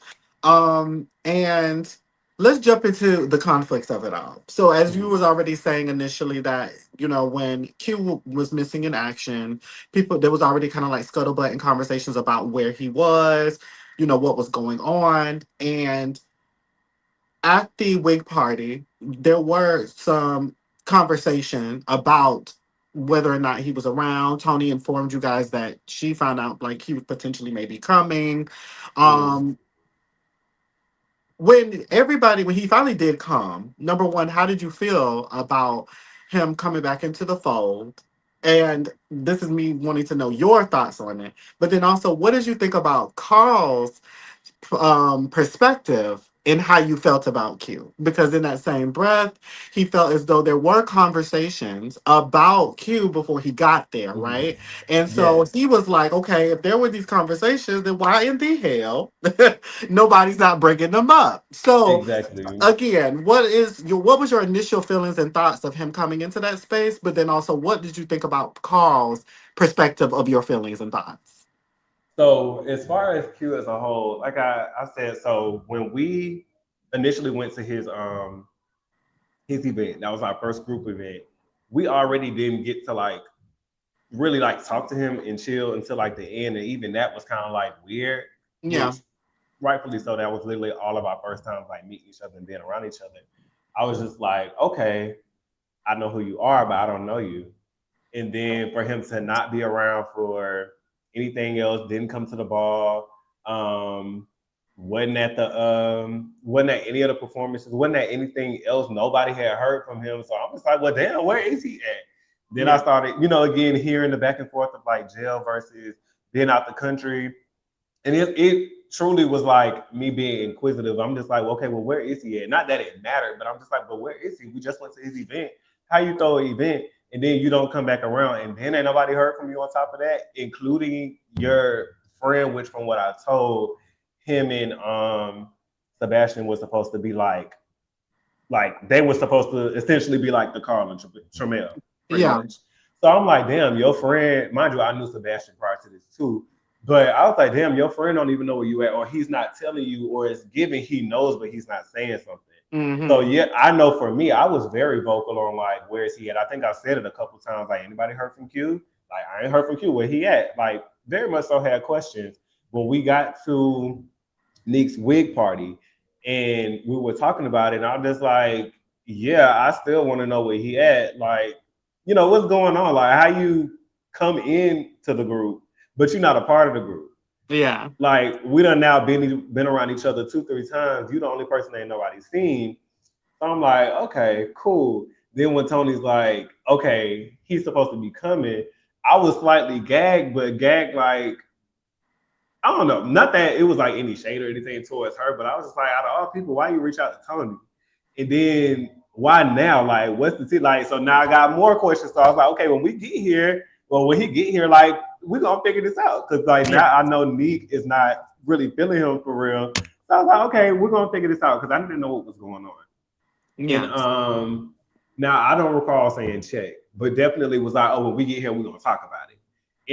And let's jump into the conflicts of it all. So as you Mhm. was already saying initially that, when Q was missing in action, people there was already kind of like scuttlebutt and conversations about where he was, what was going on. And at the wig party, there were some conversation about whether or not he was around. Tony informed you guys that she found out like he was potentially maybe coming. Mhm. Um, when he finally did come, number one, how did you feel about him coming back into the fold? And this is me wanting to know your thoughts on it. But then also, what did you think about Carl's perspective in how you felt about Q. Because in that same breath, he felt as though there were conversations about Q before he got there, Mhm. right? And so Yes, he was like, okay, if there were these conversations, then why in the hell nobody's not bringing them up? So exactly. again, what was your initial feelings and thoughts of him coming into that space? But then also, what did you think about Carl's perspective of your feelings and thoughts? So as far as Q as a whole, like I said, so when we initially went to his event, that was our first group event, we already didn't get to like really like talk to him and chill until like the end. And even that was kind of like weird, Yeah, which rightfully so, that was literally all of our first times like meeting each other and being around each other. I was just like, okay, I know who you are, but I don't know you. And then for him to not be around for anything else, didn't come to the ball, um, wasn't at any of the performances, wasn't at anything else. Nobody had heard from him, so I'm just like, well, damn, where is he at? Then I yeah, started, again hearing the back and forth of like jail versus being out the country, and it truly was like me being inquisitive. I'm just like, okay, well, where is he at? Not that it mattered, but I'm just like, but where is he? We just went to his event. How you throw an event and then you don't come back around, and then ain't nobody heard from you on top of that, including your friend, which from what I told him and Sebastian was supposed to be like they were supposed to essentially be like the Carl and Tremel, pretty yeah, much. So I'm like, damn, your friend, mind you, I knew Sebastian prior to this too. But I was like, damn, your friend don't even know where you at, or he's not telling you, or it's giving he knows, but he's not saying something. So mm-hmm. yeah, I know for me, I was very vocal on like where is he at. I think I said it a couple times, like anybody heard from Q? Like I ain't heard from Q. Where he at? Like very much so had questions. When we got to Nick's wig party and we were talking about it, and I'm just like, yeah, I still want to know where he at. Like, what's going on? Like how you come in to the group, but you're not a part of the group. Yeah, Like we done now been around each other 2-3 times. You the only person ain't nobody seen. So I'm like, okay, cool. Then when Tony's like, okay, he's supposed to be coming, I was slightly gagged, but gagged like, I don't know, not that it was like any shade or anything towards her, but I was just like, out of all people, why you reach out to Tony? And then why now? Like, what's the like? So now I got more questions. So I was like, okay, when we get here, well, when he get here, like, we gonna figure this out. Cause like yeah, now I know Neek is not really feeling him for real. So I was like, okay, we're gonna figure this out because I didn't know what was going on. And yeah, now I don't recall saying check, but definitely was like, oh, when we get here, we're gonna talk about it.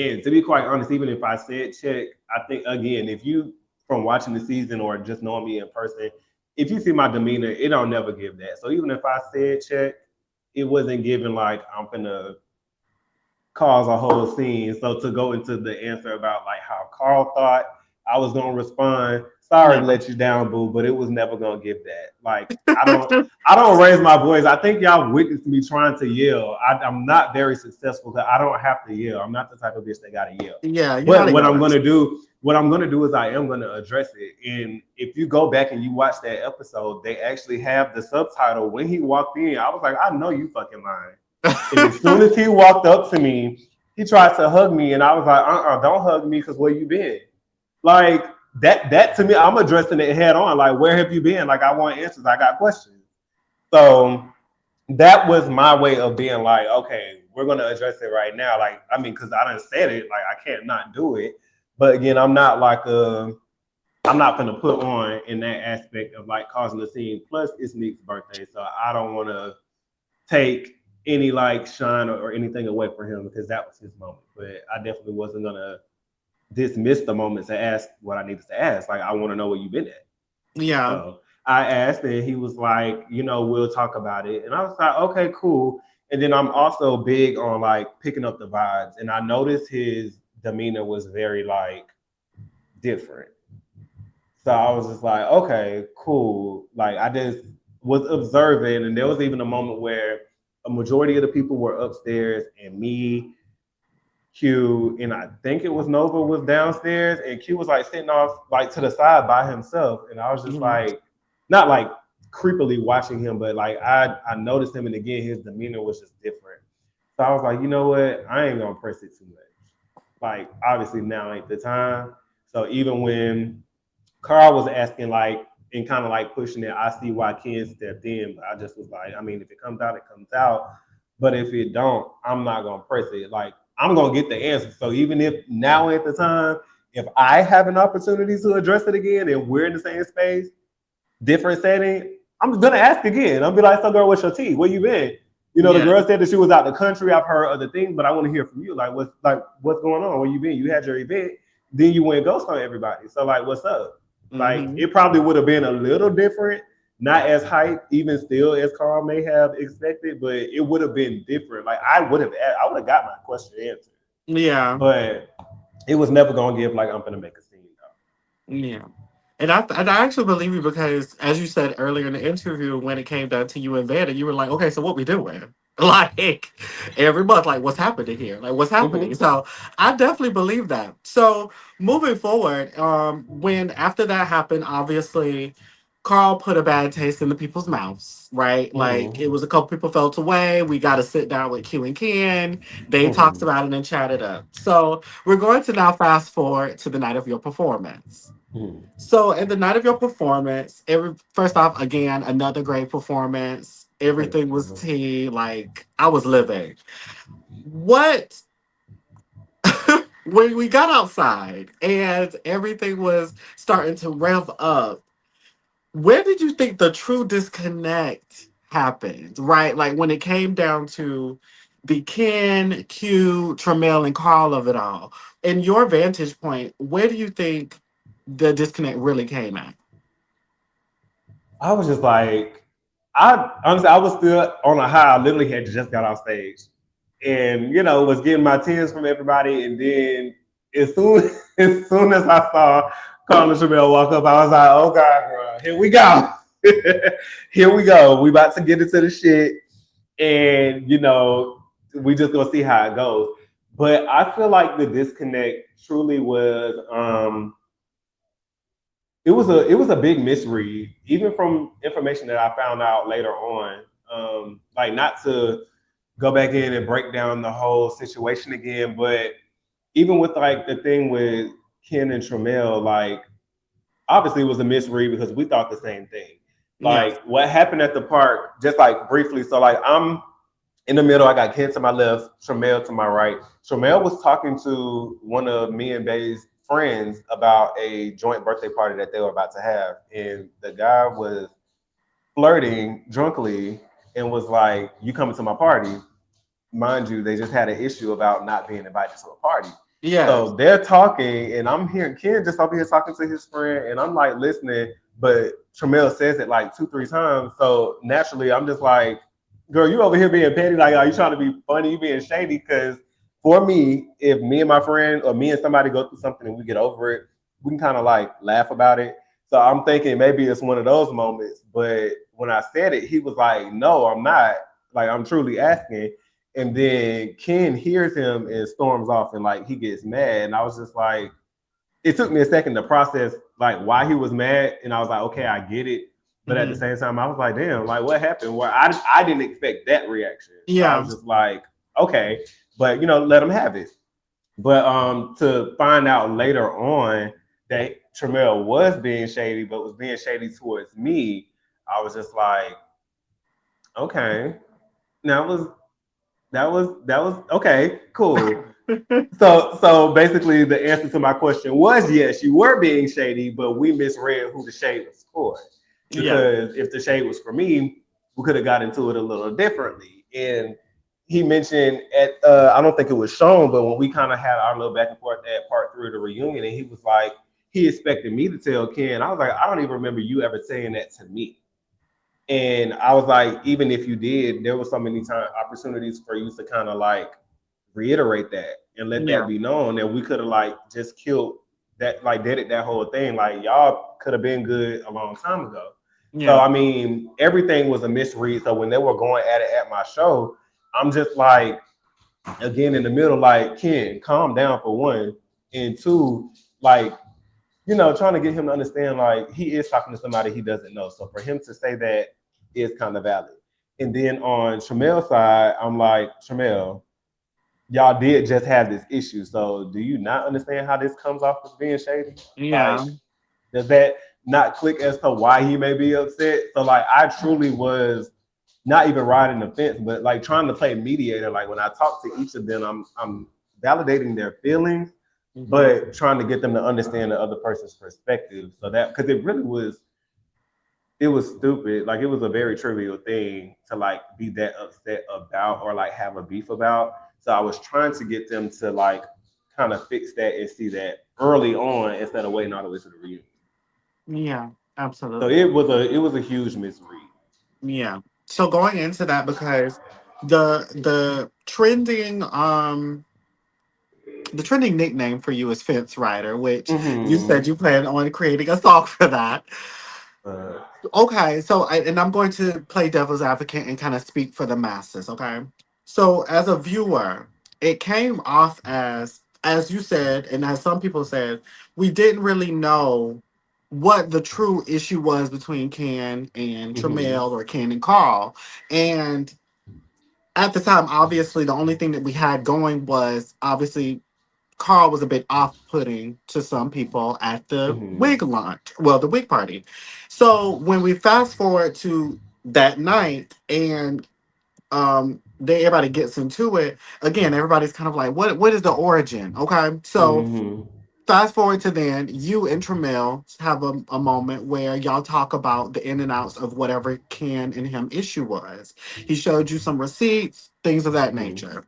And to be quite honest, even if I said check, I think again, if you from watching the season or just knowing me in person, if you see my demeanor, it don't never give that. So even if I said check, it wasn't given like I'm gonna cause a whole scene. So to go into the answer about like how Carl thought I was gonna respond, sorry yeah. to let you down, boo, but it was never gonna give that. Like I don't raise my voice. I think y'all witnessed me trying to yell. I'm not very successful because I don't have to yell. I'm not the type of bitch that gotta yell. Yeah, you're not But a yeller. what I'm gonna do is I am gonna address it. And if you go back and you watch that episode, they actually have the subtitle. When he walked in, I was like, I know you fucking lying. And as soon as he walked up to me, he tried to hug me, and I was like, don't hug me, because where you been? Like that to me, I'm addressing it head on. Like, where have you been? Like, I want answers. I got questions. So that was my way of being like, okay, we're gonna address it right now. Like, I mean, because I done said it, like I can't not do it. But again, I'm not gonna put on in that aspect of like causing a scene. Plus, it's Nick's birthday, so I don't want to take any like shine or anything away from him because that was his moment. But I definitely wasn't gonna dismiss the moment to ask what I needed to ask. Like, I want to know where you've been at. Yeah, So I asked, and he was like, we'll talk about it. And I was like, okay, cool. And then I'm also big on like picking up the vibes, and I noticed his demeanor was very like different. So I was just like, okay, cool. Like I just was observing, and there was even a moment where a majority of the people were upstairs, and me, Q, and I think it was Nova was downstairs, and Q was like sitting off like to the side by himself, and I was just mhm, like, not like creepily watching him, but like I noticed him, and again his demeanor was just different. So I was like, you know what, I ain't gonna press it too much. Like obviously now ain't the time. So even when Carl was asking like and kind of like pushing it. I see why Ken stepped in, but I just was like, I mean, if it comes out, it comes out. But if it don't, I'm not gonna press it. Like I'm gonna get the answer. So even if now at the time, if I have an opportunity to address it again and we're in the same space, different setting, I'm gonna ask again. I'll be like, so girl, what's your tea? Where you been? You know, the Yeah. girl said that she was out the country. I've heard other things, but I want to hear from you. What's going on? Where you been? You had your event, then you went ghost on everybody. So like, what's up? Like, Mm-hmm. it probably would have been a little different, not as hype, even still as Carl may have expected, but it would have been different. Like I would have got my question answered, Yeah. but it was never gonna give like I'm gonna make a scene Yeah. And I actually believe you because, as you said earlier in the interview, when it came down to you and Vanna, you were like, okay, so what we doing? Like, every month, like, what's happening here? Like, what's though. happening? So I definitely believe that. So moving forward, when after that happened, obviously, Carl put a bad taste in the people's mouths, right? Like, it Mm-hmm. was a couple people felt away. We got to sit down with Q and Ken. They talked Mm-hmm. about it and chatted up. So we're going to now fast forward to the night of your performance. Mm-hmm. So, at the night of your performance, every first off, again, another great performance. Thank Everything was you. tea. Like I was living. What when we got outside and everything was starting to rev up? Where did you think the true disconnect happened? Right, like when it came down to the Ken, Q, Tramiel, and Carl of it all. In your vantage point, where do you think the disconnect really came at? I was just like, I honestly, I was still on a high. I literally had just got off stage, and was getting my tears from everybody. And then as soon as soon as I saw Carla Chabelle walk up, I was like, oh God, girl, here we go, here we go. We about to get into the shit, and we just gonna see how it goes. But I feel like the disconnect truly was. It was a big misread, even from information that I found out later on. Like not to go back in and break down the whole situation again, but even with like the thing with Ken and Tramel, like obviously it was a misread because we thought the same thing. Yes. Like what happened at the park, just like briefly. So like I'm in the middle, I got Ken to my left, Tramel to my right. Tramel was talking to one of me and Bay's friends about a joint birthday party that they were about to have. And the guy was flirting drunkly and was like, you coming to my party? Mind you, they just had an issue about not being invited to a party. Yes. So they're talking, and I'm hearing Ken just over here talking to his friend, and I'm like listening, but Tramel says it like 2, 3 times. So naturally, I'm just like, girl, you over here being petty. Like, are you trying to be funny? You being shady? Because for me, if me and my friend or me and somebody go through something and we get over it, we can kind of like laugh about it. So I'm thinking maybe it's one of those moments. But when I said it, he was like, no, I'm not. Like, I'm truly asking. And then Ken hears him and storms off and like he gets mad. And I was just like, it took me a second to process like why he was mad. And I was like, okay, I get it. But at the Hmm. same time, I was like, damn, like what happened? Well, I didn't expect that reaction. So I Yeah. was just like, okay, but let him have it. But to find out later on that Tramel was being shady, but was being shady towards me, I was just like, okay. Now that was okay, cool. So basically, the answer to my question was yes, you were being shady, but we misread who the shade was for. Yeah. Because if the shade was for me, we could have got into it a little differently. And he mentioned I don't think it was shown, but when we kind of had our little back and forth at part 3 of the reunion, and he was like, he expected me to tell Ken. I was like, I don't even remember you ever saying that to me. And I was like, even if you did, there was so many opportunities for you to kind of like reiterate that and let that Yeah. be known. And we could have like just killed that, like did it that whole thing. Like y'all could have been good a long time ago. So Yeah. I mean, everything was a misread. So when they were going at it at my show, I'm just like again in the middle, like Ken, calm down for one, and two, like trying to get him to understand like he is talking to somebody he doesn't know. So for him to say that is kind of valid. And then on Tramel's side, I'm like, Tramel, y'all did just have this issue. So do you not understand how this comes off as being shady? Like, Yeah. does that not click as to why he may be upset. So like I truly was not even riding the fence, but like trying to play mediator. Like when I talk to each of them, I'm validating their feelings, but trying to get them to understand the other person's perspective. So that because it was stupid. Like it was a very trivial thing to like be that upset about or like have a beef about. So I was trying to get them to like kind of fix that and see that early on instead of waiting all the way to the reunion. Yeah, So absolutely. it was a huge misread. Yeah. So going into that, because the trending the trending nickname for you is Fence Rider, which you said Mm-hmm. you plan on creating a song for that. Uh, Okay, so and I'm going to play devil's advocate and kind of speak for the masses, okay? So as a viewer, it came off as you said, and as some people said, we didn't really know what the true issue was between Ken and mm-hmm. Tramiel or Ken and Carl. And at the time, obviously, the only thing that we had going was obviously Carl was a bit off-putting to some people at the Mm-hmm. wig launch, well, the wig party. So when we fast forward to that night and everybody gets into it again, everybody's kind of like, what is the origin? Okay, so Mm-hmm. fast forward to then, you and Tramel have a moment where y'all talk about the in and outs of whatever Ken and him issue was. He showed you some receipts, things of that Mm-hmm. nature.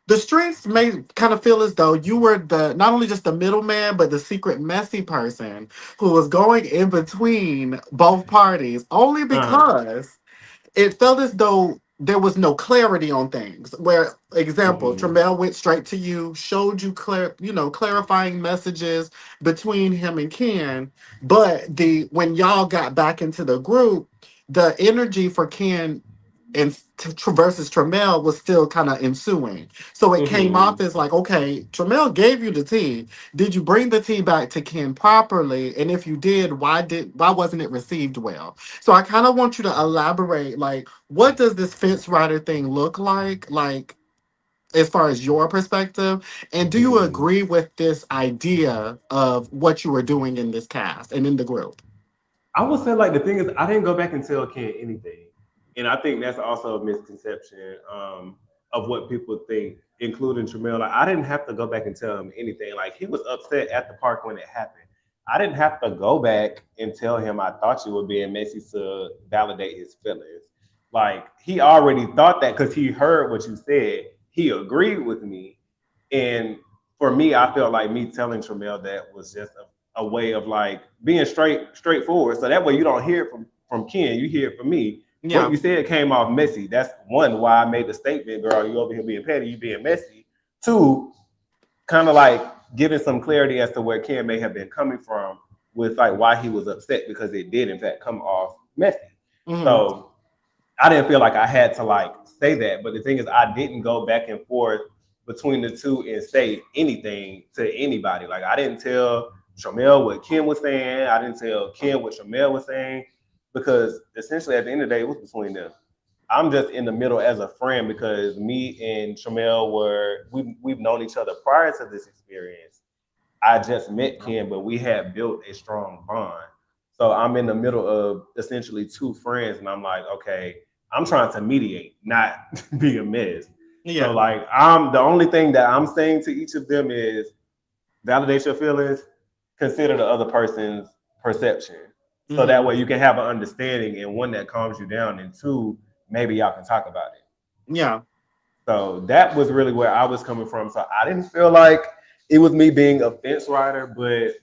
The streets may kind of feel as though you were the not only just the middleman, but the secret messy person who was going in between both parties, only Uh-huh. because it felt as though there was no clarity on things. Where, example, Mm-hmm. Tramel went straight to you, showed you clarifying messages between him and Ken, but the when y'all got back into the group, the energy for Ken and versus Tramel was still kind of ensuing. So it came off Mm-hmm. as like, okay, Tramel gave you the tea. Did you bring the tea back to Ken properly? And if you did, why wasn't it received well? So I kind of want you to elaborate, like, what does this fence rider thing look like? Like, as far as your perspective, and do you Mm-hmm. agree with this idea of what you were doing in this cast and in the group? I would say like the thing is I didn't go back and tell Ken anything, and I think that's also a misconception of what people think, including Tramel. Like I didn't have to go back and tell him anything. Like he was upset at the park when it happened. I didn't have to go back and tell him I thought you were being messy to validate his feelings. Like he already thought that because he heard what you said. He agreed with me, and for me, I felt like me telling Tramel that was just a way of like being straightforward. So that way you don't hear it from Ken, you hear it from me. What Yeah. you said came off messy. That's one why I made the statement, girl, you over here being petty, you being messy. Two, kind of like giving some clarity as to where Ken may have been coming from with like why he was upset because it did in fact come off messy. Hmm. So I didn't feel like I had to like say that. But the thing is, I didn't go back and forth between the two and say anything to anybody. Like I didn't tell Tramel what Ken was saying. I didn't tell Ken what Tramel was saying because essentially at the end of the day, it was between them. I'm just in the middle as a friend because me and Tramel we've known each other prior to this experience. I just met Ken, but we had built a strong bond. So I'm in the middle of essentially two friends, and I'm like, okay, I'm trying to mediate, not be a mess. So Yeah. like, I'm the only thing that I'm saying to each of them is validate your feelings, consider the other person's perception. So that Hmm. way you can have an understanding and one that calms you down, and two, maybe y'all can talk about it. Yeah. So that was really where I was coming from. So I didn't feel like it was me being a fence rider, but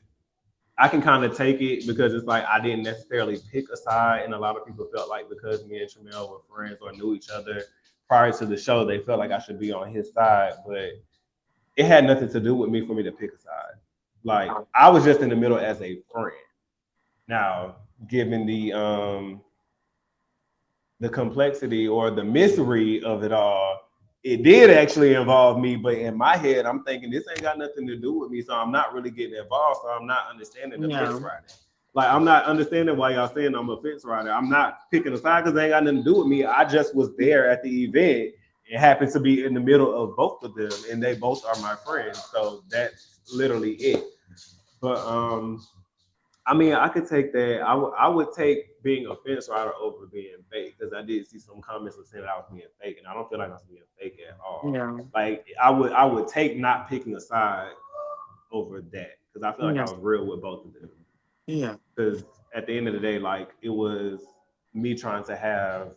I can kind of take it because it's like I didn't necessarily pick a side, and a lot of people felt like because me and Tramel were friends or knew each other prior to the show, they felt like I should be on his side, but it had nothing to do with me for me to pick a side. Like I was just in the middle as a friend. Now, given the complexity or the misery of it all, it did actually involve me. But in my head, I'm thinking this ain't got nothing to do with me, so I'm not really getting involved. So I'm not understanding the fence Yeah. riding. Like I'm not understanding why y'all saying I'm a fence rider. I'm not picking a side because it ain't got nothing to do with me. I just was there at the event. It happens to be in the middle of both of them, and they both are my friends. So that's literally it. But I mean, I could take that. I would take being a fence rider over being fake because I did see some comments that saying I was being fake, and I don't feel like I was being fake at all. Yeah. Like I would take not picking a side over that because I feel like I Yes. was real with both of them. Yeah. Because at the end of the day, like it was me trying to have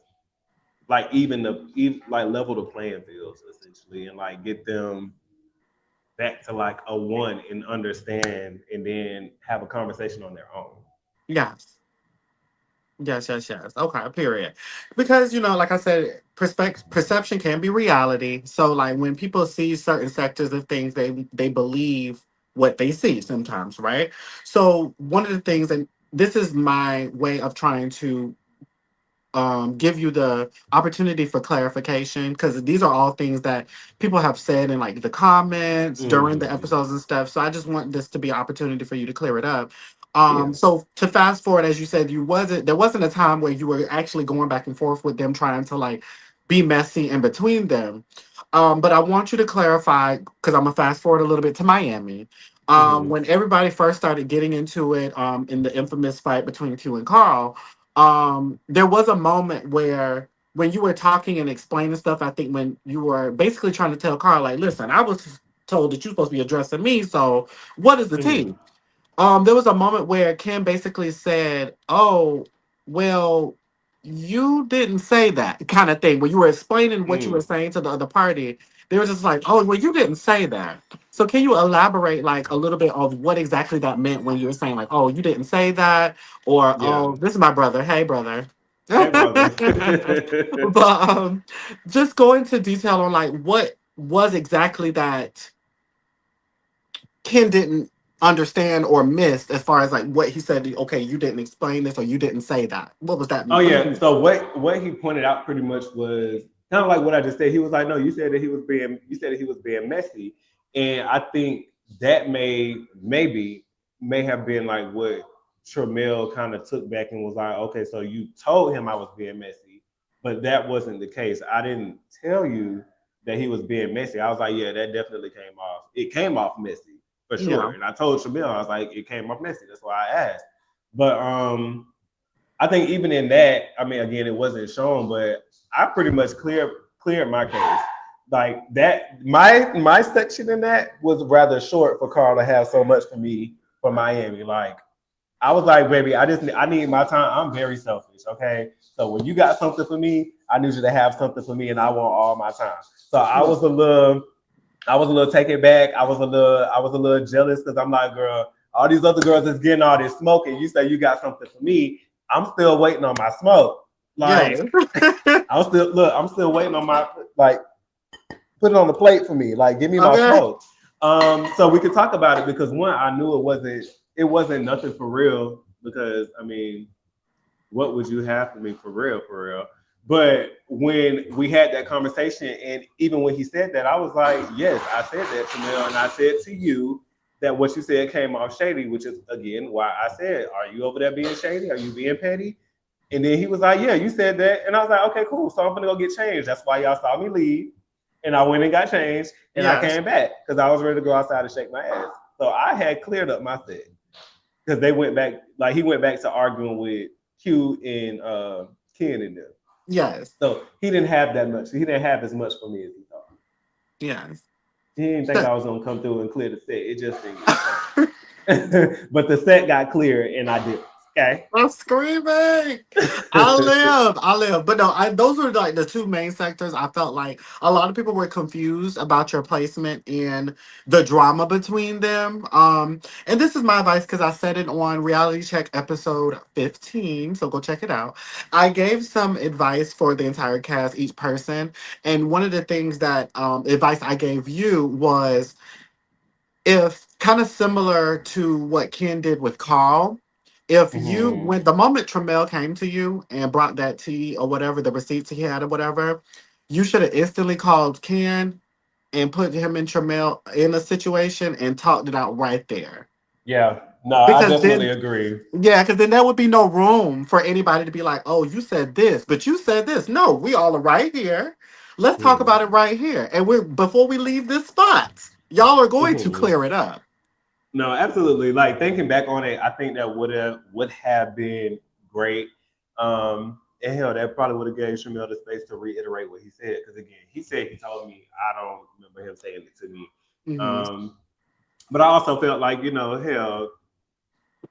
like like level the playing fields essentially, and like get them back to like a one and understand, and then have a conversation on their own. Yes. Yes, yes, yes. Okay, period. Because, like I said, perception can be reality. So, like, when people see certain sectors of things, they believe what they see sometimes, right? So, one of the things, and this is my way of trying to give you the opportunity for clarification, because these are all things that people have said in like the comments during the Hmm. episodes and stuff. So I just want this to be an opportunity for you to clear it up. Yeah. So to fast forward, as you said, there wasn't a time where you were actually going back and forth with them trying to like be messy in between them. But I want you to clarify, because I'm gonna fast forward a little bit to Miami. Hmm. When everybody first started getting into it, in the infamous fight between Q and Carl, there was a moment where when you were talking and explaining stuff, I think when you were basically trying to tell Carl, like, listen, I was told that you're supposed to be addressing me, so what is the Hmm. tea? There was a moment where Kim basically said, "Oh, well, you didn't say that," kind of thing. When you were explaining what you were Mm. saying to the other party, they were just like, "Oh, well, you didn't say that." So can you elaborate like a little bit of what exactly that meant when you were saying like, "Oh, you didn't say that," or Yeah. "Oh, this is my brother. Hey, brother." Hey, brother. But just go into detail on like what was exactly that Ken didn't understand or missed as far as like what he said. Okay, you didn't explain this or you didn't say that. What was that? Oh What did yeah. you? So what he pointed out pretty much was kind of like what I just said. He was like, "No, you said that he was being messy," and I think that may have been like what Tramel kind of took back and was like, "Okay, so you told him I was being messy, but that wasn't the case. I didn't tell you that he was being messy." I was like, "Yeah, that definitely came off. It came off messy for Yeah. sure." And I told Tramel, I was like, "It came off messy. That's why I asked." But I think even in that, I mean, again, it wasn't shown, but I pretty much cleared my case. Like that, my section in that was rather short for Carl to have so much for me for Miami. Like I was like, baby, I need my time. I'm very selfish. Okay, so when you got something for me, I need you to have something for me, and I want all my time. So Yeah. I was a little taken back. I was a little jealous because I'm like, girl, all these other girls is getting all this smoke, and you say you got something for me. I'm still waiting on my smoke. Yeah. Like I'm still waiting on my like put it on the plate for me. Like give me my Okay. smoke. So we could talk about it because one, I knew it wasn't nothing for real because I mean what would you have for me for real, for real? But when we had that conversation, and even when he said that, I was like, yes, I said that to Mel, and I said to you that what you said came off shady, which is again why I said, are you over there being shady? Are you being petty? And then he was like, yeah, you said that. And I was like, okay, cool. So I'm gonna go get changed. That's why y'all saw me leave. And I went and got changed and I Yes. came back because I was ready to go outside and shake my ass. So I had cleared up my set because they went back, like he went back to arguing with Q and Ken and them. Yes. So he didn't have that much. He didn't have as much for me as he thought. Yes. He didn't think So- I was gonna come through and clear the set. It just didn't get changed. But the set got clear and I did. Okay. I'm screaming. I live. But no, those were like the two main sectors. I felt like a lot of people were confused about your placement and the drama between them. And this is my advice because I said it on Reality Check episode 15. So go check it out. I gave some advice for the entire cast, each person. And one of the things that advice I gave you was if kind of similar to what Ken did with Carl, if you Mm-hmm. when the moment Tramel came to you and brought that tea or whatever, the receipts he had or whatever, you should have instantly called Ken and put him and Tramel in a situation and talked it out right there. Yeah. No, I Because definitely then agree. yeah, because then there would be no room for anybody to be like, oh, you said this, but you said this. No, we all are right here. Let's talk Mm-hmm. about it right here. And we're before we leave this spot, y'all are going to Mm-hmm. clear it up. No, absolutely. Like thinking back on it, I think that would have been great. And hell, that probably would have gave Shamil the space to reiterate what he said. Because again, he said he told me. I don't remember him saying it to me. Hmm. Um, but I also felt like, hell,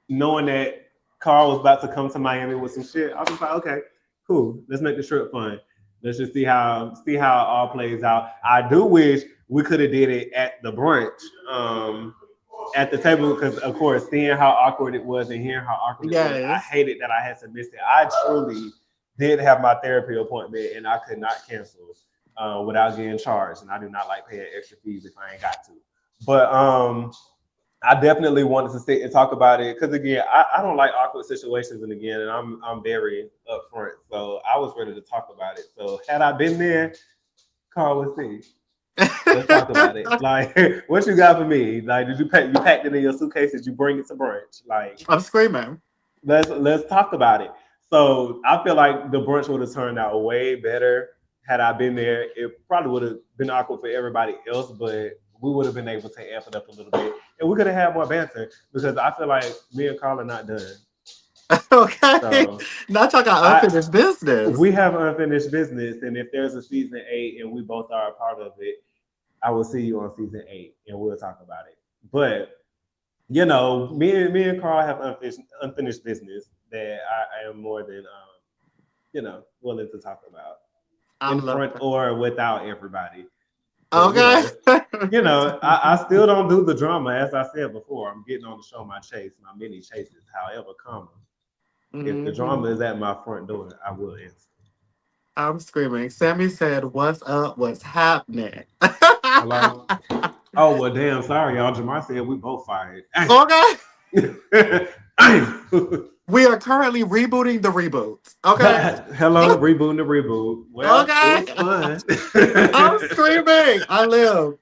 knowing that Carl was about to come to Miami with some shit, I was just like, okay, cool. Let's make the trip fun. Let's just see how it all plays out. I do wish we could have did it at the brunch. At the table because of course seeing how awkward it was and hearing how awkward it was, I Yes. hated that I had to miss it. I truly did have my therapy appointment and I could not cancel without getting charged, and I do not like paying extra fees if I ain't got to. But I definitely wanted to sit and talk about it because again, I don't like awkward situations, and again, and I'm very upfront, so I was ready to talk about it. So had I been there, Carl would see. Let's talk about it. Like, what you got for me? Like, did you packed it in your suitcase? Did you bring it to brunch? Like, I'm screaming. let's talk about it. So I feel like the brunch would have turned out way better had I been there. It probably would have been awkward for everybody else, but we would have been able to amp it up a little bit, and we could have had more banter because I feel like me and Carl are not done. Okay. So Not y'all got I unfinished business. we have unfinished business, and if there's a season 8 and we both are a part of it, I will see you on season 8 and we'll talk about it. But me and Carl have unfinished business that I am more than willing to talk about I in love front that. or without everybody. But Okay. I still don't do the drama as I said before. I'm getting on the show my chase, my mini chases. However, if the Hmm. drama is at my front door, I will answer. I'm screaming. Sammy said, "What's up? What's happening?" Hello. Oh well, damn. Sorry, y'all. Jamar said we both fired. Okay. Damn. We are currently rebooting the reboots. Okay. Hello, rebooting the reboot. Well, it Okay. was fun. I'm screaming. I live.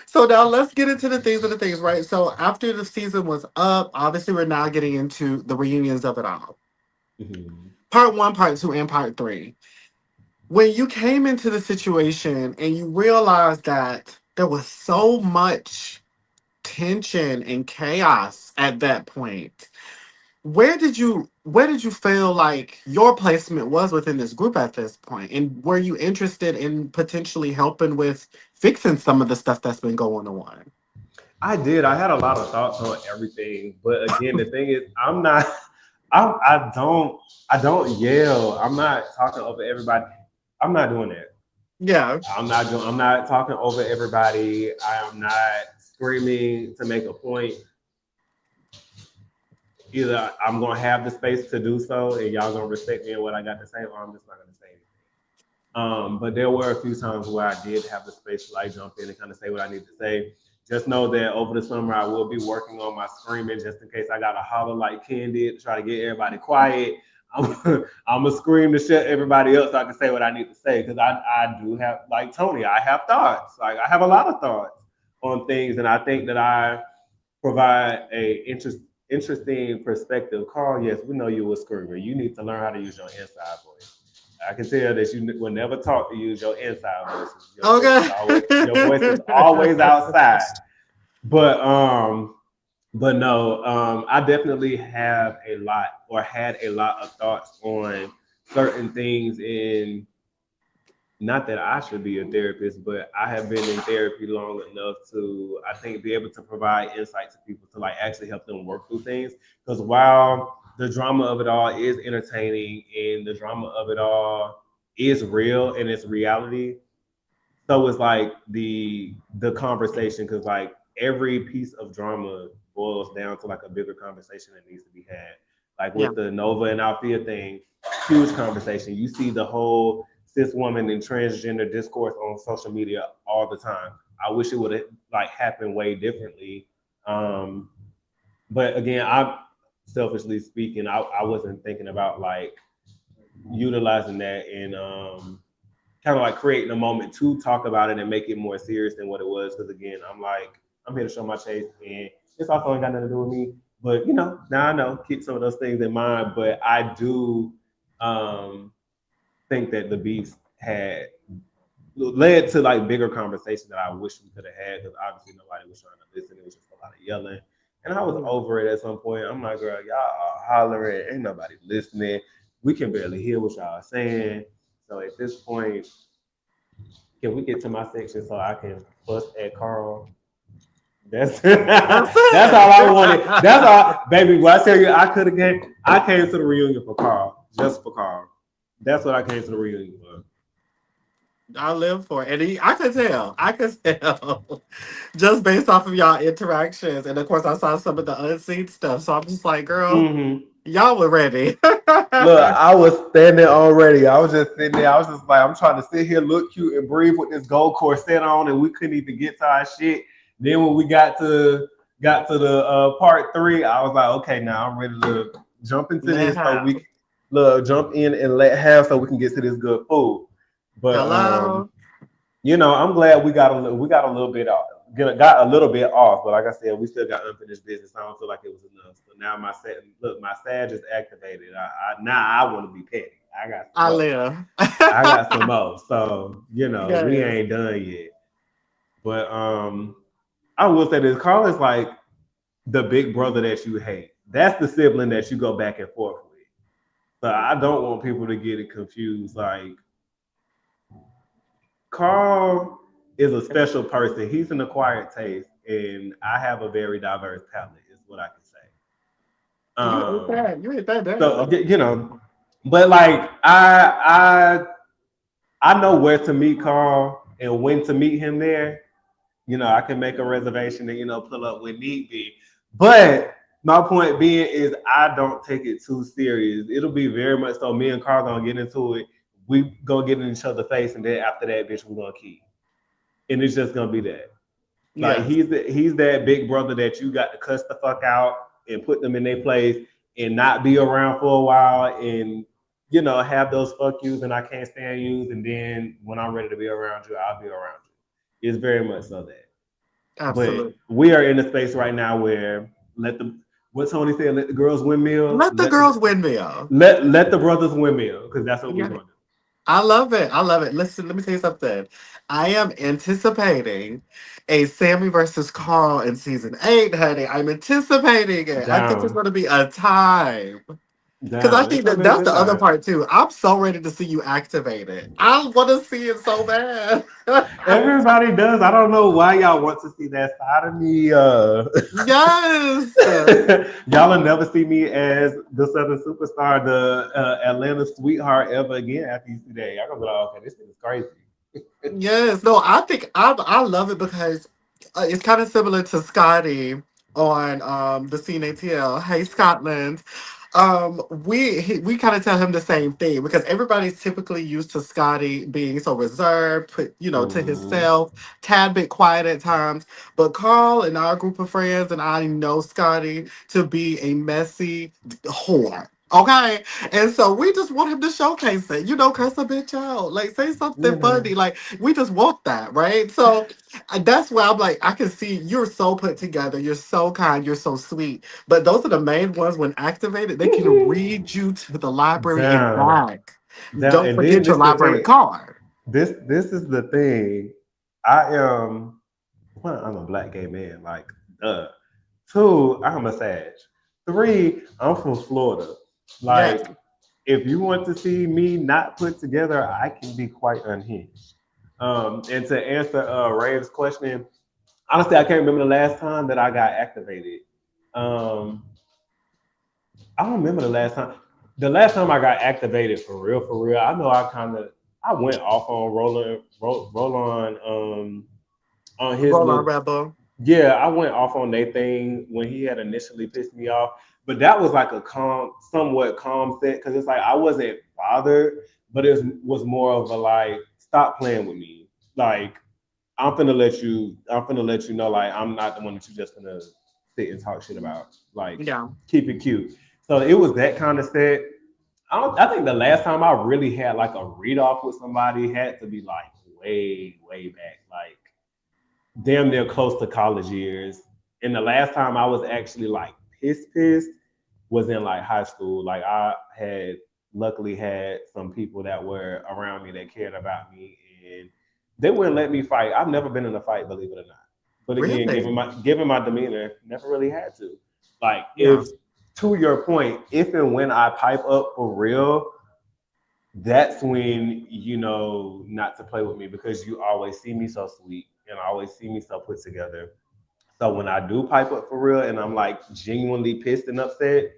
So now let's get into the things, right? So after the season was up, obviously we're now getting into the reunions of it all. Mhm. Part one, part two, and part three. When you came into the situation and you realized that there was so much tension and chaos at that point, where did you feel like your placement was within this group at this point? And were you interested in potentially helping with fixing some of the stuff that's been going on? I did. I had a lot of thoughts on everything, but again, the thing is, I'm not. I don't. I don't yell. I'm not talking over everybody. I'm not doing that. Yeah. I'm not talking over everybody. I am not screaming to make a point. Either I'm gonna have the space to do so, and y'all gonna respect me and what I got to say, or I'm just not gonna say anything. But there were a few times where I did have the space to like jump in and kind of say what I need to say. Just know that over the summer I will be working on my screaming just in case I got to holler like Ken did to try to get everybody quiet. I'm, I'm gonna scream to shut everybody else so I can say what I need to say because I do have like Tony. I have thoughts. Like I have a lot of thoughts on things, and I think that I provide interesting perspective. Carl, yes, we know you a screamer. You need to learn how to use your inside voice. I can tell that you will never talk to use your inside voice. Okay. Your voice is always outside. But but no, I definitely have a lot or had a lot of thoughts on certain things in not that I should be a therapist, but I have been in therapy long enough to, I think, be able to provide insight to people to like actually help them work through things. Because while the drama of it all is entertaining and the drama of it all is real and it's reality, so it's like the conversation. Because like every piece of drama boils down to like a bigger conversation that needs to be had. Like Yeah. with the Nova and Althea thing, huge conversation. You see the whole cis woman and transgender discourse on social media all the time. I wish it would have like happened way differently. Um, but again, I selfishly speaking, I wasn't thinking about like utilizing that and kind of like creating a moment to talk about it and make it more serious than what it was. Because again, I'm here to show my chase, and it's also ain't got nothing to do with me. But now I know keep some of those things in mind. But I do um, think that the beefs had led to like bigger conversations that I wish we could have had because obviously nobody was trying to listen. It was just a lot of yelling. And I was over it at some point. I'm like, girl, y'all are hollering. Ain't nobody listening. We can barely hear what y'all are saying. So at this point, can we get to my section so I can fuss at Carl? That's That's that's all I wanted. That's all, baby. When I tell you, I came to the reunion for Carl, just for Carl. That's what I came to the reunion for. I live for it. And I could tell just based off of y'all interactions. And of course, I saw some of the unseen stuff. So I'm just like, girl, Mm-hmm. y'all were ready. Look, I was standing already. I was just sitting there. I was just like, I'm trying to sit here, look cute, and breathe with this gold corset on, and we couldn't even get to our shit. Then when we got to the part three, I was like, okay, now I'm ready to jump into Man, this so how? we look jump in and let have so we can get to this good food. But Hello? I'm glad we got a little bit off. Got a little bit off, but like I said, we still got unfinished business. I don't feel like it was enough. So now my Sag is activated. Now I want to be petty. I got some I more. live. I got some more. So we Yes. ain't done yet. But I will say this: Carl is like the big brother that you hate. That's the sibling that you go back and forth with. So I don't want people to get it confused. Like Carl is a special person. He's an acquired taste, and I have a very diverse palate. Is what I can say. You ate Um, that. You ate that so down. but like I know where to meet Carl and when to meet him there. I can make a reservation and pull up when need be. But my point being is I don't take it too serious. It'll be very much so me and Carl gonna get into it. We gonna get in each other's face, and then after that, bitch, we're gonna keep. And it's just gonna be that. Like Yes. he's that big brother that you got to cuss the fuck out and put them in their place and not be around for a while and have those fuck yous and I can't stand yous and then when I'm ready to be around you, I'll be around you. It's very much so that. But Absolutely. we are in a space right now where let the what Tony said, let the girls windmill, Let the girls win me off. let the brothers windmill, because that's what we're Yeah. gonna do. I love it. I love it. Listen, let me tell you something. I am anticipating a Sammy versus Carl in season 8, honey. I'm anticipating it. I think it's Down. going to be a time. Because I Down. It's think gonna that be a that's good the other time. part too. I'm so ready to see you activated. I want to see it so bad. Everybody does. I don't know why y'all want to see that side of me. Yes. Y'all will never see me as the Southern superstar, the Atlanta sweetheart ever again after you see that. Y'all gonna be like, okay, this thing is crazy. Yes. No, I think I love it because it's kind of similar to Scotty on the CNATL. Hey Scotland. We kind of tell him the same thing because everybody's typically used to Scotty being so reserved, put to Mhm. himself, tad bit quiet at times. But Carl and our group of friends and I know Scotty to be a messy whore. Okay, and so we just want him to showcase it, curse a bitch out, like say something Yeah. funny, like we just want that, right? So that's why I'm like, I can see you're so put together, you're so kind, you're so sweet. But those are the main ones when activated, they can read you to the library and Down. back. Down. Don't And then forget your this the library thing. card. This is the thing. I am one, I'm a black gay man. Like, two, I'm a Sag. Three, I'm from Florida. Yes. Like, if you want to see me not put together, I can be quite unhinged. And to answer Rave's question, honestly, I can't remember the last time that I got activated. Um, I don't remember the last time. The last time I got activated for real, for real. I know I went off on roll on his Roll on little. Rebel. Yeah, I went off on that thing when he had initially pissed me off, but that was like a somewhat calm set because it's like I wasn't bothered, but it was more of a like, stop playing with me. Like I'm finna let you know, like I'm not the one that you just gonna sit and talk shit about. Like Yeah. keep it cute. So it was that kind of set. I think the last time I really had like a read off with somebody had to be like way back. Like damn near close to college years. And the last time I was actually like pissed was in like high school. Like I had luckily had some people that were around me that cared about me and they wouldn't let me fight. I've never been in a fight, believe it or not. But again, Really? given my demeanor, never really had to. Like Yeah. if to your point, if and when I pipe up for real, that's when you know not to play with me because you always see me so sweet and always see me so put together. So when I do pipe up for real and I'm like genuinely pissed and upset,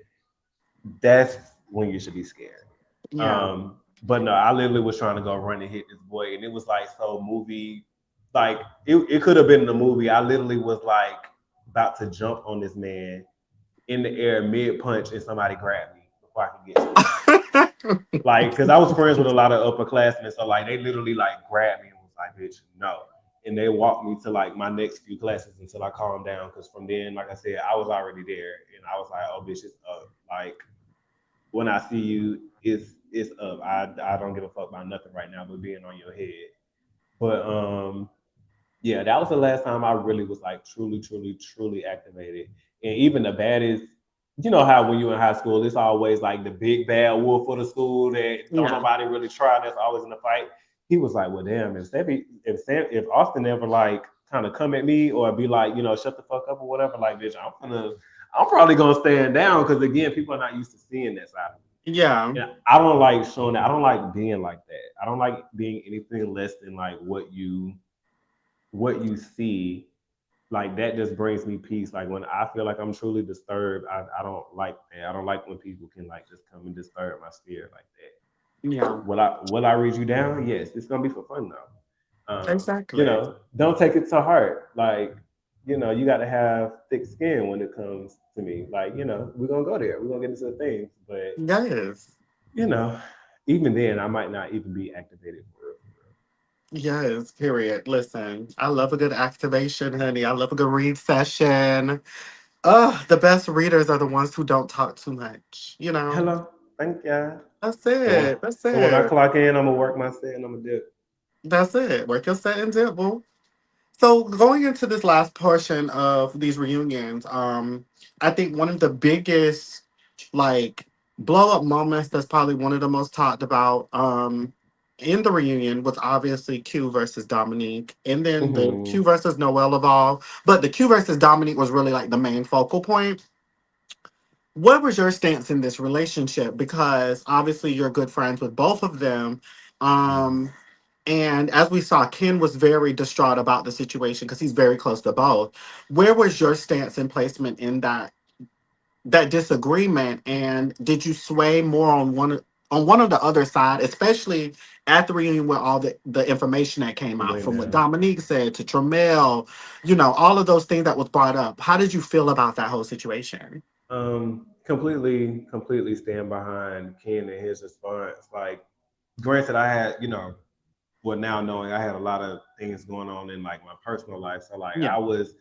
that's when you should be scared. Yeah. But no, I literally was trying to go run and hit this boy, and it was like so movie, like it could have been the movie. I literally was like about to jump on this man in the air mid punch, and somebody grabbed me before I could get to him. Like, because I was friends with a lot of upperclassmen, so like they literally like grabbed me and was like, "Bitch, no," and they walked me to like my next few classes until I calmed down. Because from then, like I said, I was already there, and I was like, "Oh, bitch, it's up." Like when I see you, it's up. I don't give a fuck about nothing right now, but being on your head. But yeah, that was the last time I really was like truly activated. And even the baddest, you know how when you're in high school, it's always like the big bad wolf of the school that don't Yeah. nobody really try. That's always in the fight. He was like, well, damn, if Austin ever like kind of come at me or be like, you know, shut the fuck up or whatever, like, bitch, I'm probably gonna stand down because again, people are not used to seeing that side of me. Yeah. And I don't like showing that. I don't like being like that. I don't like being anything less than like what you see, like that just brings me peace. Like when I feel like I'm truly disturbed, I don't like that. I don't like when people can like just come and disturb my spirit like Yeah. that. Will I read you down? Yes, it's gonna be for fun though. You Exactly. know, don't take it to heart. Like, you know, you gotta have thick skin when it comes to me. Like, you know, we're gonna go there. We're gonna get into the things. But, Yes. you know, even then I might not even be activated for real. Yes, period. Listen, I love a good activation, honey. I love a good read session. The best readers are the ones who don't talk too much, you know? Hello. Thank ya. That's So when, it. That's so when I it. clock in, I'm gonna work my set and I'm gonna dip. That's it. Work your set and dibble. So going into this last portion of these reunions, I think one of the biggest like blow up moments that's probably one of the most talked about in the reunion was obviously Q versus Dominique. And then the Hmm. Q versus Noel evolved. But the Q versus Dominique was really like the main focal point. What was your stance in this relationship? Because obviously you're good friends with both of them. Um, and as we saw, Ken was very distraught about the situation because he's very close to both. Where was your stance and placement in that disagreement? And did you sway more on one of the other side, especially at the reunion with all the information that came out Went from what down. Dominique said to Tramel, all of those things that was brought up. How did you feel about that whole situation? Completely stand behind Ken and his response. Like, granted, I had, well, now knowing I had a lot of things going on in like my personal life, so like Yeah. I was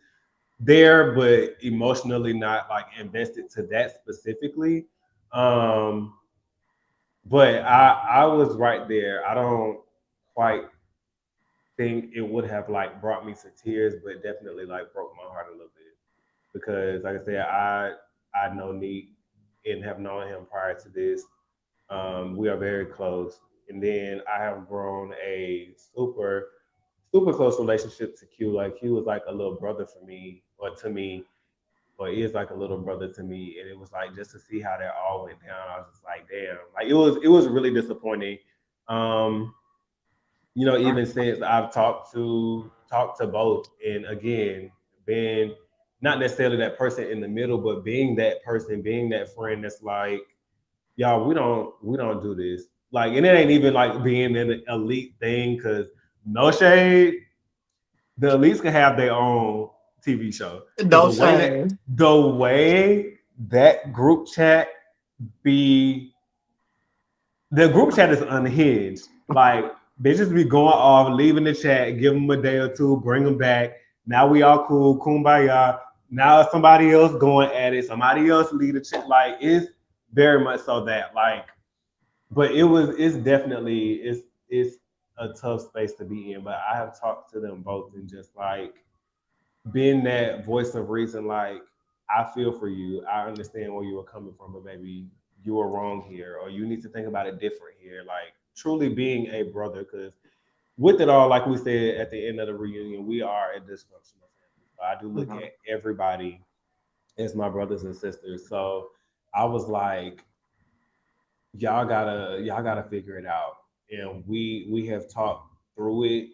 there, but emotionally not like invested to that specifically. Um, but I was right there. I don't quite think it would have like brought me to tears, but definitely like broke my heart a little bit because, like I said, I know Neek and have known him prior to this. We are very close, and then I have grown a super close relationship to Q. Like Q was like a little brother for me, or to me, or is like a little brother to me. And it was like just to see how that all went down, I was just like, damn. Like it was really disappointing. Um, even since I've talked to both, and again, being not necessarily that person in the middle, but being that person, being that friend that's like, y'all, we don't do this. Like, and it ain't even like being an elite thing, because no shade, the elites can have their own TV show. Because No shame. the way that group chat be the group chat is unhinged. Like bitches be going off, leaving the chat, give them a day or two, bring them back. Now we all cool, kumbaya. Now somebody else going at it, somebody else lead the chat. Like it's very much so that like, but it's a tough space to be in. But I have talked to them both and just like being that voice of reason, like I feel for you. I understand where you were coming from, but maybe you were wrong here, or you need to think about it different here. Like truly being a brother, because with it all, like we said at the end of the reunion, we are a dysfunctional family. but I do look Mhm. at everybody as my brothers and sisters. So I was like, y'all gotta figure it out. And we have talked through it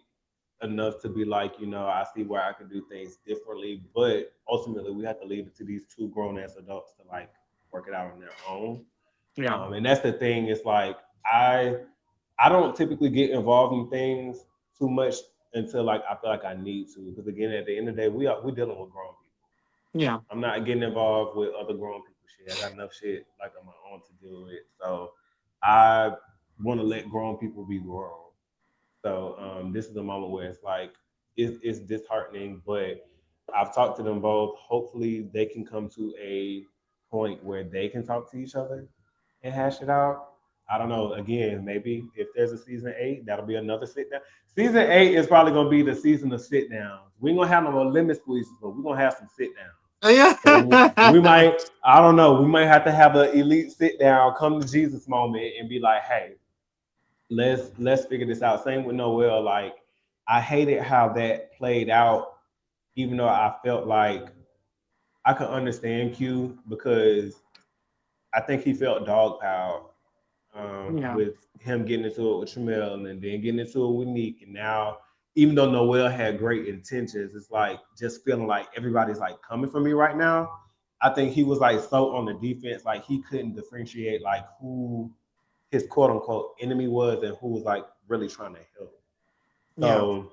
enough to be like, I see where I can do things differently, but ultimately we have to leave it to these two grown ass adults to like work it out on their own. Yeah. And that's the thing. It's like I I don't typically get involved in things too much until like I feel like I need to. Because again, at the end of the day, we dealing with grown people. Yeah. I'm not getting involved with other grown people shit. I got enough shit like on my own to deal with. So I want to let grown people be grown. So this is a moment where it's like it's disheartening, but I've talked to them both. Hopefully, they can come to a point where they can talk to each other and hash it out. I don't know. Again, maybe if there's a season 8, that'll be another sit down. Season 8 is probably gonna be the season of sit downs. We ain't gonna have no limit squeezes, but we're gonna have some sit downs. Yeah. So we might, I don't know, we might have to have an elite sit down, come to Jesus moment, and be like, hey, let's figure this out. Same with Noel. Like I hated how that played out, even though I felt like I could understand Q because I think he felt dog power Yeah. with him getting into it with Tramel and then getting into it with Neek. And now, even though Noel had great intentions, it's like just feeling like everybody's like coming for me right now. I think he was like so on the defense, like he couldn't differentiate like who his quote unquote enemy was and who was like really trying to help. Yeah. So,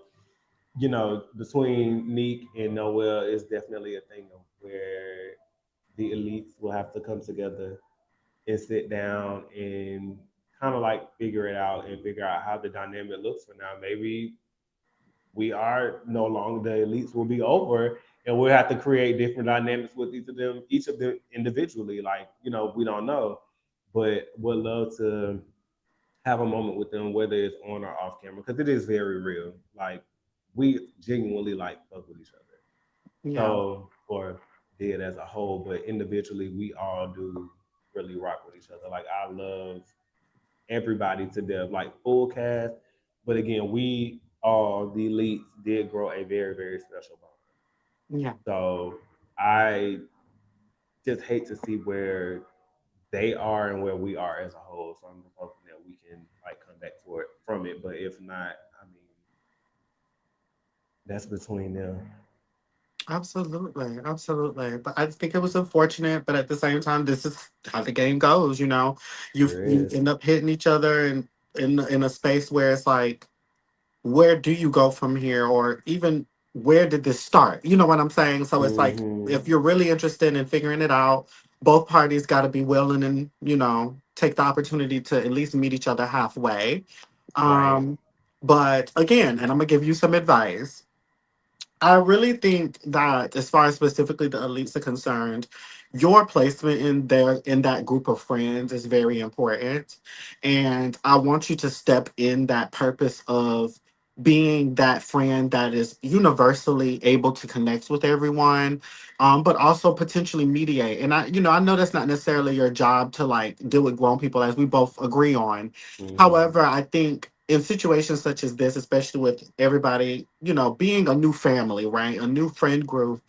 between Neek and Noel is definitely a thing of where the elites will have to come together and sit down and kind of like figure it out and figure out how the dynamic looks for now. Maybe we are no longer the elites will be over and we'll have to create different dynamics with each of them individually. Like, we don't know. But would love to have a moment with them, whether it's on or off camera, because it is very real. Like we genuinely like fuck with each other. Yeah. So, or did as a whole, but individually, we all do really rock with each other. Like I love everybody to death, like full cast. But again, we all the elites did grow a very very special bond. Yeah. So I just hate to see where they are and where we are as a whole. So I'm just hoping that we can like come back for it from it. But if not, I mean, that's between them. Absolutely, absolutely. But I think it was unfortunate, but at the same time, this is how the game goes. Sure You is. end up hitting each other and in a space where it's like, where do you go from here, or even where did this start? You know what I'm saying? So it's like, Mm-hmm. if you're really interested in figuring it out, both parties got to be willing and take the opportunity to at least meet each other halfway. Right. Um, but again, and I'm gonna give you some advice. I really think that as far as specifically the elites are concerned, your placement in that group of friends is very important. And I want you to step in that purpose of being that friend that is universally able to connect with everyone, but also potentially mediate. And I know that's not necessarily your job to like deal with grown people, as we both agree on. Mm-hmm. However, I think in situations such as this, especially with everybody, being a new family, right? A new friend group,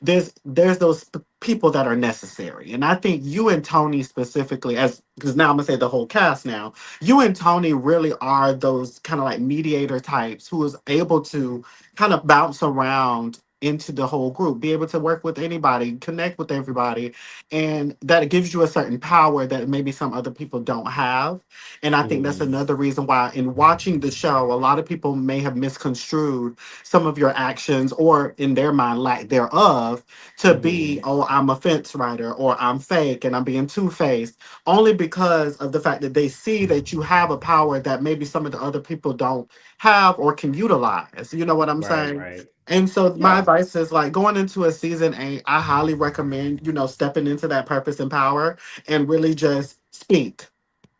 there's those people that are necessary. And I think you and Tony specifically, as because now I'm gonna say the whole cast now, you and Tony really are those kind of like mediator types who is able to kind of bounce around into the whole group, be able to work with anybody, connect with everybody, and that gives you a certain power that maybe some other people don't have. And I think that's Mm-hmm. another reason why, in watching the show, a lot of people may have misconstrued some of your actions, or in their mind, lack thereof, to Mm-hmm. be, oh, I'm a fence rider, or I'm fake and I'm being two faced, only because of the fact that they see that you have a power that maybe some of the other people don't have or can utilize. You know what I'm Right. saying? Right. And so my Yeah. advice is like going into a season 8, I highly recommend, stepping into that purpose and power and really just speak.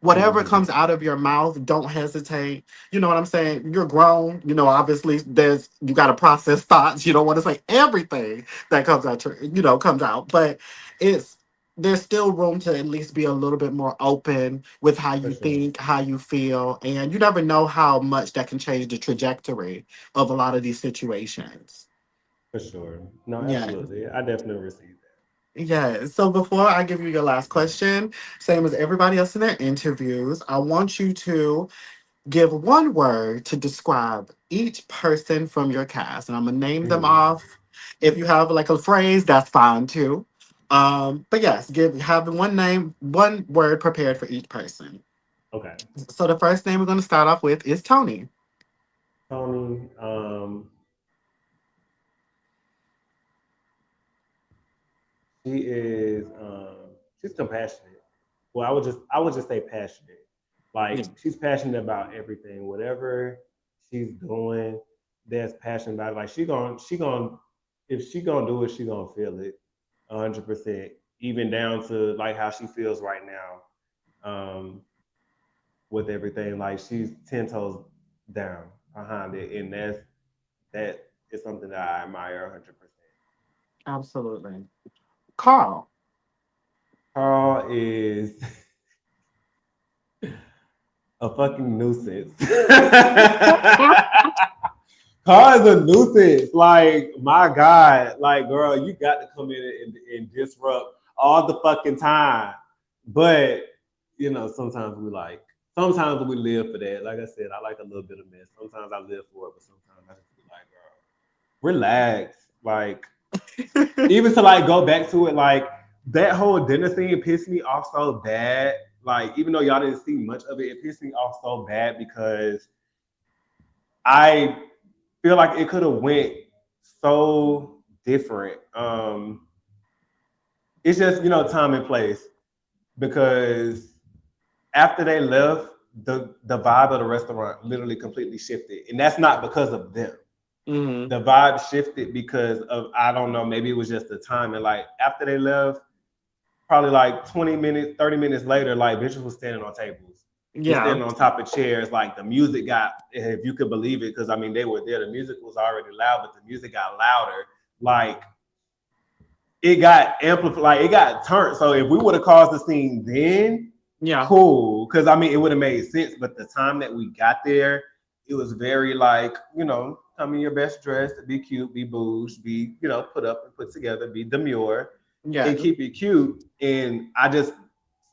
Whatever Mm-hmm. comes out of your mouth, don't hesitate. You know what I'm saying? You're grown. Obviously you got to process thoughts. You don't want to say everything that comes out comes out, but it's there's still room to at least be a little bit more open with how For you sure. think, how you feel, and you never know how much that can change the trajectory of a lot of these situations. For sure. No, Yes. absolutely. I definitely received Yes. So before I give you your last question, same as everybody else in their interviews, I want you to give one word to describe each person from your cast. And I'm gonna name that. them off. If you have like a phrase, that's fine too. But yes, have one name, one word prepared for each person. Okay. So the first name we're gonna start off with is Tony. Tony, she is she's compassionate. Well, I would just say passionate. Yeah. Like she's passionate about everything, whatever she's doing. That's passionate about it. Like she gonna if she gonna do it, she gonna feel it, 100%. Even down to like how she feels right now, with everything. Like she's 10 toes down behind it, and that is something that I admire 100%. Absolutely. Carl. Carl is a fucking nuisance. Carl is a nuisance. Like, my God. Like, girl, you got to come in and disrupt all the fucking time. But, sometimes we live for that. Like I said, I like a little bit of mess. Sometimes I live for it, but sometimes I just be like, girl, relax. Like, even to like go back to it, like that whole dinner scene pissed me off so bad. Like, even though y'all didn't see much of it, it pissed me off so bad because I feel like it could have went so different. It's just time and place because after they left, the vibe of the restaurant literally completely shifted, and that's not because of them. Hmm. The vibe shifted because of, I don't know, maybe it was just the time. And like after they left, probably like 20 minutes, 30 minutes later, like bitches was standing on tables, was Yeah. standing on top of chairs. Like the music got, if you could believe it, because I mean they were there. The music was already loud, but the music got louder. Like it got amplified, like it got turned. So if we would have caused the scene then, Yeah. cool. Cause I mean it would have made sense. But the time that we got there, it was very like, come in your best dress, be cute, be bouge, be, put up and put together, be demure, Yeah. and keep it cute. And I just,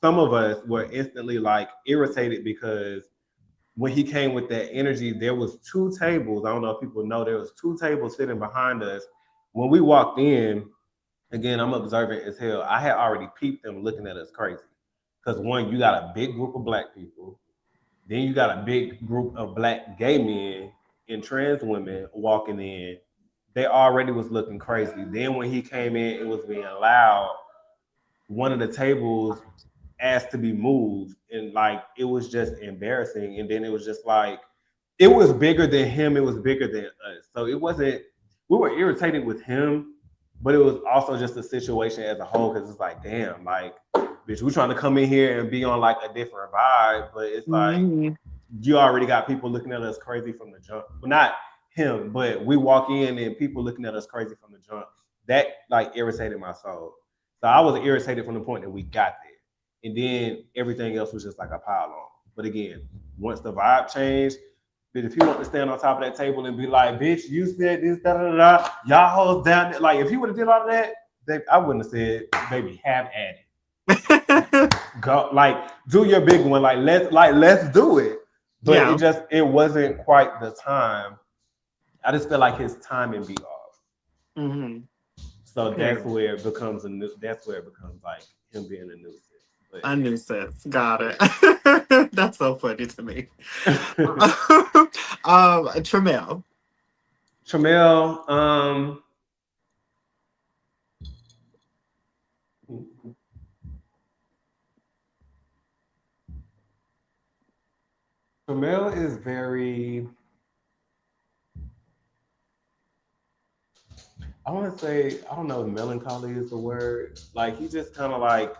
some of us were instantly like irritated because when he came with that energy, there was two tables. I don't know if people know, there was two tables sitting behind us. When we walked in, again, I'm observant as hell. I had already peeped them looking at us crazy. Because one, you got a big group of black people. Then you got a big group of black gay men and trans women walking in. They already was looking crazy. Then when he came in, it was being loud. One of the tables asked to be moved, and like it was just embarrassing. And then it was just like it was bigger than him. It was bigger than us. So it wasn't. We were irritated with him, but it was also just a situation as a whole because it's like, damn, like, bitch, we trying to come in here and be on like a different vibe, but it's like Hmm. you already got people looking at us crazy from the jump. Well, not him, but we walk in and people looking at us crazy from the jump. That like irritated my soul. So I was irritated from the point that we got there. And then everything else was just like a pile on. But again, once the vibe changed, but if he want to stand on top of that table and be like, bitch, you said this, da da da, y'all hoes down there. Like, if he would have did all of that, I wouldn't have said, baby, have at it. Go, like, do your big one. Let's do it. But Yeah. it wasn't quite the time. I just feel like his timing be off. Hmm. So that's Period. where it becomes that's where it becomes like him being a nuisance. But A nuisance. Got yeah. it. That's so funny to me. Yeah. Tramel. Tramel, Tramel is very, I want to say, I don't know, melancholy is the word. Like he just kind of like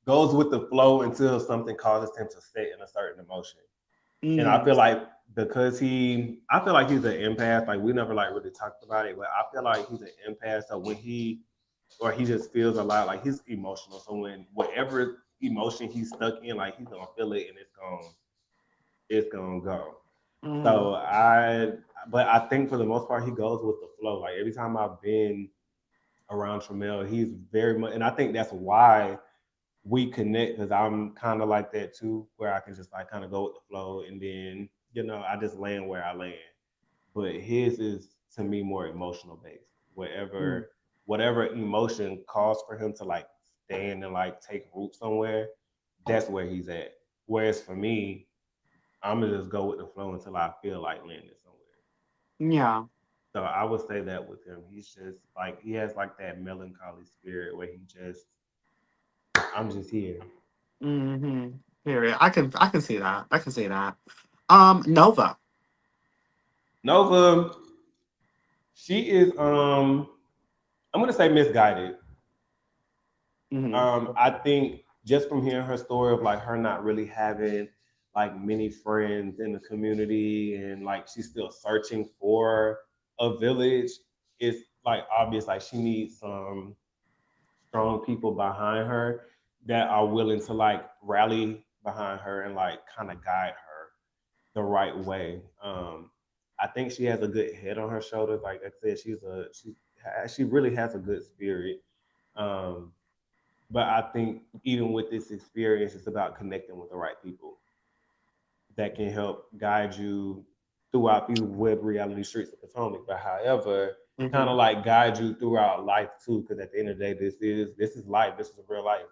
goes with the flow until something causes him to sit in a certain emotion. And I Hmm. feel like because I feel like he's an empath. Like we never like really talked about it, but I feel like he's an empath. So when he just feels a lot, like he's emotional. So when whatever emotion he's stuck in, like he's gonna feel it and it's gonna go. Mm. So but I think for the most part, he goes with the flow. Like every time I've been around Tramel, he's very much, and I think that's why we connect because I'm kind of like that too, where I can just like kind of go with the flow, and then I just land where I land. But his is to me more emotional based. Mm. Whatever emotion calls for him to like stand and like take root somewhere, that's where he's at. Whereas for me, I'm gonna just go with the flow until I feel like landing somewhere. Yeah. So I would say that with him, he's just like he has like that melancholy spirit where he just I'm just here. Mm-hmm. Period. I can see that. I can see that. Nova. Nova, she is I'm gonna say misguided. Mm-hmm. I think just from hearing her story of like her not really having like many friends in the community and like she's still searching for a village, it's like obvious like she needs some strong people behind her that are willing to like rally behind her and like kind of guide her the right way. I think she has a good head on her shoulders. Like I said, she really has a good spirit. Um, but I think even with this experience, it's about connecting with the right people that can help guide you throughout these web reality streets of Potomac. But however, kind Mm-hmm. of like guide you throughout life too, because at the end of the day, this is life. This is real life.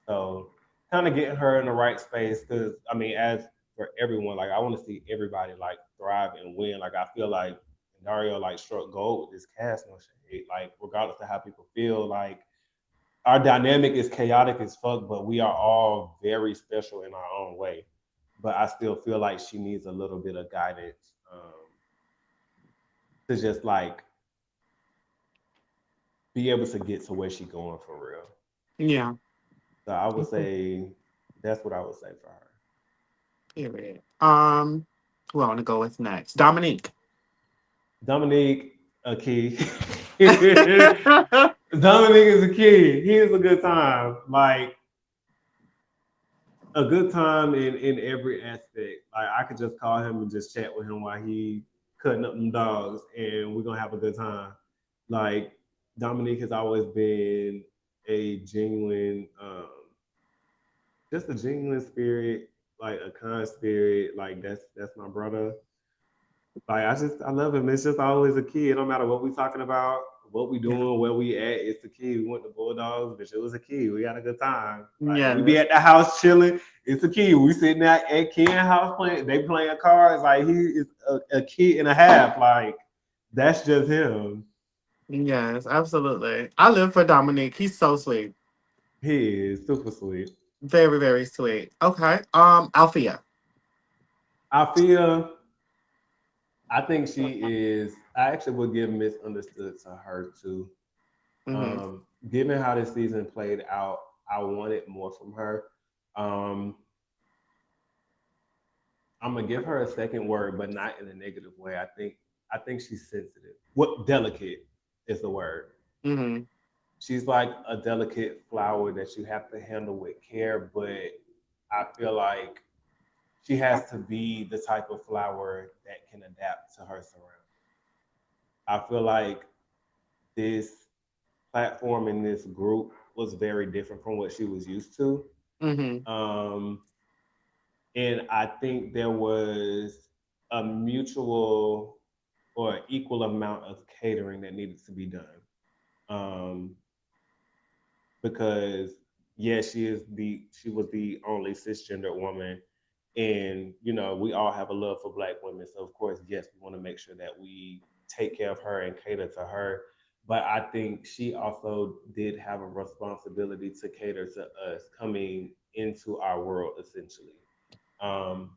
So kind of getting her in the right space, because I mean, as for everyone, like I want to see everybody like thrive and win. Like I feel like Dario like struck gold with this cast, no shade. Like regardless of how people feel, like our dynamic is chaotic as fuck, but we are all very special in our own way. But I still feel like she needs a little bit of guidance to just like be able to get to where she's going for real. Yeah. So I would Mhm. say that's what I would say for her. Period. Who I want to go with next? Dominique. Dominique, a key. Dominique is a kid. He is a good time. Like a good time in every aspect. Like I could just call him and just chat with him while he cutting up them dogs, and we're gonna have a good time. Like Dominique has always been a genuine, just a genuine spirit, like a kind spirit. Like that's my brother. Like I love him. It's just always a kid. No matter what we talking about, what we Yeah. doing, where we at, it's the kid. We went to Bulldogs, but it was a kid. We had a good time. Like we be Yes. at the house chilling. It's a kid. We sitting at Ken house playing. They playing cards. Like he is a kid and a half. Like that's just him. Yes, absolutely. I live for Dominique. He's so sweet. He is super sweet. Very, very sweet. Okay. Althea. I feel. I think she is. I actually would give misunderstood to her too. Mm-hmm. Given how this season played out, I wanted more from her. Um, I'm gonna give her a second word, but not in a negative way. I think she's sensitive. What delicate is the word? Mm-hmm. She's like a delicate flower that you have to handle with care, but I feel like she has to be the type of flower that can adapt to her surroundings. I feel like this platform in this group was very different from what she was used to. Mm-hmm. Um, and I think there was a mutual or equal amount of catering that needed to be done. Um, because yes, she was the only cisgender woman, and we all have a love for Black women. So of course, yes, we want to make sure that we take care of her and cater to her. But I think she also did have a responsibility to cater to us coming into our world essentially. Um,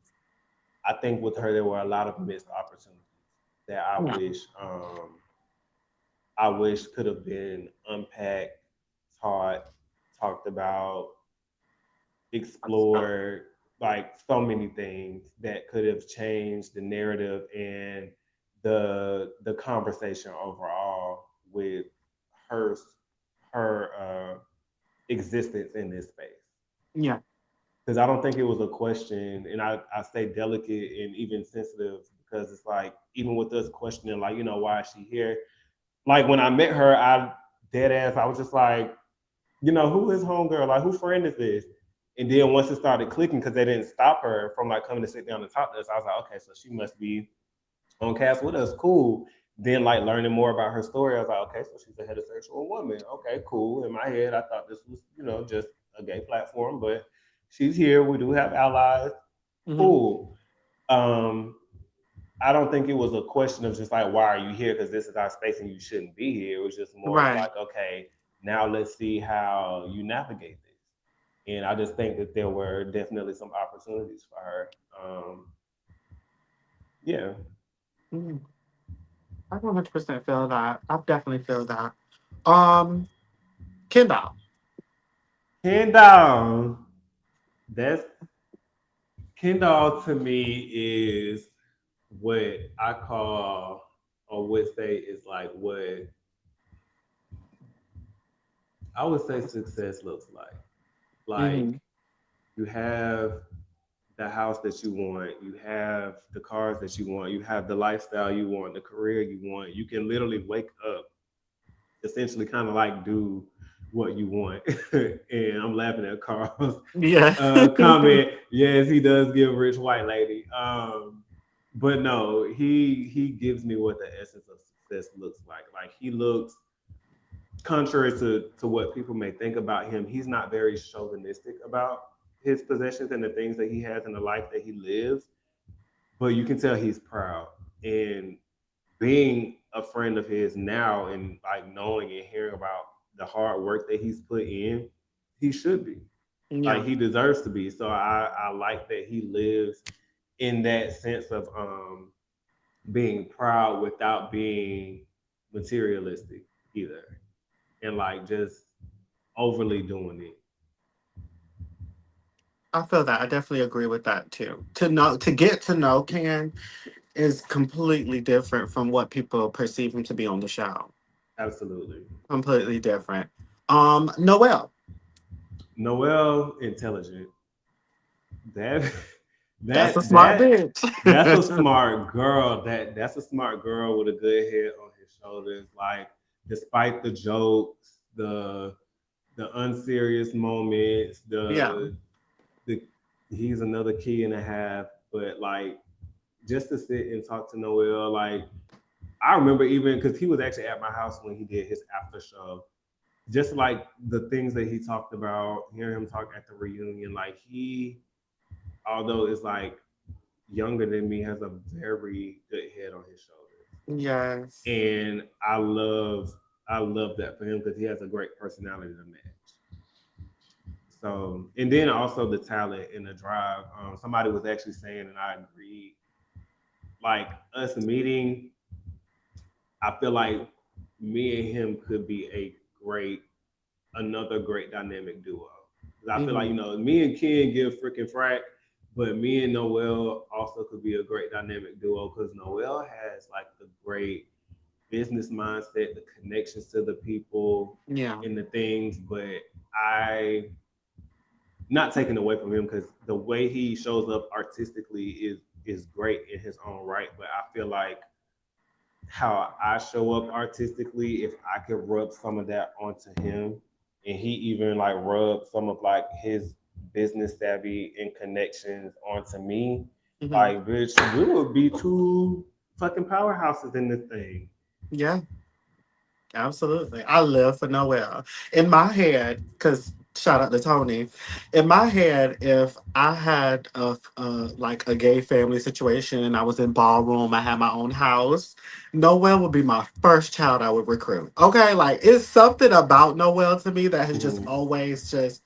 I think with her there were a lot of missed opportunities that Yeah. I wish could have been unpacked, taught, talked about, explored, like so many things that could have changed the narrative and the conversation overall with her her existence in this space. Yeah. because I don't think it was a question, and I stay delicate and even sensitive because it's like even with us questioning, like, why is she here? Like when I met her, I dead ass, I was just like, who is homegirl? Like, who friend is this? And then once it started clicking, because they didn't stop her from like coming to sit down and talk to us, I was like, okay, so she must be on cast with us, cool. Then like learning more about her story, I was like, okay, so she's a heterosexual woman. Okay, cool. In my head, I thought this was, just a gay platform, but she's here. We do have allies. Hmm. Cool. Um, I don't think it was a question of just like, why are you here? Because this is our space and you shouldn't be here. It was just more of Right. like, okay, now let's see how you navigate this. And I just think that there were definitely some opportunities for her. Yeah. Mhm. I 100% feel that. I definitely feel that. Um, Kendall. Hand down. That's Kendall to me is what I call or would say is like what I would say success looks like. Hmm. Like you have the house that you want, you have the cars that you want, you have the lifestyle you want, the career you want. You can literally wake up, essentially kind of like do what you want. And I'm laughing at Carl's Yeah. comment. Yes, he does give rich white lady. But no, he gives me what the essence of success looks like. Like he looks contrary to what people may think about him. He's not very chauvinistic about his possessions and the things that he has and the life that he lives, but you can tell he's proud. And being a friend of his now and like knowing and hearing about the hard work that he's put in, he should be. Like Yeah. he deserves to be. So I like that he lives in that sense of being proud without being materialistic either. And like just overly doing it. I feel that. I definitely agree with that too. To get to know Ken is completely different from what people perceive him to be on the show. Absolutely. Completely different. Noel. Noelle intelligent. That That's a that smart that bitch. that's a smart girl. That's a smart girl with a good head on his shoulders. Like despite the jokes, the unserious moments, Yeah. the he's another key and a half. But like just to sit and talk to Noel, like I remember even because he was actually at my house when he did his after show. Just like the things that he talked about, hearing him talk at the reunion, like he, although it's like younger than me, has a very good head on his shoulders, Yes. and I love that for him because he has a great personality to match. So, and then also the talent and the drive. Somebody was actually saying, and I agree. Like us meeting, I feel like me and him could be a great, another great dynamic duo. 'Cause I feel like Hmm. me and Ken give freaking frack, but me and Noel also could be a great dynamic duo because Noel has like the great business mindset, the connections to the people Yeah. and the things. But I not taking away from him because the way he shows up artistically is great in his own right. But I feel like how I show up artistically, if I could rub some of that onto him, and he even like rub some of like his business savvy and connections onto me, Hmm. like bitch, we would be two fucking powerhouses in this thing. Yeah. Absolutely. I live for Noel. In my head, because shout out to Tony, in my head, if I had like a gay family situation and I was in ballroom, I had my own house, Noel would be my first child I would recruit. Okay, like it's something about Noel to me that has just Mhm. always just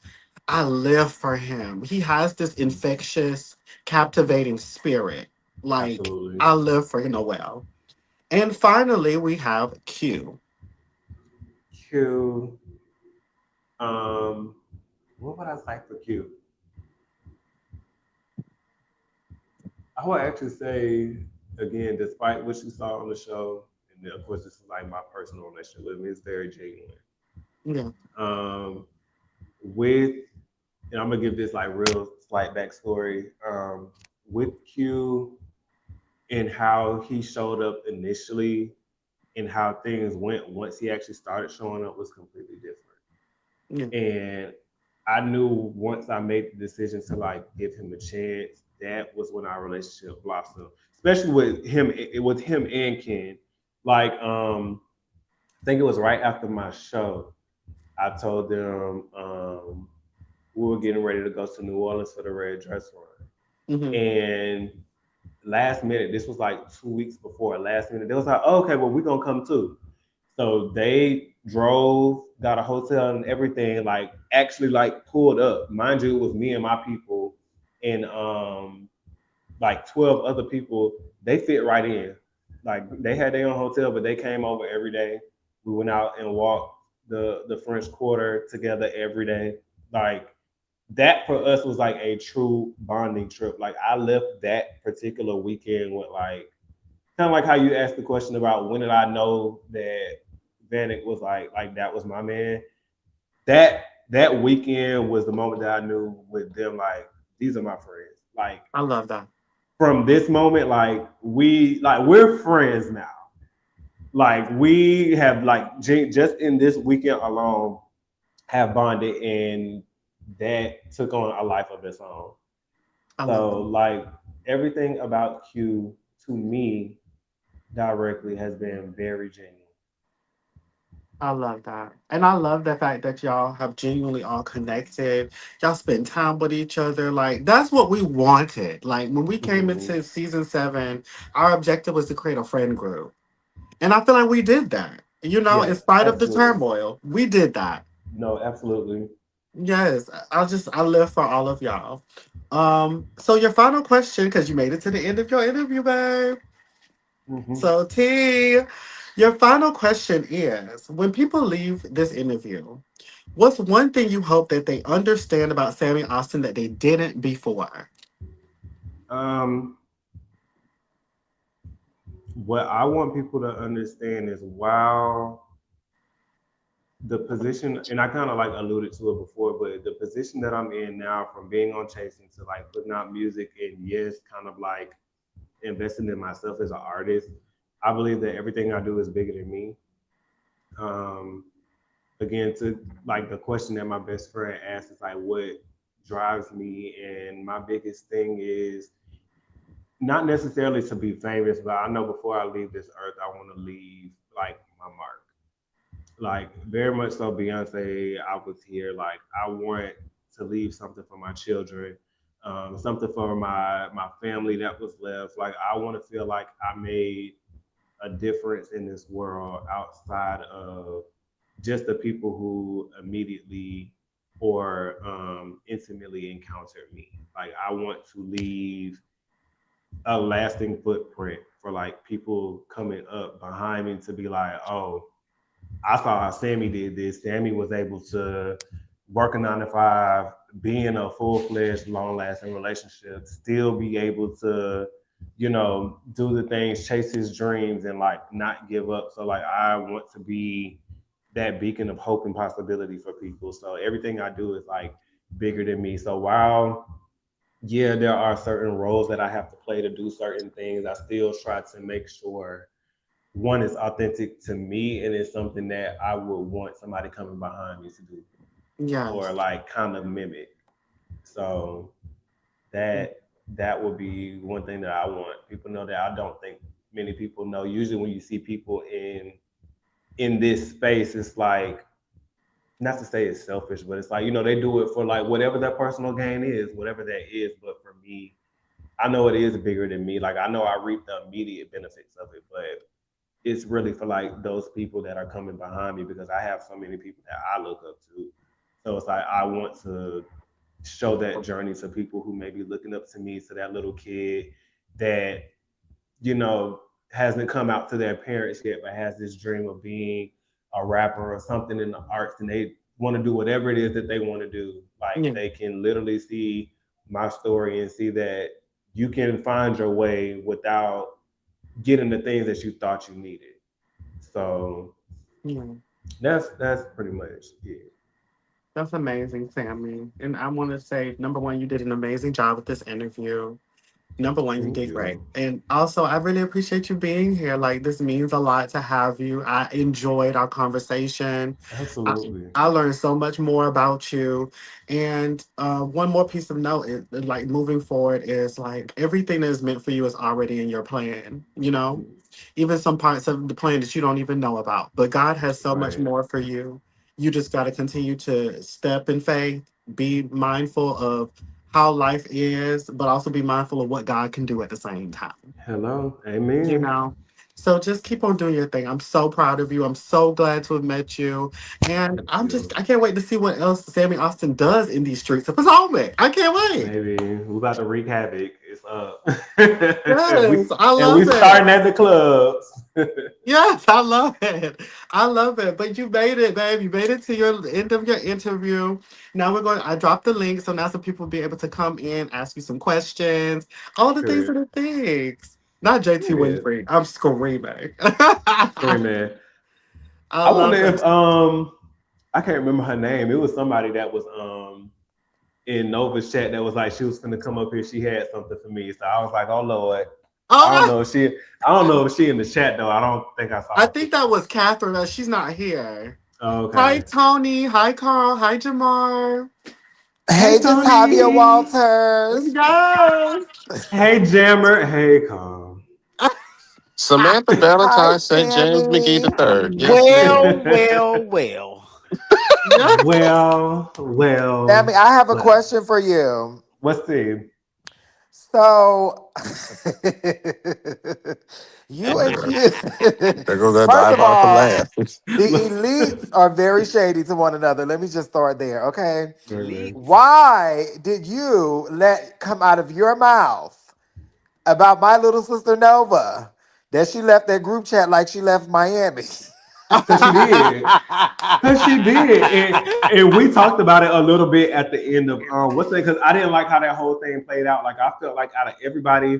I live for him. He has this infectious, captivating spirit. Like Absolutely. I live for Noel. And finally, we have Q. Q. Um, what would I say for Q? I would actually say again, despite what you saw on the show, and then, of course this is like my personal relationship with him, it's very genuine. Yeah. Um, with and I'm gonna give this like real slight backstory. With Q and how he showed up initially and how things went once he actually started showing up was completely different. Yeah. And I knew once I made the decision to like give him a chance, that was when our relationship blossomed. Especially with him and Ken. Like, I think it was right after my show. I told them we were getting ready to go to New Orleans for the red dress run. Mm-hmm. And last minute, this was like 2 weeks before, last minute, they was like, oh, okay, well, we're gonna come too. So they drove, got a hotel and everything, like actually like pulled up. Mind you, it was me and my people and like 12 other people. They fit right in. Like they had their own hotel, but they came over every day. We went out and walked the French Quarter together every day. Like that for us was like a true bonding trip. Like I left that particular weekend with like kind of like how you asked the question about when did I know that Vanek was like that was my man. That weekend was the moment that I knew with them like these are my friends. Like I love that. from this moment, we're friends now. Like we have like just in this weekend alone have bonded and that took on a life of its own. I love So that. like everything about Q to me directly has been very genuine. I love that. And I love the fact that y'all have genuinely all connected. Y'all spend time with each other. Like, that's what we wanted. Like, when we came Mm-hmm. into season 7, our objective was to create a friend group. And I feel like we did that. You know, in Yes, spite of the absolutely. turmoil, we did that. No, absolutely. Yes, I live for all of y'all. So your final question, because you made it to the end of your interview, babe. Mm-hmm. So T, your final question is: when people leave this interview, what's one thing you hope that they understand about Samii Austin that they didn't before? Um, what I want people to understand is while the position, and I kind of like alluded to it before, but the position that I'm in now, from being on Chasing to like putting out music and yes, kind of like investing in myself as an artist, I believe that everything I do is bigger than me. Um, Again, to like the question that my best friend asked is like, what drives me? And my biggest thing is not necessarily to be famous, but I know before I leave this earth, I want to leave like my mark. Like very much so Beyonce, I was here. Like I want to leave something for my children, something for my family that was left. Like I want to feel like I made a difference in this world outside of just the people who immediately or intimately encountered me. Like I want to leave a lasting footprint for like people coming up behind me to be like, oh, I saw how Sammy did this. Sammy was able to work a 9 to 5, be in a full fledged, long lasting relationship, still be able to, do the things, chase his dreams, and like not give up. So like I want to be that beacon of hope and possibility for people. So everything I do is like bigger than me. So while yeah, there are certain roles that I have to play to do certain things, I still try to make sure one is authentic to me and it's something that I would want somebody coming behind me to do or Yes. like kind of mimic. So that that would be one thing that I want people to know that I don't think many people know. Usually when you see people in this space, it's like not to say it's selfish, but it's like, they do it for like whatever their personal gain is, whatever that is. But for me, I know it is bigger than me. Like I know I reap the immediate benefits of it, but it's really for like those people that are coming behind me because I have so many people that I look up to. So it's like I want to show that journey to people who may be looking up to me, to that little kid that, you know, hasn't come out to their parents yet, but has this dream of being a rapper or something in the arts and they want to do whatever it is that they want to do. Like Yeah. they can literally see my story and see that you can find your way without getting the things that you thought you needed. So Yeah. that's pretty much it. That's amazing, Sammy. And I want to say, number one, you did an amazing job with this interview. Number one, you Thank did great. you. And also, I really appreciate you being here. Like, this means a lot to have you. I enjoyed our conversation. I, Absolutely. I learned so much more about you. And one more piece of note is like moving forward is like everything that is meant for you is already in your plan, you know? Even some parts of the plan that you don't even know about. But God has so much Right. more for you. You just got to continue to step in faith, be mindful of how life is, but also be mindful of what God can do at the same time. Hello. You Amen. know? So just keep on doing your thing. I'm so proud of you. I'm so glad to have met you. And Thank you. I can't wait to see what else Sammy Austin does in these streets of Potomac. I can't wait. Baby, we about to wreak havoc. It's up. Yes, I and we love it. starting at the clubs. Yes, I love it. I love it. But you made it, babe. You made it to your end of your interview. Now I dropped the link so now some people will be able to come in, ask you some questions, all the things Period. and the things. Not JT Period. Winfrey. I'm screaming. Screaming. I I wonder love if it. I can't remember her name. It was somebody that was in Nova's chat that was like she was gonna come up here. She had something for me, so I was like, oh Lord. I don't Oh, know if she. I don't know if she in the chat though. I don't think I saw I her think picture. that was Catherine. She's not here. Oh, Hi, okay. Tony. Hi, Carl. Hi, Jamar. Hey Hey, just Javier Tony. Walters. Yes. Hey Jammer. Hey Calm. Samantha Hi, Valentine, St. James McGee Sammy. the third. Yes, ma'am. Well, well, well. Yes. Sammy, well. I have a Well. question for you. What's the? So, you Oh and boy. you, There goes that first of diabolical all, laugh. the elites are very shady to one another. Let me just start there, okay? Okay. Elite. Why did you let come out of your mouth about my little sister Nova that she left that group chat like she left Miami? Cause she did. Cause she did, and we talked about it a little bit at the end of what's it? Because I didn't like how that whole thing played out. Like I felt like out of everybody,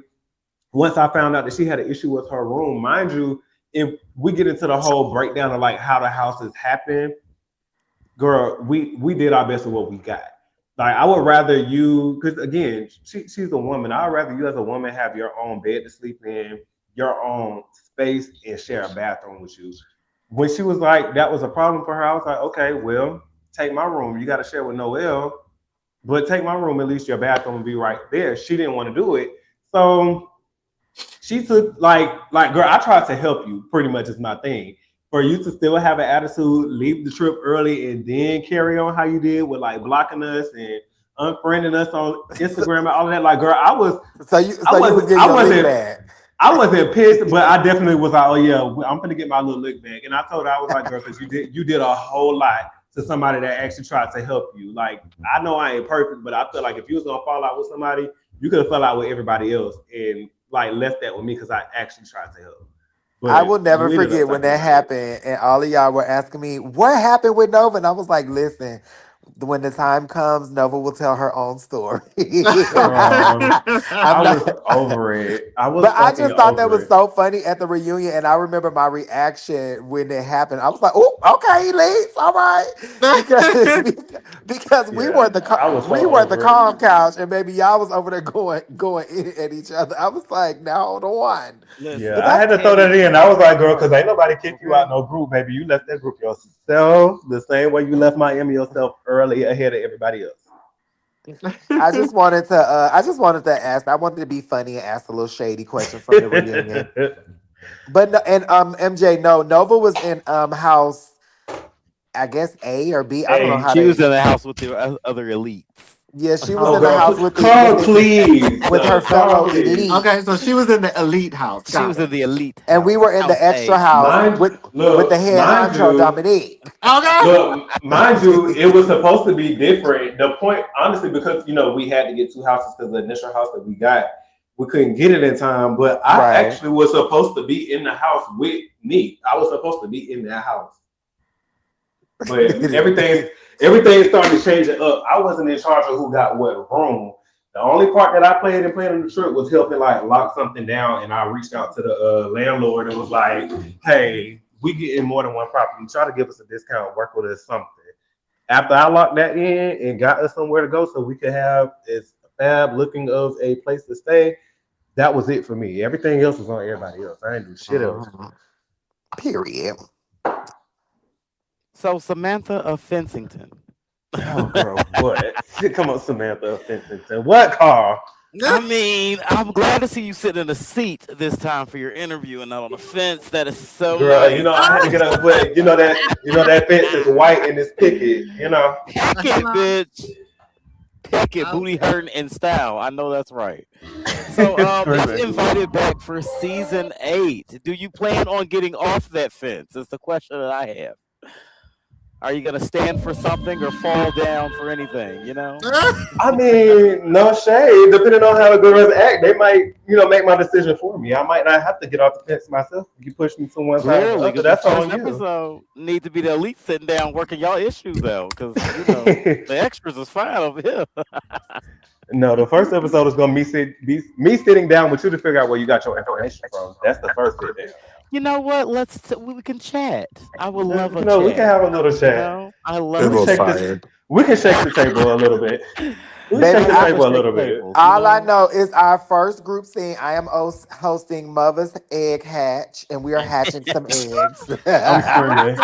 once I found out that she had an issue with her room, mind you, if we get into the whole breakdown of like how the houses happen, girl, we did our best with what we got. Like I would rather you, because again, she's a woman. I'd rather you as a woman have your own bed to sleep in, your own space, and share a bathroom with you. When she was like that was a problem for her, I was like, okay, well, take my room. You got to share with Noel, but take my room. At least your bathroom will be right there. She didn't want to do it, so she took girl. I tried to help you. Pretty much is my thing. For you to still have an attitude, leave the trip early, and then carry on how you did with like blocking us and unfriending us on so, Instagram and all of that. Like, girl, so you was getting I your lick wasn't, back. I wasn't pissed, but I definitely was like, oh yeah, I'm gonna get my little lick back. And I told her I was like, girl, because you did a whole lot to somebody that actually tried to help you. Like, I know I ain't perfect, but I feel like if you was gonna fall out with somebody, you could have fell out with everybody else and like left that with me because I actually tried to help. I But will never you ended up forget when sucking that my dick. happened, and all of y'all were asking me what happened with Nova, and I was like, "Listen, when the time comes, Nova will tell her own story." Girl, I'm I was not. over it. I was But I fucking just thought that over was it. so funny at the reunion, and I remember my reaction when it happened. I was like, "Oh, okay, Elise, all right," because because Yeah, I was we so were the over it. calm couch, and maybe y'all was over there going in at each other. I was like, "Now hold on," Yeah, but Listen, I had that's to throw that Tammy. in. I was like, girl, because ain't nobody kicked you okay. out no group, baby. You left that group yourself the same way you left Miami yourself early ahead of everybody else. I just wanted to ask. I wanted to be funny and ask a little shady question from the reunion. But no, and MJ, no, Nova was in house, I guess A or B. I don't know Hey, how She was they. in the house with the other elites. Yeah, she was oh in the girl, house with the Carl, please, with her Carl, fellow please. elite, Okay, so she was in the elite house. She Got was in it. the elite and we house, were in the House extra A. house with the head Mind honcho you, Dominique. Okay. mind you, it was supposed to be different. The point, honestly, because we had to get two houses because the initial house that we got, we couldn't get it in time. But I Right. actually was supposed to be in the house with me. I was supposed to be in that house, but everything started to change it up. I wasn't in charge of who got what room. The only part that I played and played on the trip was helping like lock something down, and I reached out to the landlord and was like, "Hey, we get in more than one property. Try to give us a discount, work with us something." After I locked that in and got us somewhere to go so we could have as fab looking of a place to stay, that was it for me. Everything else was on everybody else. I didn't do shit else. Period. So Samantha of Fensington. Oh, girl, what? Come on, Samantha Fenton. What, Carl? I mean, I'm glad to see you sitting in a seat this time for your interview and not on a fence. That is so Girl, you nice. know I had to get up, but you know that fence is white and it's picket. You know. Pick it, bitch. Pick it, booty hurting in style. I know that's right. So, if invited back for season 8, do you plan on getting off that fence? That's the question that I have. Are you gonna stand for something or fall down for anything? You know. I mean, no shade. Depending on how the girls act, they might, make my decision for me. I might not have to get off the fence myself. If you push me to one side or the Clearly, other, because the that's on first you. episode need to be the elite sitting down working y'all issues out. Because the extras is fine over here. No, the first episode is gonna be me sitting down with you to figure out where you got your information from. That's the first sit down. You know what? We can chat. I would love a We can chat. have a little chat. I It love was a chat. fire. We can shake the table a little bit. We can Baby, shake the I- table a little bit. All I know is our first group scene. I am hosting Mother's Egg Hatch, and we are hatching some eggs. I'm screaming.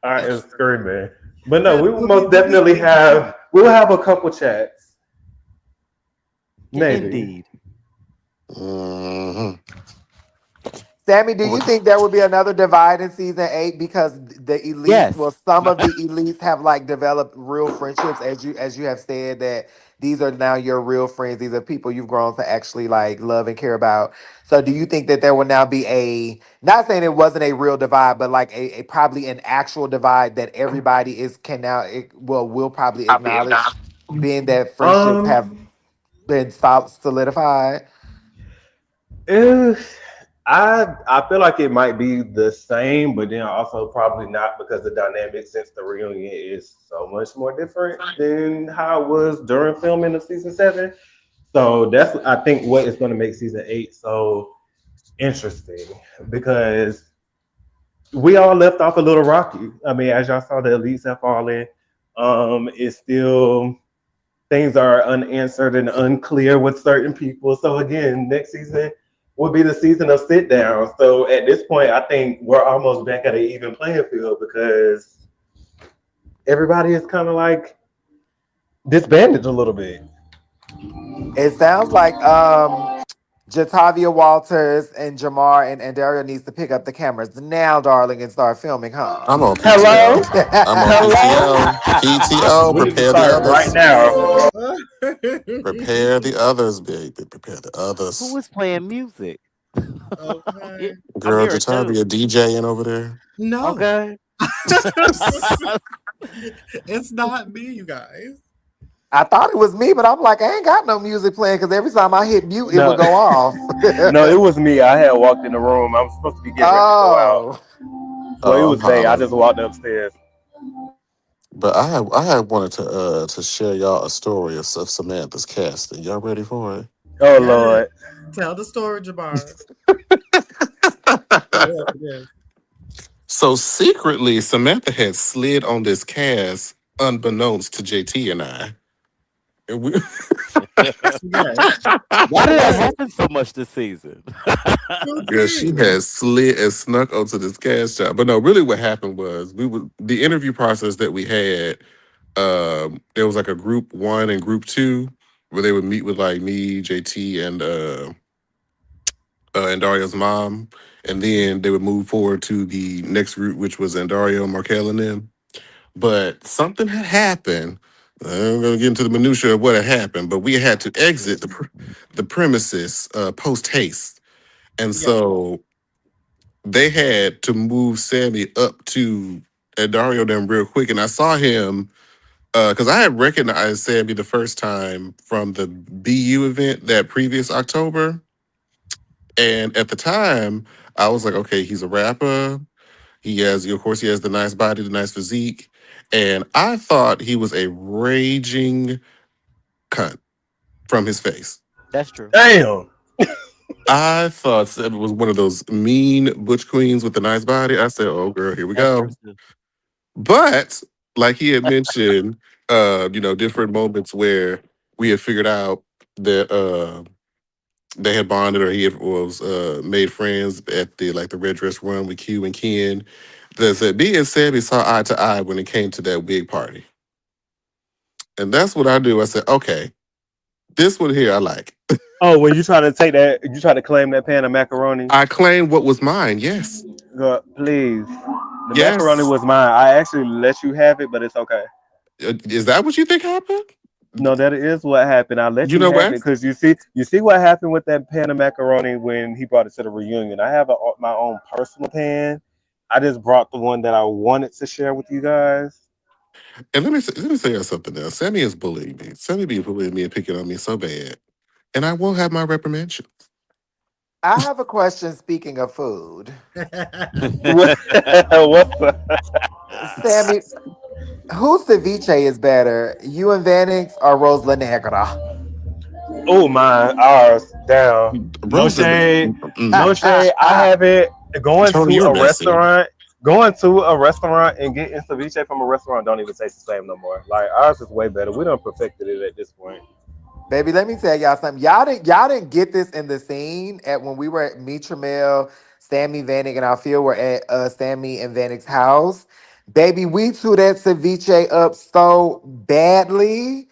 I am screaming. But no, we will most definitely we'll have a couple chats. Maybe. Indeed. Mhm. Sammy, do you think there will be another divide in season 8 because the elites? Yes. Well, some of the elites have like developed real friendships, as you have said that these are now your real friends. These are people you've grown to actually like love and care about. So, do you think that there will now be not saying it wasn't a real divide, but like a probably an actual divide that everybody will probably acknowledge, being that friendships have been solidified? Eh, I feel like it might be the same, but then also probably not because the dynamic since the reunion is so much more different than how it was during filming of season 7. So that's I think what is going to make season 8 so interesting because we all left off a little rocky. I mean, as y'all saw, the elites have fallen. It's still things are unanswered and unclear with certain people. So again, next season will be the season of sit down. So at this point, I think we're almost back at an even playing field because everybody is kind of like disbanded a little bit. It sounds like Jatavia Walters and Jamar and Dario needs to pick up the cameras now, darling, and start filming, huh? I'm on Hello? PTO. I'm on PTO. PTO. We need to Prepare the start right others. now. Prepare the others, baby. Prepare the Who others. is playing music? Okay. I'm Girl, here too. Jatavia DJing over there. No, Okay. it's not me, you guys. I thought it was me, but I'm like, I ain't got no music playing because every time I hit mute, it No, would go off. no, it was me. I had walked in the room. I was supposed to be getting ready to go out. Oh, Well, it Oh, I'm was Bay. I just hollering. walked upstairs. But I had wanted to share y'all a story of Samantha's casting. Y'all ready for it? Oh Yeah. Lord. Tell the story, Jabbar. Yeah. So secretly, Samantha had slid on this cast unbeknownst to JT and I. And we Yes. Why did that happen so much this season? Yeah, she had slid and snuck onto this cast job. But no, really what happened was the interview process that we had, there was like a group 1 and group 2 where they would meet with like me, JT, and Dario's mom. And then they would move forward to the next group, which was Dario, Markel, and them. But something had happened. I'm going to get into the minutia of what had happened, but we had to exit the premises post haste. And Yeah. so they had to move Sammy up to Dario them real quick. And I saw him because I had recognized Sammy the first time from the BU event that previous October. And at the time, I was like, okay, he's a rapper. Of course, he has the nice body, the nice physique. And I thought he was a raging cunt from his face. That's true. Damn. I thought Sammy was one of those mean butch queens with the nice body. I said, oh, girl, here we That's go. true too. But like he had mentioned, different moments where we had figured out that they had bonded or he had, was made friends at the Red Dress Run with Q and Ken. That me and Sammy saw eye to eye when it came to that wig party. And that's what I do. I said, okay, this one here I like. Oh, when you try to take that, you try to claim that pan of macaroni. I claimed what was mine. Yes. Girl, please. The macaroni Yes. was mine. I actually let you have it, but it's okay. Is that what you think happened? No, that is what happened. I let You you know have it what? because you see what happened with that pan of macaroni when he brought it to the reunion. I have my own personal pan. I just brought the one that I wanted to share with you guys. And let me say you something else. Sammy is bullying me. Sammy be bullying me and picking on me so bad. And I won't have my reprimand. I have a question. Speaking of food, What's the, Sammy, whose ceviche is better, you and Vanix or Rose La Negra? oh my ours down. No Rose, shade, mm, no shade. I have it going Tony, to you're a messy. restaurant. Going to a restaurant and getting ceviche from a restaurant don't even taste the same no more. Like ours is way better. We done perfected it at this point. Baby, let me tell y'all something. Y'all didn't get this in the scene at when we were at Mitramel, Sammy Vanek and Alfia were at Sammy and Vanek's house. Baby, we threw that ceviche up so badly.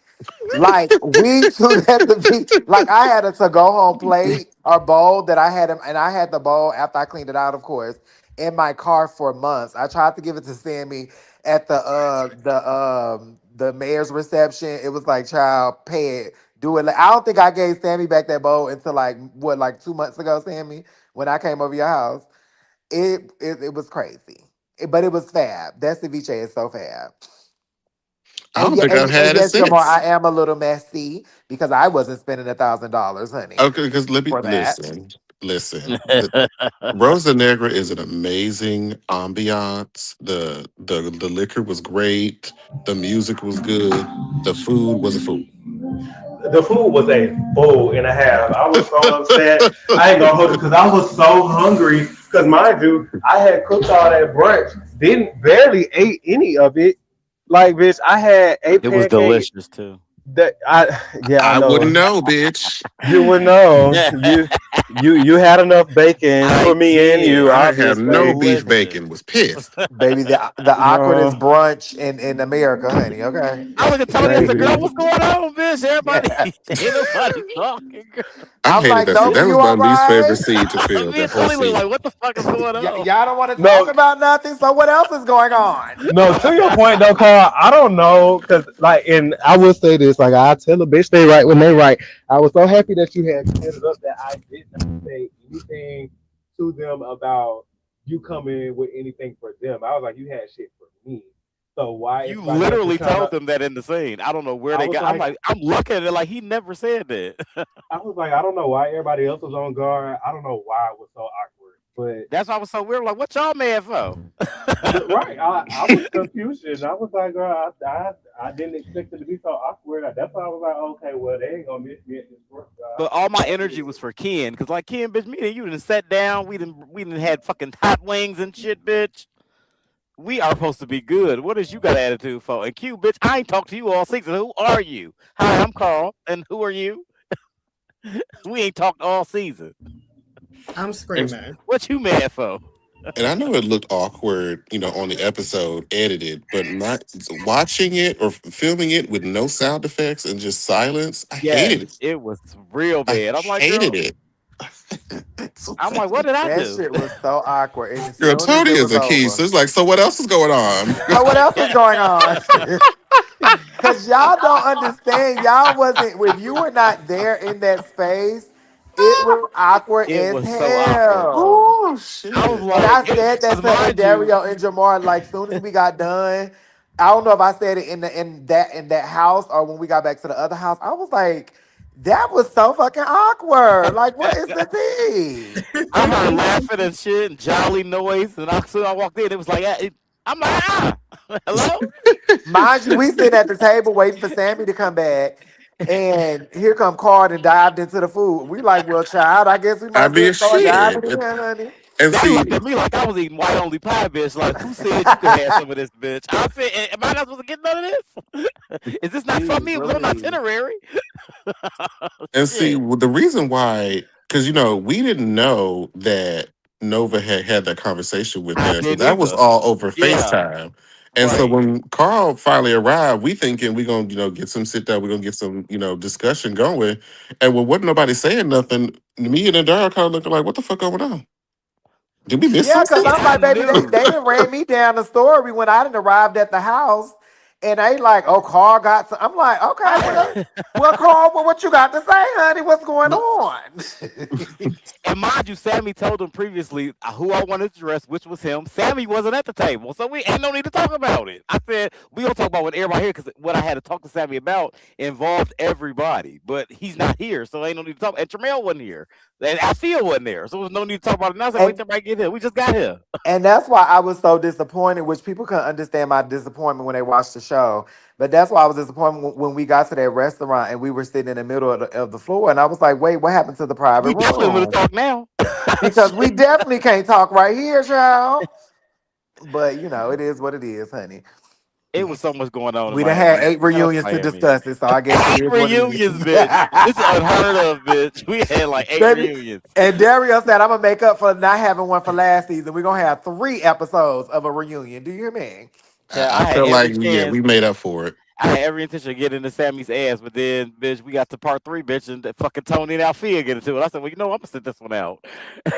Like we took that to be like I had a to go home plate or bowl that I had and I had the bowl after I cleaned it out, of course, in my car for months. I tried to give it to Sammy at the mayor's reception. It was like, child, pay it, do it. Like, I don't think I gave Sammy back that bowl until like 2 months ago, Sammy, when I came over your house. It was crazy. But it was fab. That ceviche is so fab. I don't think I've And had it yes, Jamar, since. I am a little messy because I wasn't spending $1,000, honey, Okay, because let me for that. listen. Rosa Negra is an amazing ambiance. The liquor was great. The music was good. The food was a food. The food was a full and a half. I was so upset. I ain't gonna hold it because I was so hungry. Because mind you, I had cooked all that brunch, didn't barely ate any of it. Like bitch, I had a It was pancake delicious too. that I yeah I I wouldn't know know, bitch. you would know you had enough bacon I for me and did. you I have no obviously. beef Listen. bacon. Was pissed. Baby, the awkwardest Girl, brunch in America, honey. Okay. I look at Tony and said, "Girl, baby. what's going on, bitch? Everybody, ain't nobody talking." Girl. I I'm hated like, that scene. Nova, That you was my all least favorite right? scene to film. Me That and whole Tony look scene. like, "What the fuck is going on?" Y'all don't want to talk No, about nothing, so what else is going on? no, to your point though, Carl, I don't know, cause like, and I will say this, like I tell a bitch they right when they right. I was so happy that you had cleared it up that I did not say anything to them about you coming with anything for them. I was like, you had shit for me. So why You everybody else is literally trying told to? them that in the scene. I don't know where I they was got. I'm like, like, I'm looking at it like he never said that. I don't know why everybody else was on guard. I don't know why it was so awkward, but That's why I was so weird. Like, what y'all mad for? right, I was confusion. I was like, girl, I didn't expect it to be so awkward. That's why I was like, okay, well, they ain't gonna miss me at this work But job. all my So energy was for Ken, cause like Ken, bitch, me and you done sat down. We done had fucking hot wings and shit, bitch. We are supposed to be good. What is you got attitude for? And Q, bitch, I ain't talked to you all season. Who are you? Hi, I'm Carl. And who are you? We ain't talked all season. I'm And, screaming. What you mad for? and I know it looked awkward, on the episode edited, but not watching it or filming it with no sound effects and just silence. I Yes, hated it. it was real I bad. I'm like, hated girl, it. It's so I'm like, funny. what did I That do? shit was so awkward. And as Girl, soon as Tony it is was a key. over, So it's like, so what else is going on? so what else is going on? Cause y'all don't understand. Y'all wasn't if you were not there in that space, it was awkward It as was so awkward. hell. Oh I was shit. And like, I said that because to mind you, Dario and Jamar, like soon as we got done. I don't know if I said it in that house or when we got back to the other house. I was like, that was so fucking awkward. Like, what is the tea? I heard laughing and shit and jolly noise, and soon I walked in, it was like, I'm like, hello? Mind you, we sitting at the table waiting for Sammy to come back. And here come Card and dived into the food. We like, well, child, I guess we might I as well mean, start diving shit. in, honey. And They see, looked at me like I was eating white only pie, bitch. Like, who said you could have some of this, bitch? I said, am I not supposed to get none of this? Is this not from me? It was on the itinerary. and see, Shit. well, the reason why, because we didn't know that Nova had that conversation with I them, so didn't that was either. all over Yeah, FaceTime. And so right. when Carl finally arrived, we thinking we're gonna, get some sit down, we're gonna get some, discussion going. And when wasn't nobody saying nothing, me and Adara kind of looking like, what the fuck going on? Did we miss Yeah, because something? And I'm I like, baby, they knew. didn't ran me down the story when I didn't arrived at the house. And they like, oh, Carl got some. I'm like, okay, well, Carl, what you got to say, honey? What's going on? And mind you, Sammy told him previously who I wanted to dress, which was him. Sammy wasn't at the table, so we ain't no need to talk about it. I said we gonna talk about what everybody here, because what I had to talk to Sammy about involved everybody, but he's not here, so ain't no need to talk. And Tramel wasn't here, and Althea wasn't there, so there was no need to talk about it. Now I said, wait and till everybody get here. We just got here. and that's why I was so disappointed, which people couldn't understand my disappointment when they watched the show. But that's why I was disappointed when we got to that restaurant and we were sitting in the middle of the floor. And I was like, wait, what happened to the private We definitely want to room? talk now. Because we definitely can't talk right here, child. But, it is what it is, honey. It was so much going on in We done had Miami. 8 Shout out to reunions to Miami. discuss it, so I guess it 8 is what it is. reunions, bitch. This is unheard of, bitch. We had like 8 Baby, reunions. and Dario said, I'm going to make up for not having one for last season. We're going to have 3 episodes of a reunion. Do you hear me? Yeah, I I had feel like every chance. we made up for it. I had every intention of getting into Sammy's ass, but then, bitch, we got to part 3, bitch, and fucking Tony and Alfia get into it. I said, well, I'm gonna sit this one out.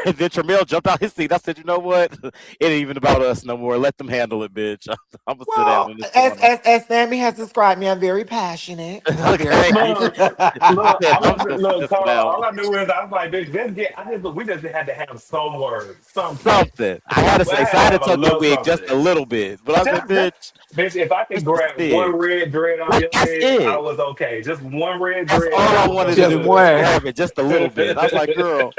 And then Tramel jumped out his seat. I said, you know what? It ain't even about us no more. Let them handle it, bitch. I'm gonna sit down Well, in this as, corner. as as Sammy has described me, I'm very passionate. I'm very Okay, you Look, look, said, all I'm I just gonna sit look, this one Carl. out. All I knew is I was like, bitch, we just had to have some words, something. Something. I had to We say, had so to I had to have a tuck your little wig just something. a little bit. But I said, Just, bitch, bitch, if I could just a grab one smidge. red dread off Like, your that's head, I it. was okay. Just one red That's dread, all and I I was gonna wanted to be just do was good. one. grab it just a little bit. I was like, girl,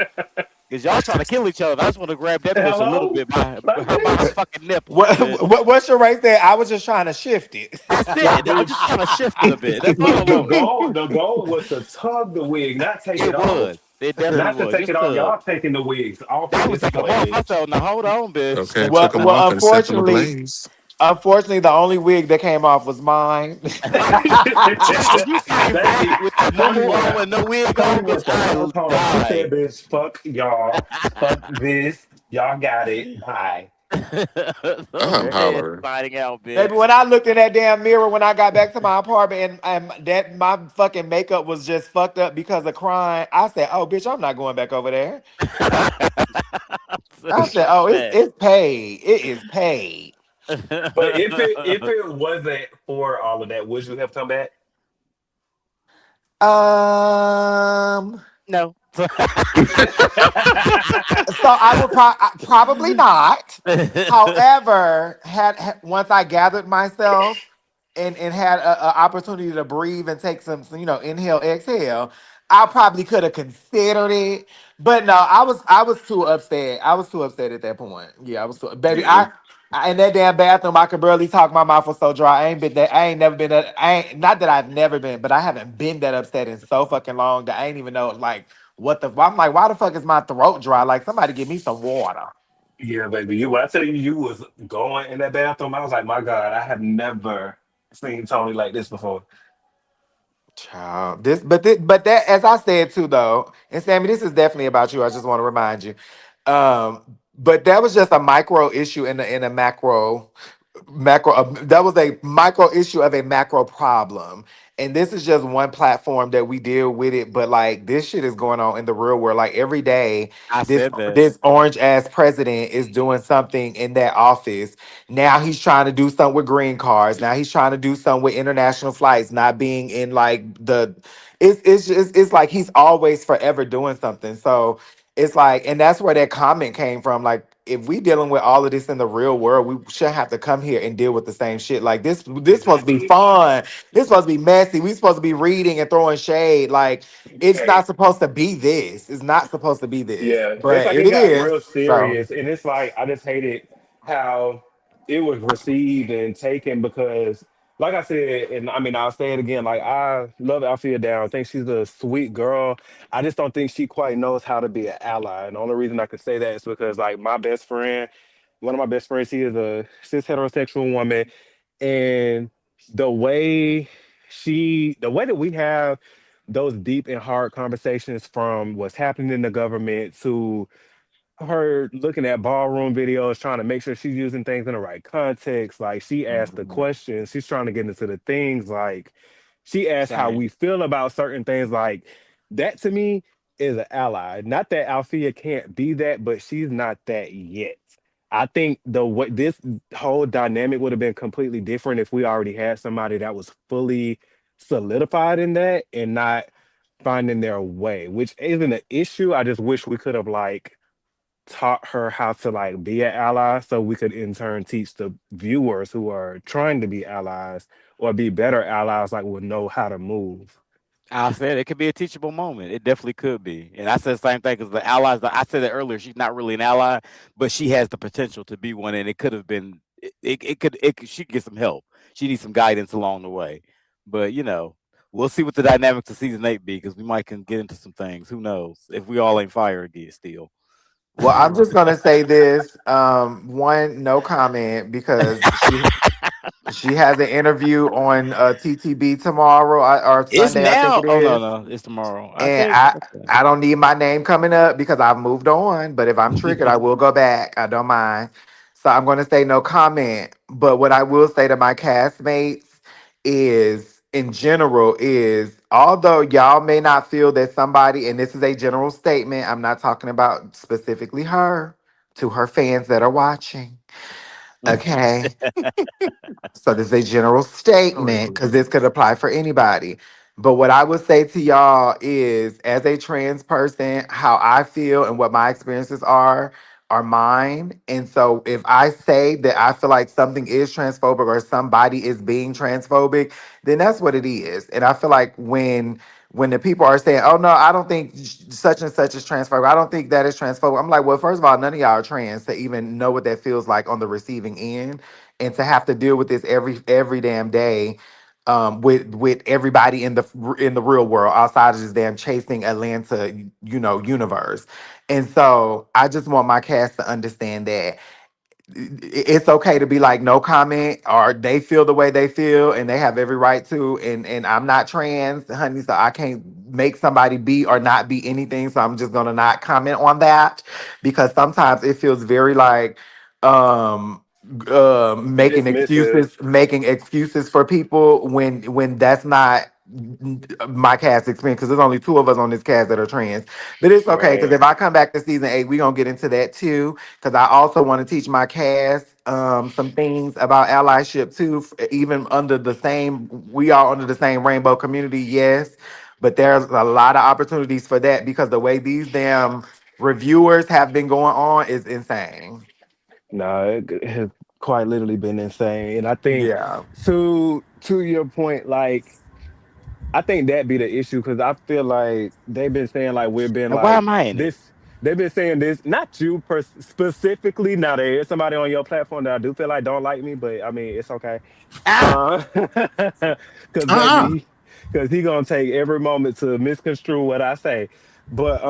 because y'all trying to kill each other. I just want to grab that bitch a little Hello, bit by like her bitch, fucking nipples, What, bitch. what's your race there? I was just trying to shift it. That's like it. I'm just bitch. trying to shift it a bit. That's all I Look, the wanted. goal, the goal was to tug the wig, not take it It off. was. It definitely Not to was. take Just it off. tug. Y'all taking the wigs off They at was this taking them point, off. I bitch. said, now hold on, bitch. Okay, Step took well, them back. well, off and set them unfortunately, ablaze. unfortunately, the only wig that came off was mine. Bitch, when you came back Baby, with that Tony moo was on and no wig Tony on, was bitch, the whole I time. She said, died. bitch, fuck y'all. Fuck this. Y'all got it. Bye. I'm Her head hollering. sliding out, Baby, bitch. when I looked in that damn mirror when I got back to my apartment and that my fucking makeup was just fucked up because of crying, I said, "Oh, bitch, I'm not going back over there." I said, "Oh, Shit. it's paid. It is paid." But if it wasn't for all of that, would you have come back? Um. No. So I would probably not. However, once I gathered myself and had a opportunity to breathe and take some inhale, exhale, I probably could have considered it. But no, I was too upset. I was too upset at that point. Yeah, I was too baby. Yeah. In that damn bathroom, I could barely talk. My mouth was so dry. I ain't been that. I ain't never been that. I ain't not that I've never been, but I haven't been that upset in so fucking long that I ain't even know like what the. I'm like, why the fuck is my throat dry? Like somebody give me some water. Yeah, baby. When I tell you you was going in that bathroom, I was like, my God, I have never seen Tony like this before. Child, but that, as I said too, though, and Sammy, this is definitely about you. I just want to remind you. But that was just a micro issue in a macro that was a micro issue of a macro problem, and this is just one platform that we deal with it, but like this shit is going on in the real world like every day. I this said that. this orange ass president is doing something in that office. Now he's trying to do something with green cards. Now he's trying to do something with international flights not being in like the it's like he's always forever doing something. So it's like, and that's where that comment came from. Like, if we dealing with all of this in the real world, we shouldn't have to come here and deal with the same shit. Like this supposed to be Exactly. fun. This supposed to be messy. We supposed to be reading and throwing shade. Like, it's Hey, not supposed to be this. It's not supposed to be this. yeah, it's But like it it got is. real So serious, and it's like I just hated how it was received and taken because like I said, and I mean, I'll say it again. Like, I love Althea Down. I think she's a sweet girl. I just don't think she quite knows how to be an ally. And the only reason I could say that is because, like, my best friend, one of my best friends, she is a cis heterosexual woman. And the way the way that we have those deep and hard conversations, from what's happening in the government to her looking at ballroom videos, trying to make sure she's using things in the right context. Like, she asked the Mhm. questions, she's trying to get into the things. Like, she asked how we Same. feel about certain things. Like, that to me is an ally. Not that Althea can't be that, but she's not that yet. I think the way this whole dynamic would have been completely different if we already had somebody that was fully solidified in that and not finding their way, which isn't an issue. I just wish we could have like taught her how to like be an ally so we could in turn teach the viewers who are trying to be allies or be better allies, like would know how to move. I said it could be a teachable moment. It definitely could be. And I said the same thing because the allies, I said it earlier, she's not really an ally, but she has the potential to be one. And it could have been, she could get some help. She needs some guidance along the way. But, we'll see what the dynamics of season 8 be because we might can get into some things. Who knows? If we all ain't fire again still. Well, I'm just gonna say this. One, no comment because she has an interview on TTB tomorrow or It's Sunday, I think now. it Oh, no, is. no. It's tomorrow. And Okay. Okay. I don't need my name coming up because I've moved on. But if I'm triggered, I will go back. I don't mind. So I'm going to say no comment. But what I will say to my castmates is, in general, is although y'all may not feel that somebody, and this is a general statement, I'm not talking about specifically her, to her fans that are watching. Okay. So this is a general statement because this could apply for anybody. But what I would say to y'all is, as a trans person, how I feel and what my experiences are mine. And so if I say that I feel like something is transphobic or somebody is being transphobic, then that's what it is. And I feel like when the people are saying, "Oh no, I don't think such and such is transphobic. I don't think that is transphobic." I'm like, well, first of all, none of y'all are trans to even know what that feels like on the receiving end, and to have to deal with this every damn day, with everybody in the real world outside of this damn chasing Atlanta, universe. And so I just want my cast to understand that it's okay to be like no comment, or they feel the way they feel and they have every right to. And I'm not trans, honey, so I can't make somebody be or not be anything, so I'm just gonna not comment on that, because sometimes it feels very like um Dismissive. making excuses for people when that's not my cast experience, because there's only two of us on this cast that are trans. But it's okay, because Right. if I come back to season 8, we're gonna get into that too, because I also want to teach my cast some things about allyship too, even under the same, we are under the same rainbow community, yes, but there's a lot of opportunities for that, because the way these damn reviewers have been going on is insane. No, it has quite literally been insane. And I think Yeah. to your point, like, I think that be the issue because I feel like they've been saying like we've been And why like am I in it? this. They've been saying this, not you specifically. Now there is somebody on your platform that I do feel like don't like me, but I mean it's okay. Ah! Because Uh-uh. baby, because he gonna take every moment to misconstrue what I say. But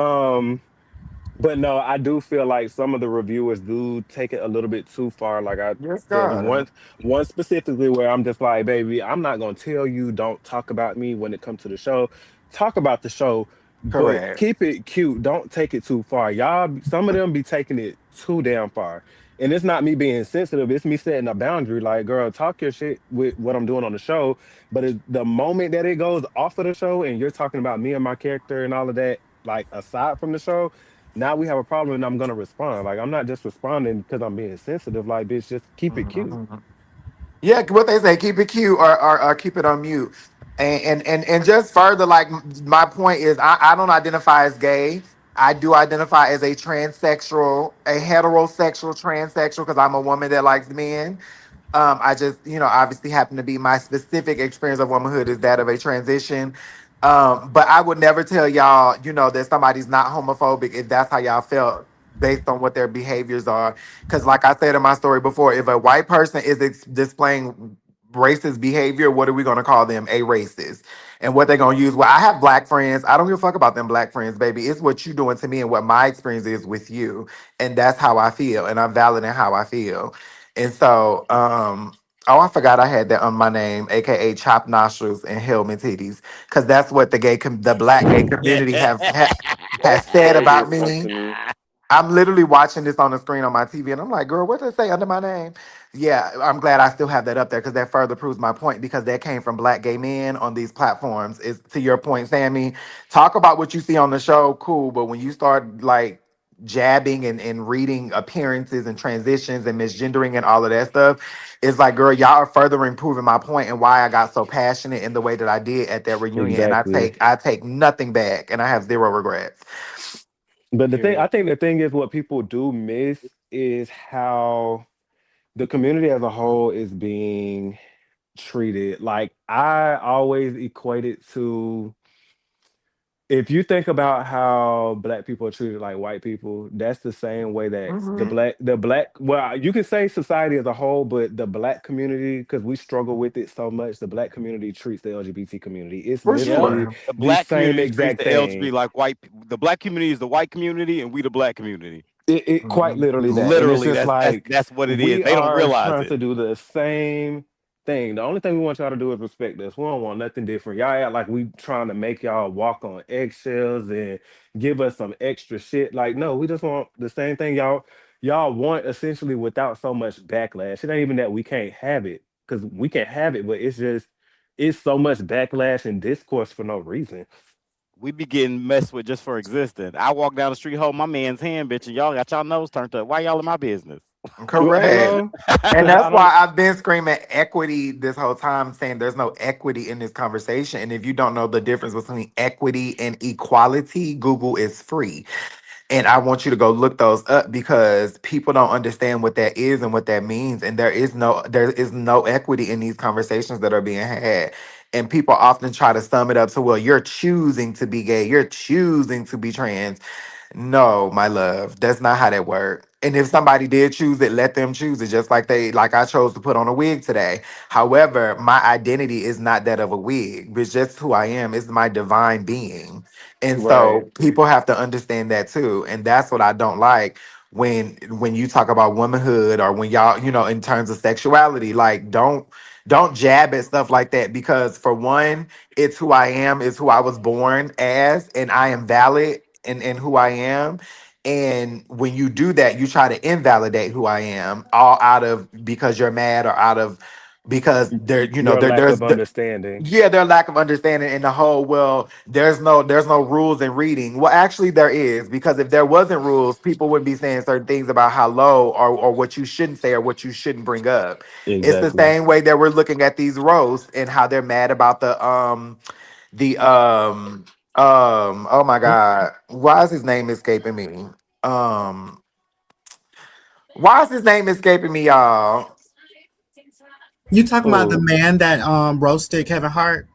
but no, I do feel like some of the reviewers do take it a little bit too far. Like I Yes, said, God. one specifically where I'm just like, baby, I'm not gonna tell you don't talk about me when it comes to the show. Talk about the show, but Correct. keep it cute. Don't take it too far. Y'all, some of them be taking it too damn far. And it's not me being sensitive, it's me setting a boundary. Like, girl, talk your shit with what I'm doing on the show. But the moment that it goes off of the show and you're talking about me and my character and all of that, like aside from the show, now we have a problem and I'm gonna respond. Like I'm not just responding because I'm being sensitive. Like bitch, just keep it cute. Mhm. Yeah, what they say, keep it cute, or keep it on mute. And just further, like, my point is, I don't identify as gay. I do identify as a transsexual, a heterosexual transsexual, because I'm a woman that likes men. I just, obviously happen to be, my specific experience of womanhood is that of a transition. But I would never tell y'all, that somebody's not homophobic if that's how y'all felt based on what their behaviors are. Because, like I said in my story before, if a white person is displaying racist behavior, what are we gonna call them? A racist. And what they're gonna use. Well, I have black friends. I don't give a fuck about them black friends, baby. It's what you doing to me and what my experience is with you. And that's how I feel. And I'm valid in how I feel. And so, oh, I forgot I had that on my name, aka chopped nostrils and Hillman titties. Cause that's what the black gay community has said That about is funny me. to me. I'm literally watching this on the screen on my TV, and I'm like, girl, what did it say under my name? Yeah, I'm glad I still have that up there because that further proves my point because that came from black gay men on these platforms. Is to your point, Sammy. Talk about what you see on the show, cool, but when you start like jabbing and reading appearances and transitions and misgendering and all of that stuff, it's like, girl, y'all are further improving my point and why I got so passionate in the way that I did at that reunion. And Exactly. I take nothing back and I have zero regrets. But the thing, Period. I think the thing is what people do miss is how the community as a whole is being treated. Like I always equate it to if you think about how black people are treated like white people, that's the same way that Mhm. the black well, you can say society as a whole, but the black community, because we struggle with it so much, the black community treats the LGBT community. It's For Yep. literally sure. The the black same community treats exact the LGBT thing. like white. The black community is the white community, and we the black community. It quite Mhm. literally that. And it's Literally, just like that's what it is. we They don't are realize trying it. to do the same thing. The only thing we want y'all to do is respect us. We don't want nothing different. Y'all act like we trying to make y'all walk on eggshells and give us some extra shit. Like, no, we just want the same thing y'all want essentially without so much backlash. It ain't even that we can't have it, because we can have it, but it's just it's so much backlash and discourse for no reason. We be getting messed with just for existing. I walk down the street, hold my man's hand, bitch, and y'all got y'all nose turned up. Why y'all in my business? Well, Correct. hello? And Because I that's don't. why I've been screaming equity this whole time, saying there's no equity in this conversation. And if you don't know the difference between equity and equality, Google is free. And I want you to go look those up because people don't understand what that is and what that means. And there is no equity in these conversations that are being had. And people often try to sum it up to, well, you're choosing to be gay, you're choosing to be trans. No, my love, that's not how that works. And if somebody did choose it, let them choose it. Just like I chose to put on a wig today. However, my identity is not that of a wig. It's just who I am. It's my divine being. And Right. so people have to understand that too. And that's what I don't like when you talk about womanhood or when y'all, in terms of sexuality, like don't jab at stuff like that because for one, it's who I am, it's who I was born as, and I am valid in who I am. And when you do that, you try to invalidate who I am, all out of because you're mad or out of because there, Your lack of there's understanding. yeah, their lack of understanding in the whole, well, there's no rules in reading. Well, actually there is, because if there wasn't rules, people wouldn't be saying certain things about how low or what you shouldn't say or what you shouldn't bring up. It's the Exactly. same way that we're looking at these roasts and how they're mad about the oh my god, why is his name escaping me? Um why is his name escaping me, y'all? You talking about the Oh, man that roasted Kevin Hart?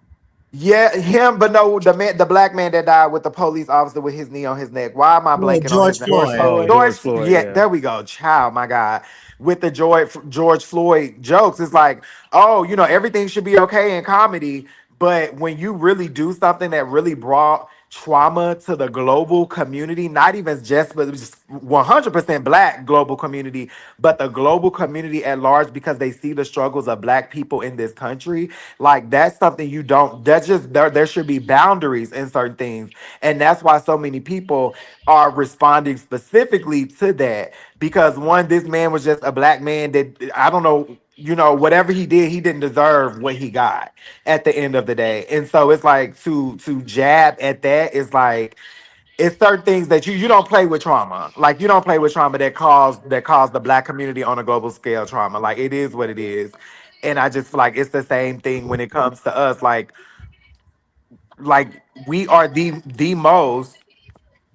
Yeah, him, but no, the black man that died with the police officer with his knee on his neck. Why am I Yeah, blanking on his George name? George Floyd. Floyd. George, George Floyd. yeah, Yeah. there we go. Child, my God. With the George Floyd jokes, it's like, oh, everything should be okay in comedy. But when you really do something that really brought trauma to the global community, not even just, but just 100% black global community, but the global community at large, because they see the struggles of black people in this country, like that's something you don't, that's just, there should be boundaries in certain things. And that's why so many people are responding specifically to that because one, this man was just a black man that I don't know, whatever he did, he didn't deserve what he got at the end of the day. And so it's like to jab at that is like it's certain things that you don't play with trauma. Like you don't play with trauma that caused the black community on a global scale trauma. Like it is what it is. And I just feel like it's the same thing when it comes to us. Like we are the most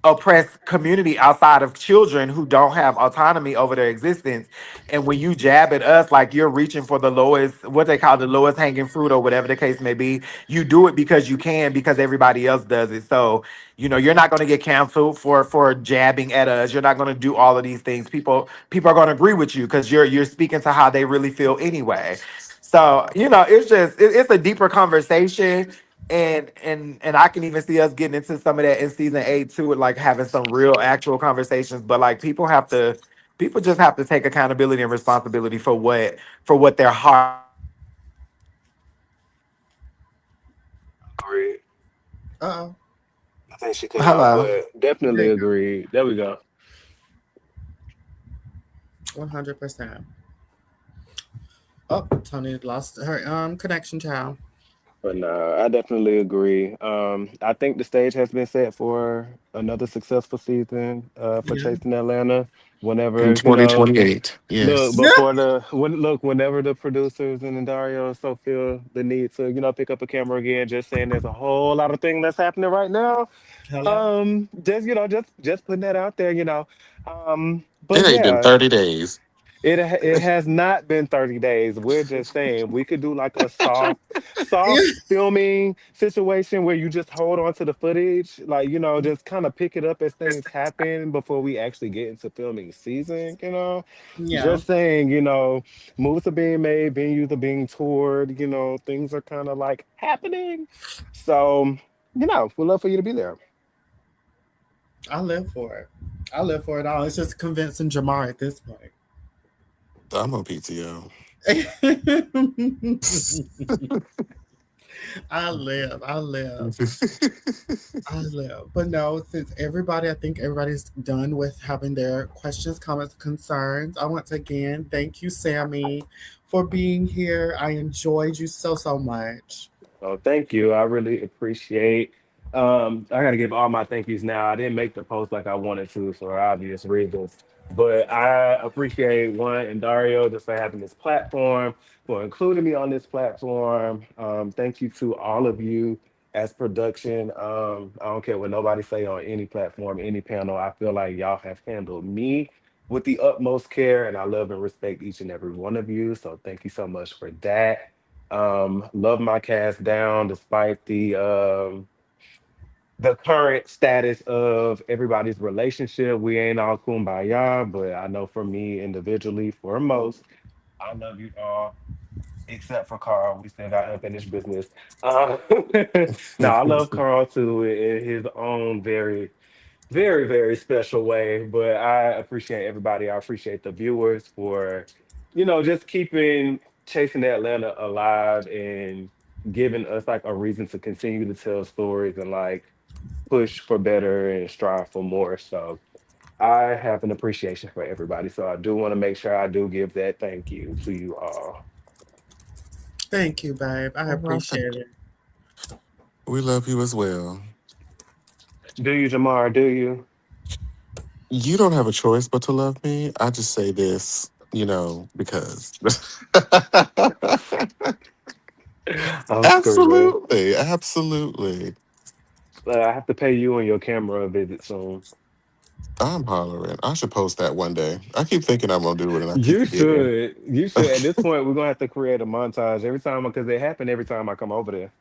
oppressed community outside of children who don't have autonomy over their existence. And when you jab at us like you're reaching for the lowest, what they call the lowest hanging fruit or whatever the case may be, you do it because you can, because everybody else does it. So, you're not going to get canceled for jabbing at us. You're not going to do all of these things. People are going to agree with you because you're speaking to how they really feel anyway. So, it's a deeper conversation. And I can even see us getting into some of that in season 8 too, with like having some real actual conversations. But like people just have to take accountability and responsibility for what their heart Agreed. Uh-oh. I think she cut out, hello. but There definitely you go. agreed. There we go. 100%. Oh, Tony lost her connection, child. But no, I definitely agree. I think the stage has been set for another successful season for Yeah. Chasing Atlanta. In Whenever, 2028. look, Yes. before whenever the producers and Dario so feel the need to, pick up a camera again, just saying there's a whole lot of things that's happening right now. Hello. Just just putting that out there, It But ain't been yeah, 30 days. it has not been 30 days. We're just saying we could do like a soft filming situation where you just hold on to the footage, like, just kind of pick it up as things happen before we actually get into filming season. Yeah. Just saying, moves are being made, venues are being toured, things are kind of like happening. So, we'd love for you to be there. I live for it. I live for it all. It's just convincing Jamar at this point. I'm on PTO. I live. I live. I live. But no, since I think everybody's done with having their questions, comments, concerns, I want to again thank you, Sammy, for being here. I enjoyed you so, so much. Oh, thank you. I really appreciate. I gotta give all my thank yous now. I didn't make the post like I wanted to for obvious reasons, but I appreciate one and Dario just for having this platform, for including me on this platform. Thank you to all of you as production. I don't care what nobody say on any platform, any panel. I feel like y'all have handled me with the utmost care, and I love and respect each and every one of you. So thank you so much for that. Love my cast down despite the current status of everybody's relationship. We ain't all kumbaya, but I know for me individually, for most, I love you all. Except for Carl, we still got unfinished business. Uh, no, I love Carl too in his own very, very, very special way. But I appreciate everybody. I appreciate the viewers for, just keeping Chasing Atlanta alive and giving us like a reason to continue to tell stories and like push for better and strive for more. So I have an appreciation for everybody. So I do want to make sure I do give that thank you to you all. Thank you, babe. I Well, appreciate thank it. We love you as well. Do you, Jamar? Do you? You don't have a choice but to love me. I just say this, because. I'm screaming. Absolutely. Absolutely. I have to pay you and your camera a visit soon. I'm hollering. I should post that one day. I keep thinking I'm going to do it and I keep You forgetting. should. You should. At this point, we're gonna have to create a montage every time because they happen every time I come over there.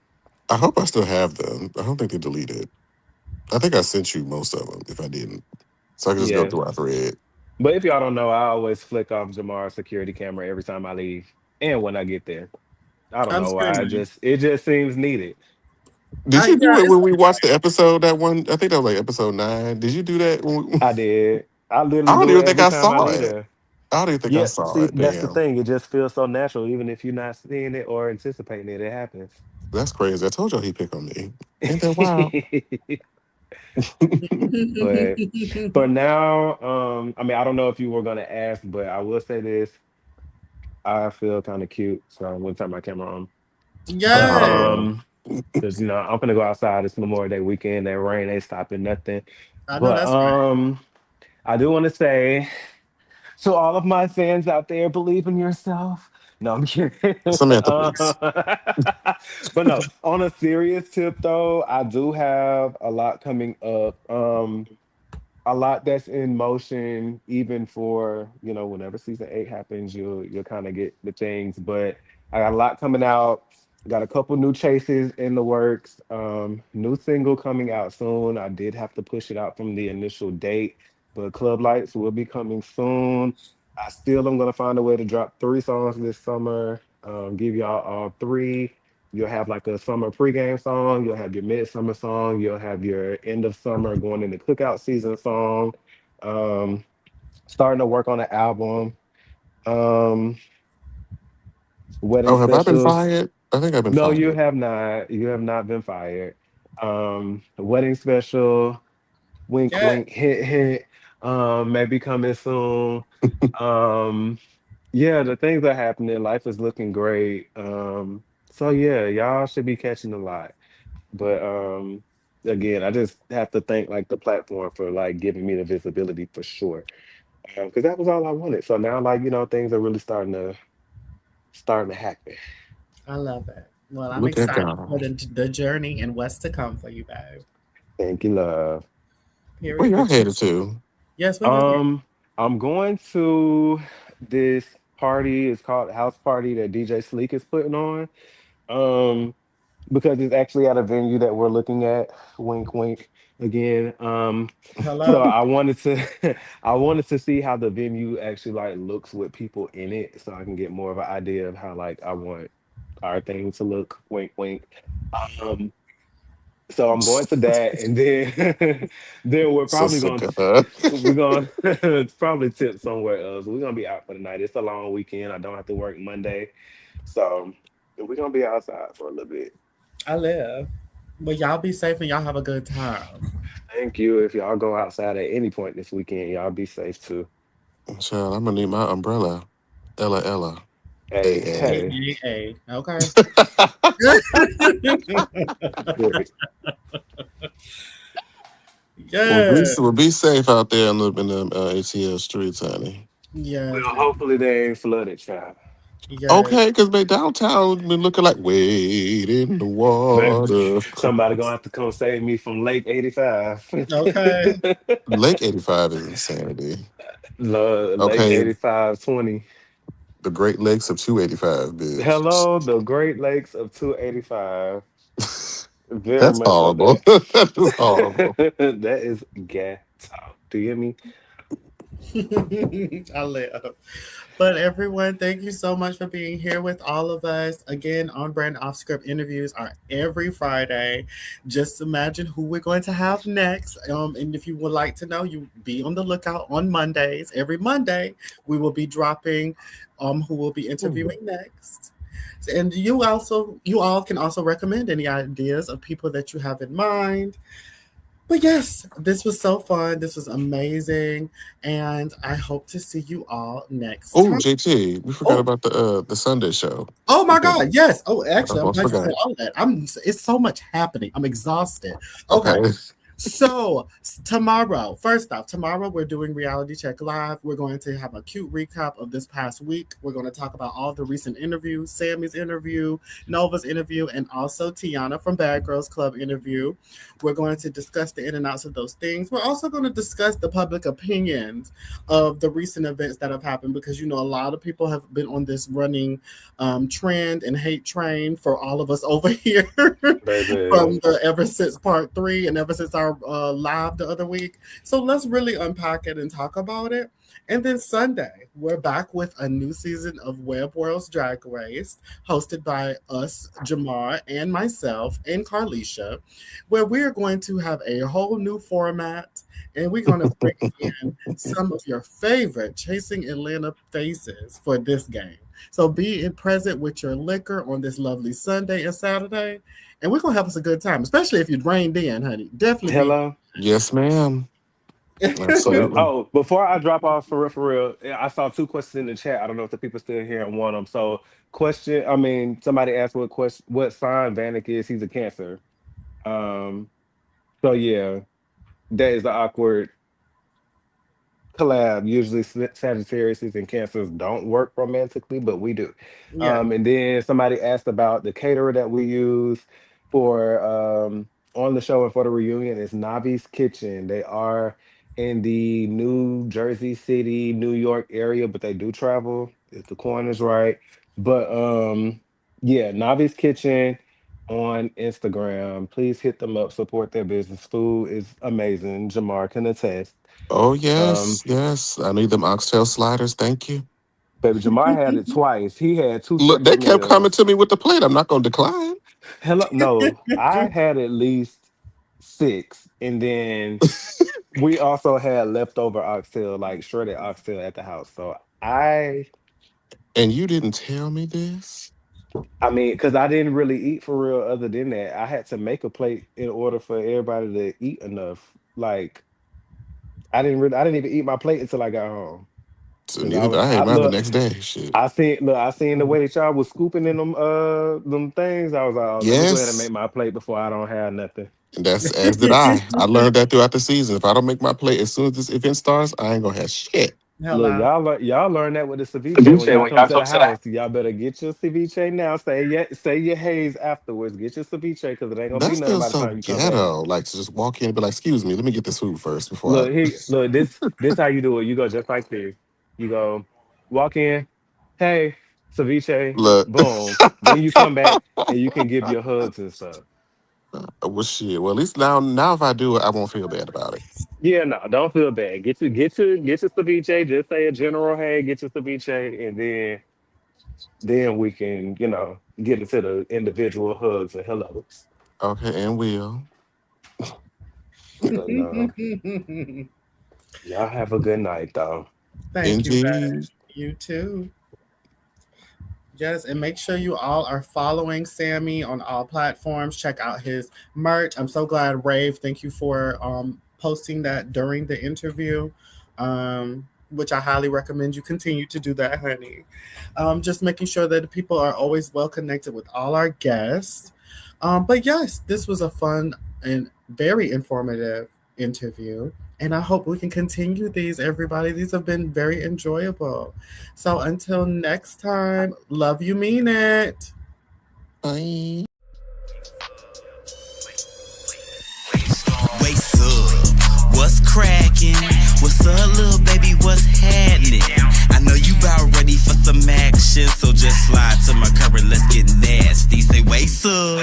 I hope I still have them. I don't think they deleted. I think I sent you most of them if I didn't. So I can just go Yeah. through our thread. But if y'all don't know, I always flick off Jamar's security camera every time I leave and when I get there. I don't I'm know why. screaming. It just seems needed. Did you do Yeah, it it's when we watched the episode? That one, I think that was like episode 9. Did you do that? I did. I I literally don't do it even think every I time I saw leave it. there. I don't even think I Yeah, saw see, it. that's the Damn. thing. It just feels so natural, even if you're not seeing it or anticipating it. It happens. That's crazy. I told y'all he picked on me. Ain't that wild? But for now, I mean, I don't know if you were gonna ask, but I will say this: I feel kind of cute, so I'm gonna turn my camera on. Yes. Oh. Um, because I'm gonna go outside. It's Memorial Day weekend. That rain ain't stopping nothing. I know But that's right. I do want to say to all of my fans out there, believe in yourself. No, I'm kidding. Samantha, Uh, please. but no, on a serious tip though, I do have a lot coming up. A lot that's in motion, even for whenever season 8 happens, you'll kind of get the things. But I got a lot coming out. Got a couple new chases in the works. New single coming out soon. I did have to push it out from the initial date, but Club Lights will be coming soon. I still am gonna find a way to drop 3 songs this summer. Give y'all all three. You'll have like a summer pregame song. You'll have your midsummer song. You'll have your end of summer going into cookout season song. Um, Starting to work on an album. Um, Wedding Oh, have I been specials. fired? I think I've been No, you fired. have not. You have not been fired. Wedding special. Wink, Yeah, wink, hint, hint. Maybe coming soon. Um, yeah, the things are happening. Life is looking great. So yeah, y'all should be catching a lot. But again, I just have to thank like the platform for like giving me the visibility for sure. Because that was all I wanted. So now like, things are really starting to happen. I love it. Well, I'm Look at excited for God. the journey and what's to come for you, babe. Thank you, love. Where Period. y'all Period. headed to? Yes, where you going? Um, I'm going to this party. It's called House Party that DJ Sleek is putting on. Um, because it's actually at a venue that we're looking at. Wink, wink. Again. So Hello. I wanted to, I wanted to see how the venue actually like looks with people in it, so I can get more of an idea of how like I want our thing to look. Wink, wink. Um, so I'm going to that, and then then we're So probably sick going of her. we're going to probably tip somewhere else. We're gonna be out for the night. It's a long weekend. I don't have to work Monday, so we're gonna be outside for a little bit. I live. Well, y'all be safe and y'all have a good time. Thank you. If y'all go outside at any point this weekend, y'all be safe too. Child, I'm gonna need my umbrella. Ella, Ella. Hey, A Hey, hey. hey, hey. Okay. A. Period. Yeah. Well, be safe out there in the ATL streets, honey. Yes. Well, hopefully they ain't flooded, child. Yes. Okay, because my downtown been looking like wade in the Baby, water. somebody gonna have to come save me from Lake 85. Okay. Lake 85 is insanity. Lake Okay, 8520. the Great Lakes of 285, bitch. Hello, the Great Lakes of 285. Very That's much so horrible. that. That is horrible. That is ghetto. Do you hear me? I live. But everyone, thank you so much for being here with all of us. Again, on brand off script interviews are every Friday. Just imagine who we're going to have next. And if you would like to know, you be on the lookout on Mondays. Every Monday, we will be dropping who will be interviewing next. And you all can also recommend any ideas of people that you have in mind. But yes, this was so fun. This was amazing. And I hope to see you all next Oh, time. JT, we forgot Oh, about the Sunday show. oh my Okay, God. Yes. Oh, I actually, I'm almost glad you forgot. said all that. It's so much happening. I'm exhausted. Okay. Okay. So tomorrow, first off, tomorrow we're doing Reality Check Live. We're going to have a cute recap of this past week. We're going to talk about all the recent interviews, Sammy's interview, Nova's interview, and also Tiana from Bad Girls Club interview. We're going to discuss the in and outs of those things. We're also going to discuss the public opinions of the recent events that have happened because a lot of people have been on this running trend and hate train for all of us over here Baby. from the ever since part three and ever since our live the other week. So let's really unpack it and talk about it. And then Sunday, we're back with a new season of Web World's Drag Race, hosted by us, Jamar, and myself, and Carlisha, where we're going to have a whole new format and we're going to bring in some of your favorite Chasing Atlanta faces for this game. So be present with your liquor on this lovely Sunday and Saturday, and we're going to have us a good time, especially if you're drained in, honey. Definitely be. Hello. Yes, ma'am. Absolutely. Oh, before I drop off for real, I saw two questions in the chat. I don't know if the people still here and want them. So, somebody asked what sign Vanek is. He's a Cancer. Um, so yeah, that is the awkward collab. Usually Sagittarius and Cancers don't work romantically, but we do. Yeah. And then somebody asked about the caterer that we use for on the show and for the reunion. It's Navi's Kitchen. They are in the New Jersey City, New York area, but they do travel if the coin is right. But yeah, Navi's Kitchen on Instagram. Please hit them up, support their business. Food is amazing. Jamar can attest. Oh, Um, yes, yes. I need them oxtail sliders. Thank you. Baby Jamar had it twice. He had 2 Look, they separate kept coming meals. to me with the plate. I'm not gonna decline. Hello, no, I had at least 6, and then we also had leftover oxtail, like shredded oxtail at the house. So And you didn't tell me this? I mean, because I didn't really eat for real. Other than that, I had to make a plate in order for everybody to eat enough. Like I didn't even eat my plate until I got home. So Cause neither did I ate mine the look, next day. Shit. I seen the way that y'all was scooping in them things. I was like, oh, let me go ahead and make Yes. my plate before I don't have nothing. And that's as did I. I learned that throughout the season. If I don't make my plate as soon as this event starts, I ain't gonna have shit. Look, Hello. y'all learn that with the ceviche. When y'all come to the house, y'all better get your ceviche now. Say your haze afterwards. Get your ceviche because it ain't gonna be That nothing feels by the so time you come back. ghetto. Like to just walk in and be like, "Excuse me, let me get this food first before I." Look. This how you do it. You go just like this. You go walk in. Hey, ceviche. Look. Boom. Then you come back and you can give your hugs and stuff. Well, shit. Well, at least now if I do it, I won't feel bad about it. Yeah, no, don't feel bad. Get your ceviche. Just say a general hey, get your ceviche, and then we can, get into the individual hugs and hellos. Okay, and will. But no, y'all have a good night though. Thank you, Indeed. Beth. You too. Yes, and make sure you all are following Samii on all platforms. Check out his merch. I'm so glad, Rave. Thank you for posting that during the interview, which I highly recommend you continue to do that, honey. Just making sure that the people are always well connected with all our guests. But yes, this was a fun and very informative interview. And I hope we can continue these, everybody. These have been very enjoyable. So until next time, love you, mean it. Bye. Waist up, what's cracking? What's up, little baby? What's happening? I know you about ready for some action, so just slide to my current. Let's get nasty. Say waist up.